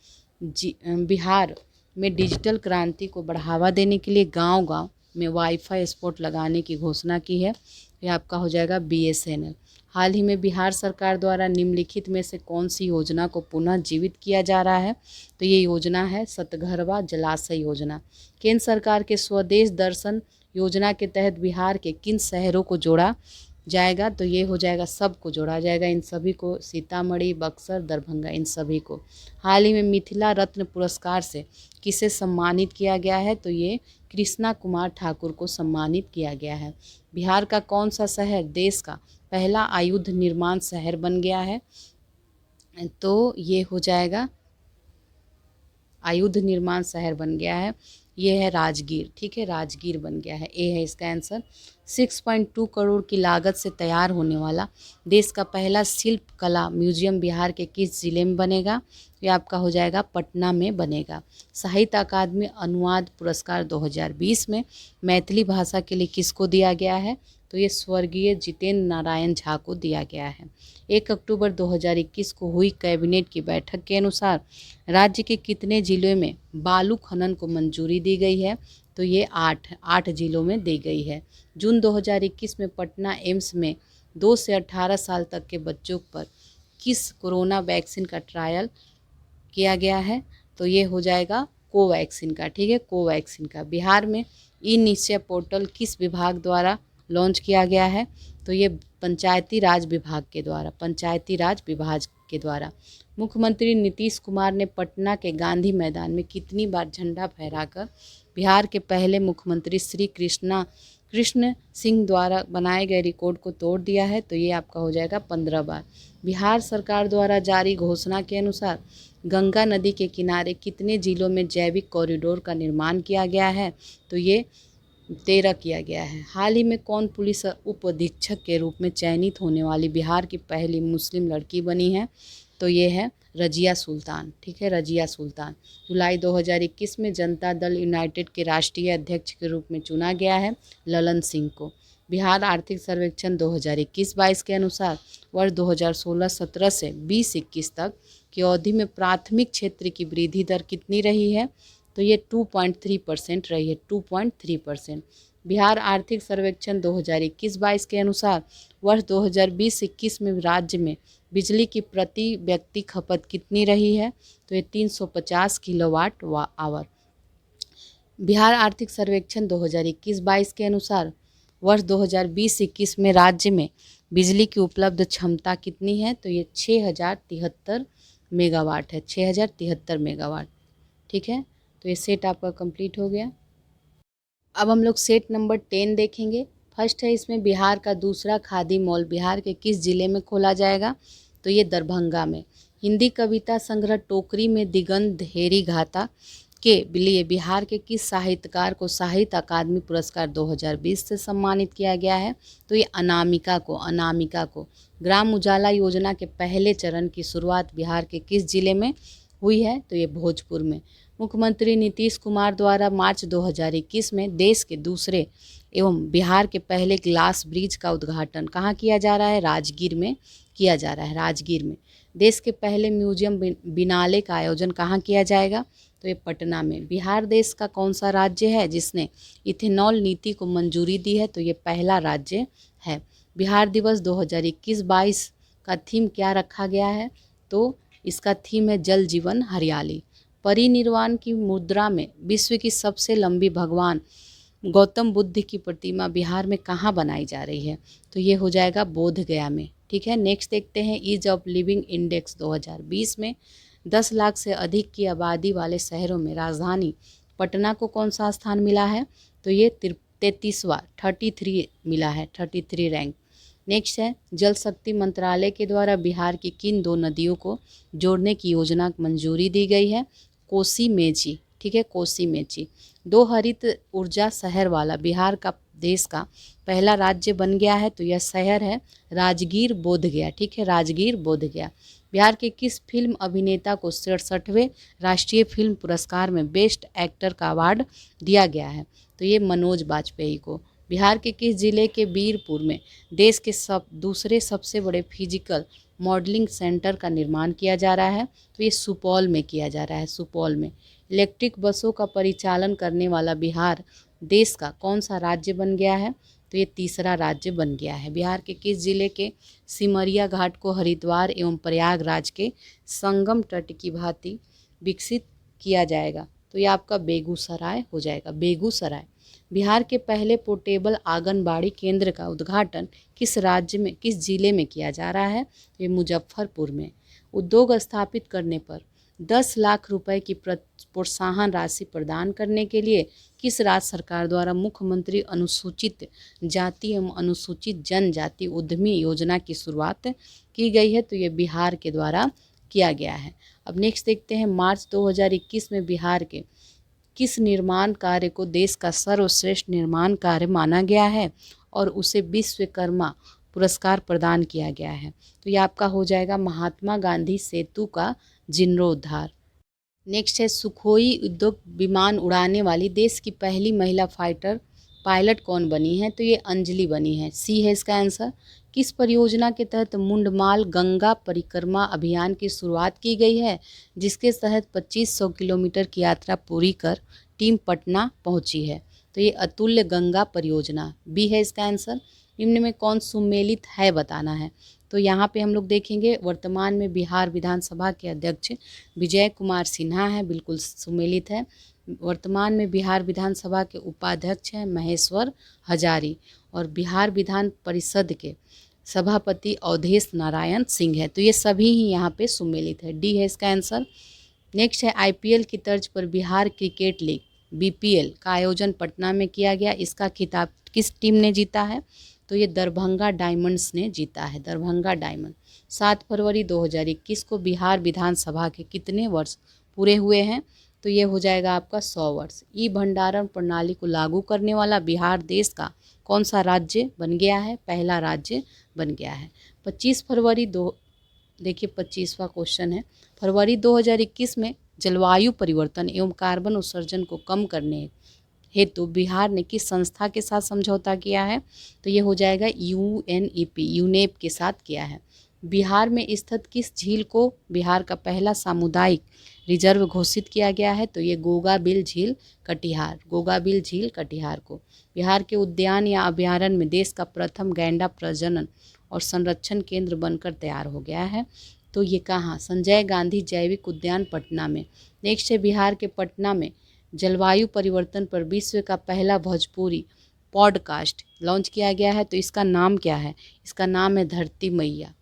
बिहार में डिजिटल क्रांति को बढ़ावा देने के लिए गांव-गांव में वाईफाई स्पॉट लगाने की घोषणा की है? यह आपका हो जाएगा BSNL। हाल ही में बिहार सरकार द्वारा निम्नलिखित में से कौन सी योजना को पुनः जीवित किया जा रहा है? तो ये योजना है सतघरवा जलाशय योजना। केंद्र सरकार के स्वदेश दर्शन योजना के तहत बिहार के किन शहरों को जोड़ा जाएगा? तो ये हो जाएगा, सबको जोड़ा जाएगा, इन सभी को, सीतामढ़ी, बक्सर, दरभंगा, इन सभी को। हाल ही में मिथिला रत्न पुरस्कार से किसे सम्मानित किया गया है? तो ये कृष्णा कुमार ठाकुर को सम्मानित किया गया है। बिहार का कौन सा शहर देश का पहला आयुध निर्माण शहर बन गया है? तो ये हो जाएगा, आयुध निर्माण शहर बन गया है, ये है राजगीर। ठीक है, राजगीर बन गया है, ए है इसका आंसर। 6.2 करोड़ की लागत से तैयार होने वाला देश का पहला शिल्प कला म्यूजियम बिहार के किस जिले में बनेगा? ये आपका हो जाएगा पटना में बनेगा। साहित्य अकादमी अनुवाद पुरस्कार 2020 में मैथिली भाषा के लिए किसको दिया गया है? तो ये स्वर्गीय जितेंद्र नारायण झा को दिया गया है। 1 अक्टूबर 2021 को हुई कैबिनेट की बैठक के अनुसार राज्य के कितने जिलों में बालू खनन को मंजूरी दी गई है? तो ये 8 जिलों में दी गई है। जून 2021 में पटना एम्स में 2 से 18 साल तक के बच्चों पर किस कोरोना वैक्सीन का ट्रायल किया गया है? तो ये हो जाएगा कोवैक्सीन का। ठीक है, कोवैक्सीन का। बिहार में ई निश्चय पोर्टल किस विभाग द्वारा लॉन्च किया गया है? तो ये पंचायती राज विभाग के द्वारा। मुख्यमंत्री नीतीश कुमार ने पटना के गांधी मैदान में कितनी बार झंडा फहराकर बिहार के पहले मुख्यमंत्री श्री कृष्ण सिंह द्वारा बनाए गए रिकॉर्ड को तोड़ दिया है? तो ये आपका हो जाएगा 15 बार। बिहार सरकार द्वारा जारी घोषणा के अनुसार गंगा नदी के किनारे कितने जिलों में जैविक कॉरिडोर का निर्माण किया गया है? तो ये 13 किया गया है। हाल ही में कौन पुलिस उप अधीक्षक के रूप में चयनित होने वाली बिहार की पहली मुस्लिम लड़की बनी है? तो ये है रजिया सुल्तान। ठीक है, रजिया सुल्तान। जुलाई 2021 में जनता दल यूनाइटेड के राष्ट्रीय अध्यक्ष के रूप में चुना गया है ललन सिंह को। बिहार आर्थिक सर्वेक्षण 2021-22 के अनुसार वर्ष 2016-17 से 2021 तक की अवधि में प्राथमिक क्षेत्र की वृद्धि दर कितनी रही है? तो ये 2.3% रही है, 2.3%। बिहार आर्थिक सर्वेक्षण 2021-22 के अनुसार वर्ष 2020-21 में राज्य में बिजली की प्रति व्यक्ति खपत कितनी रही है, तो ये 350 किलोवाट आवर। बिहार आर्थिक सर्वेक्षण 2021-22 के अनुसार वर्ष 2020-21 में राज्य में बिजली की उपलब्ध क्षमता कितनी है, तो ये 6073 मेगावाट है, 6073 मेगावाट। ठीक है, तो ये सेट आपका कंप्लीट हो गया। अब हम लोग सेट नंबर 10 देखेंगे। फर्स्ट है इसमें बिहार का दूसरा खादी मॉल बिहार के किस जिले में खोला जाएगा, तो ये दरभंगा में। हिंदी कविता संग्रह टोकरी में दिगंत हेरी घाता के लिए बिहार के किस साहित्यकार को साहित्य अकादमी पुरस्कार 2020 से सम्मानित किया गया है, तो ये अनामिका को। ग्राम उजाला योजना के पहले चरण की शुरुआत बिहार के किस जिले में हुई है, तो ये भोजपुर में। मुख्यमंत्री नीतीश कुमार द्वारा मार्च 2021 में देश के दूसरे एवं बिहार के पहले ग्लास ब्रिज का उद्घाटन कहाँ किया जा रहा है, राजगीर में किया जा रहा है, राजगीर में। देश के पहले म्यूजियम बिनाले का आयोजन कहाँ किया जाएगा, तो ये पटना में। बिहार देश का कौन सा राज्य है जिसने इथेनॉल नीति को मंजूरी दी है, तो ये पहला राज्य है। बिहार दिवस 2021-22 का थीम क्या रखा गया है, तो इसका थीम है जल जीवन हरियाली। परिनिर्वाण की मुद्रा में विश्व की सबसे लंबी भगवान गौतम बुद्ध की प्रतिमा बिहार में कहाँ बनाई जा रही है, तो ये हो जाएगा बोध गया में। ठीक है, नेक्स्ट देखते हैं ईज ऑफ लिविंग इंडेक्स 2020 में 10 लाख से अधिक की आबादी वाले शहरों में राजधानी पटना को कौन सा स्थान मिला है, तो ये 33वां 33 मिला है, 33 रैंक। नेक्स्ट है जल शक्ति मंत्रालय के द्वारा बिहार की किन 2 नदियों को जोड़ने की योजना मंजूरी दी गई है, कोसी मेची। ठीक है, कोसी मेची। 2 हरित ऊर्जा शहर वाला बिहार का देश का पहला राज्य बन गया है, तो यह शहर है राजगीर बोधगया। ठीक है, राजगीर बोधगया। बिहार के किस फिल्म अभिनेता को 67वें राष्ट्रीय फिल्म पुरस्कार में बेस्ट एक्टर का अवार्ड दिया गया है, तो ये मनोज बाजपेयी को। बिहार के किस जिले के बीरपुर में देश के दूसरे सबसे बड़े फिजिकल मॉडलिंग सेंटर का निर्माण किया जा रहा है, तो ये सुपौल में किया जा रहा है, सुपौल में। इलेक्ट्रिक बसों का परिचालन करने वाला बिहार देश का कौन सा राज्य बन गया है, तो ये तीसरा राज्य बन गया है। बिहार के किस जिले के सिमरिया घाट को हरिद्वार एवं प्रयागराज के संगम तट की भांति विकसित किया जाएगा, तो ये आपका बेगूसराय हो जाएगा, बेगूसराय। बिहार के पहले पोर्टेबल आंगनबाड़ी केंद्र का उद्घाटन किस राज्य में, किस जिले में किया जा रहा है, ये मुजफ्फरपुर में। उद्योग स्थापित करने पर 10 लाख रुपए की प्रोत्साहन राशि प्रदान करने के लिए किस राज्य सरकार द्वारा मुख्यमंत्री अनुसूचित जाति एवं अनुसूचित जनजाति उद्यमी योजना की शुरुआत की गई है, तो ये बिहार के द्वारा किया गया है। अब नेक्स्ट देखते हैं मार्च 2021 में बिहार के किस निर्माण कार्य को देश का सर्वश्रेष्ठ निर्माण कार्य माना गया है और उसे विश्वकर्मा पुरस्कार प्रदान किया गया है, तो ये आपका हो जाएगा महात्मा गांधी सेतु का जीर्णोद्धार। नेक्स्ट है सुखोई युद्ध विमान उड़ाने वाली देश की पहली महिला फाइटर पायलट कौन बनी है, तो ये अंजलि बनी है, सी है इसका आंसर। किस परियोजना के तहत मुंडमाल गंगा परिक्रमा अभियान की शुरुआत की गई है, जिसके तहत 2500 किलोमीटर की यात्रा पूरी कर टीम पटना पहुंची है, तो ये अतुल्य गंगा परियोजना, बी है इसका आंसर। निम्न में कौन सुमेलित है बताना है, तो यहाँ पे हम लोग देखेंगे वर्तमान में बिहार विधानसभा के अध्यक्ष विजय कुमार सिन्हा है, बिल्कुल सुमेलित है। वर्तमान में बिहार विधानसभा के उपाध्यक्ष हैं महेश्वर हजारी और बिहार विधान परिषद के सभापति अवधेश नारायण सिंह है, तो ये सभी ही यहाँ पे सुमेलित है, डी है इसका आंसर। नेक्स्ट है आईपीएल की तर्ज पर बिहार क्रिकेट लीग बीपीएल का आयोजन पटना में किया गया, इसका खिताब किस टीम ने जीता है, तो ये दरभंगा डायमंड्स ने जीता है, दरभंगा डायमंड। 7 फरवरी 2021 को बिहार विधानसभा के कितने वर्ष पूरे हुए हैं, तो ये हो जाएगा आपका 100 वर्ष। ई भंडारण प्रणाली को लागू करने वाला बिहार देश का कौन सा राज्य बन गया है, पहला राज्य बन गया है। 25 फरवरी देखिए 25वां क्वेश्चन है, फरवरी 2021 में जलवायु परिवर्तन एवं कार्बन उत्सर्जन को कम करने हेतु बिहार ने किस संस्था के साथ समझौता किया है, तो ये हो जाएगा यूएनईपी यूनेप के साथ किया है। बिहार में स्थित किस झील को बिहार का पहला सामुदायिक रिजर्व घोषित किया गया है, तो ये गोगाबिल झील कटिहार, गोगाबिल झील कटिहार को। बिहार के उद्यान या अभयारण्य में देश का प्रथम गैंडा प्रजनन और संरक्षण केंद्र बनकर तैयार हो गया है। तो ये कहाँ? संजय गांधी जैविक उद्यान पटना में। नेक्स्ट है बिहार के पटना में जलवायु परिवर्तन पर विश्व का पहला भोजपुरी पॉडकास्ट लॉन्च किया गया है। तो इसका नाम क्या है? इसका नाम है धरती मैया।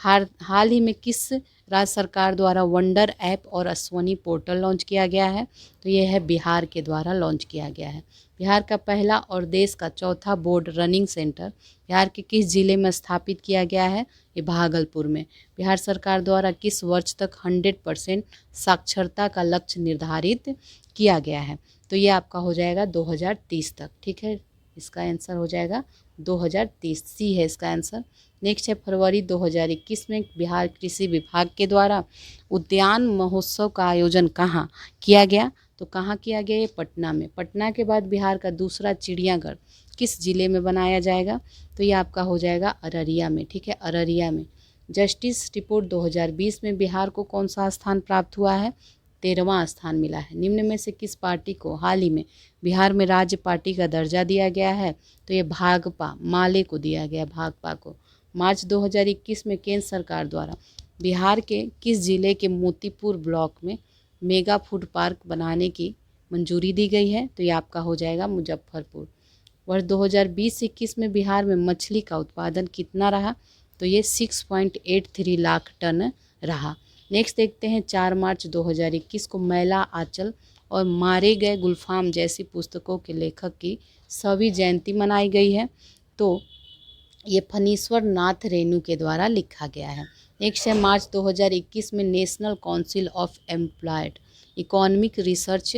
हाल ही में किस राज्य सरकार द्वारा वंडर ऐप और अश्वनी पोर्टल लॉन्च किया गया है? तो ये है बिहार के द्वारा लॉन्च किया गया है। बिहार का पहला और देश का चौथा बोर्ड रनिंग सेंटर बिहार के किस जिले में स्थापित किया गया है? ये भागलपुर में। बिहार सरकार द्वारा किस वर्ष तक 100% साक्षरता का लक्ष्य निर्धारित किया गया है? तो ये आपका हो जाएगा 2030 तक। ठीक है, इसका आंसर हो जाएगा 2030। सी है इसका आंसर। नेक्स्ट है फरवरी 2021 में बिहार कृषि विभाग के द्वारा उद्यान महोत्सव का आयोजन कहाँ किया गया? तो कहाँ किया गया? ये पटना में। पटना के बाद बिहार का दूसरा चिड़ियाघर किस जिले में बनाया जाएगा? तो ये आपका हो जाएगा अररिया में। ठीक है, अररिया में। जस्टिस रिपोर्ट 2020 में बिहार को कौन सा स्थान प्राप्त हुआ है? 13वां स्थान मिला है। निम्न में से किस पार्टी को हाल ही में बिहार में राज्य पार्टी का दर्जा दिया गया है? तो ये भाकपा माले को दिया गया, भाकपा को। मार्च 2021 में केंद्र सरकार द्वारा बिहार के किस जिले के मोतीपुर ब्लॉक में मेगा फूड पार्क बनाने की मंजूरी दी गई है? तो ये आपका हो जाएगा मुजफ्फरपुर। वर्ष 2020-21 में बिहार में मछली का उत्पादन कितना रहा? तो ये 6.83 लाख टन रहा। नेक्स्ट देखते हैं 4 मार्च 2021 को मैला आंचल और मारे गए गुलफाम जैसी पुस्तकों के लेखक की सभी जयंती मनाई गई है। तो ये फणीश्वर नाथ रेणु के द्वारा लिखा गया है। नेक्स्ट है मार्च 2021 में national council of employed economic research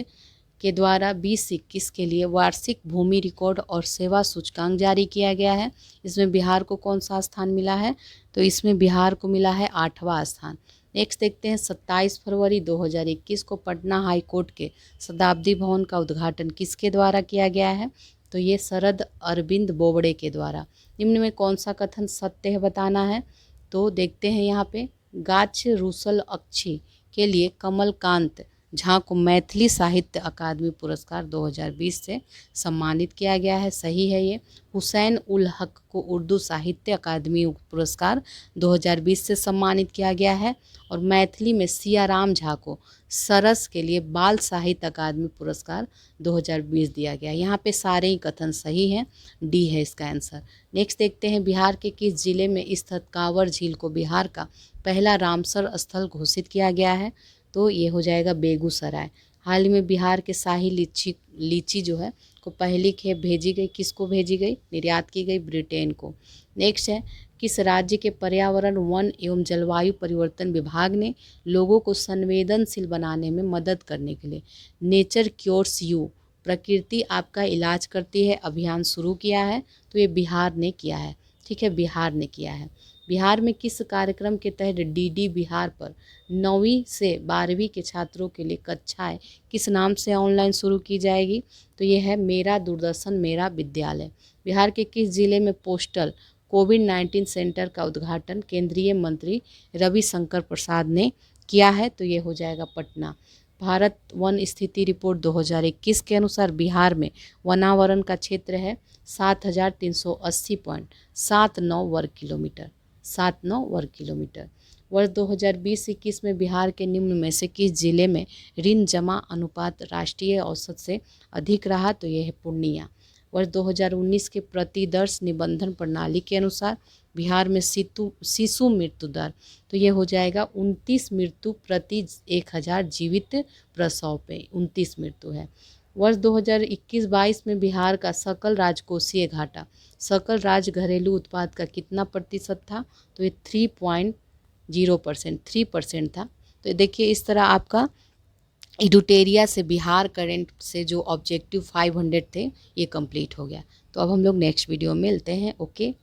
के द्वारा 2021 के लिए वार्षिक भूमि रिकॉर्ड और सेवा सूचकांक जारी किया गया है। इसमें बिहार को कौन सा स्थान मिला है? तो इसमें बिहार को मिला है 8वां स्थान। नेक्स्ट देखते हैं 27 फरवरी 2021 को पटना हाई कोर्ट के शताब्दी भवन का उद्घाटन किसके द्वारा किया गया है? तो ये शरद अरविंद बोबड़े के द्वारा। निम्न में कौन सा कथन सत्य है बताना है? तो देखते हैं यहाँ पे गाछ रूसल अक्षी के लिए कमलकांत झा को मैथिली साहित्य अकादमी पुरस्कार 2020 से सम्मानित किया गया है। सही है ये। हुसैन उल हक को उर्दू साहित्य अकादमी पुरस्कार 2020 से सम्मानित किया गया है। और मैथिली में सियाराम झा को सरस के लिए बाल साहित्य अकादमी पुरस्कार 2020 दिया गया। यहाँ पे सारे ही कथन सही हैं। डी है इसका आंसर। नेक्स्ट देखते हैं बिहार के किस जिले में स्थित कांवर झील को बिहार का पहला रामसर स्थल घोषित किया गया है? तो ये हो जाएगा बेगूसराय। हाल ही में बिहार के शाही लीची जो है को पहली खेप भेजी गई। किसको भेजी गई? निर्यात की गई ब्रिटेन को। नेक्स्ट है किस राज्य के पर्यावरण वन एवं जलवायु परिवर्तन विभाग ने लोगों को संवेदनशील बनाने में मदद करने के लिए नेचर क्योर्स यू प्रकृति आपका इलाज करती है अभियान शुरू किया है? तो ये बिहार ने किया है। ठीक है, बिहार ने किया है। बिहार में किस कार्यक्रम के तहत डीडी बिहार पर 9वीं से 12वीं के छात्रों के लिए कक्षाएं किस नाम से ऑनलाइन शुरू की जाएगी? तो ये है मेरा दूरदर्शन मेरा विद्यालय। बिहार के किस जिले में पोस्टल कोविड-19 सेंटर का उद्घाटन केंद्रीय मंत्री रविशंकर प्रसाद ने किया है? तो ये हो जाएगा पटना। भारत वन स्थिति रिपोर्ट 2021 के अनुसार बिहार में वनावरण का क्षेत्र है 7380.79 वर्ग किलोमीटर। 79 वर्ग किलोमीटर। वर्ष 2020-21 में बिहार के निम्न में से किस जिले में ऋण जमा अनुपात राष्ट्रीय औसत से अधिक रहा? तो यह है पूर्णिया। वर्ष 2019 के प्रतिदर्श निबंधन प्रणाली के अनुसार बिहार में शिशु मृत्यु दर तो ये हो जाएगा 29 मृत्यु प्रति 1000 जीवित प्रसव पे 29 मृत्यु है। वर्ष 2021-22 में बिहार का सकल राजकोषीय घाटा सकल राज्य घरेलू उत्पाद का कितना प्रतिशत था? तो ये 3% था। तो देखिए इस तरह आपका एडुटेरिया से बिहार करंट से जो ऑब्जेक्टिव 500 थे ये कंप्लीट हो गया। तो अब हम लोग नेक्स्ट वीडियो में मिलते हैं। ओके।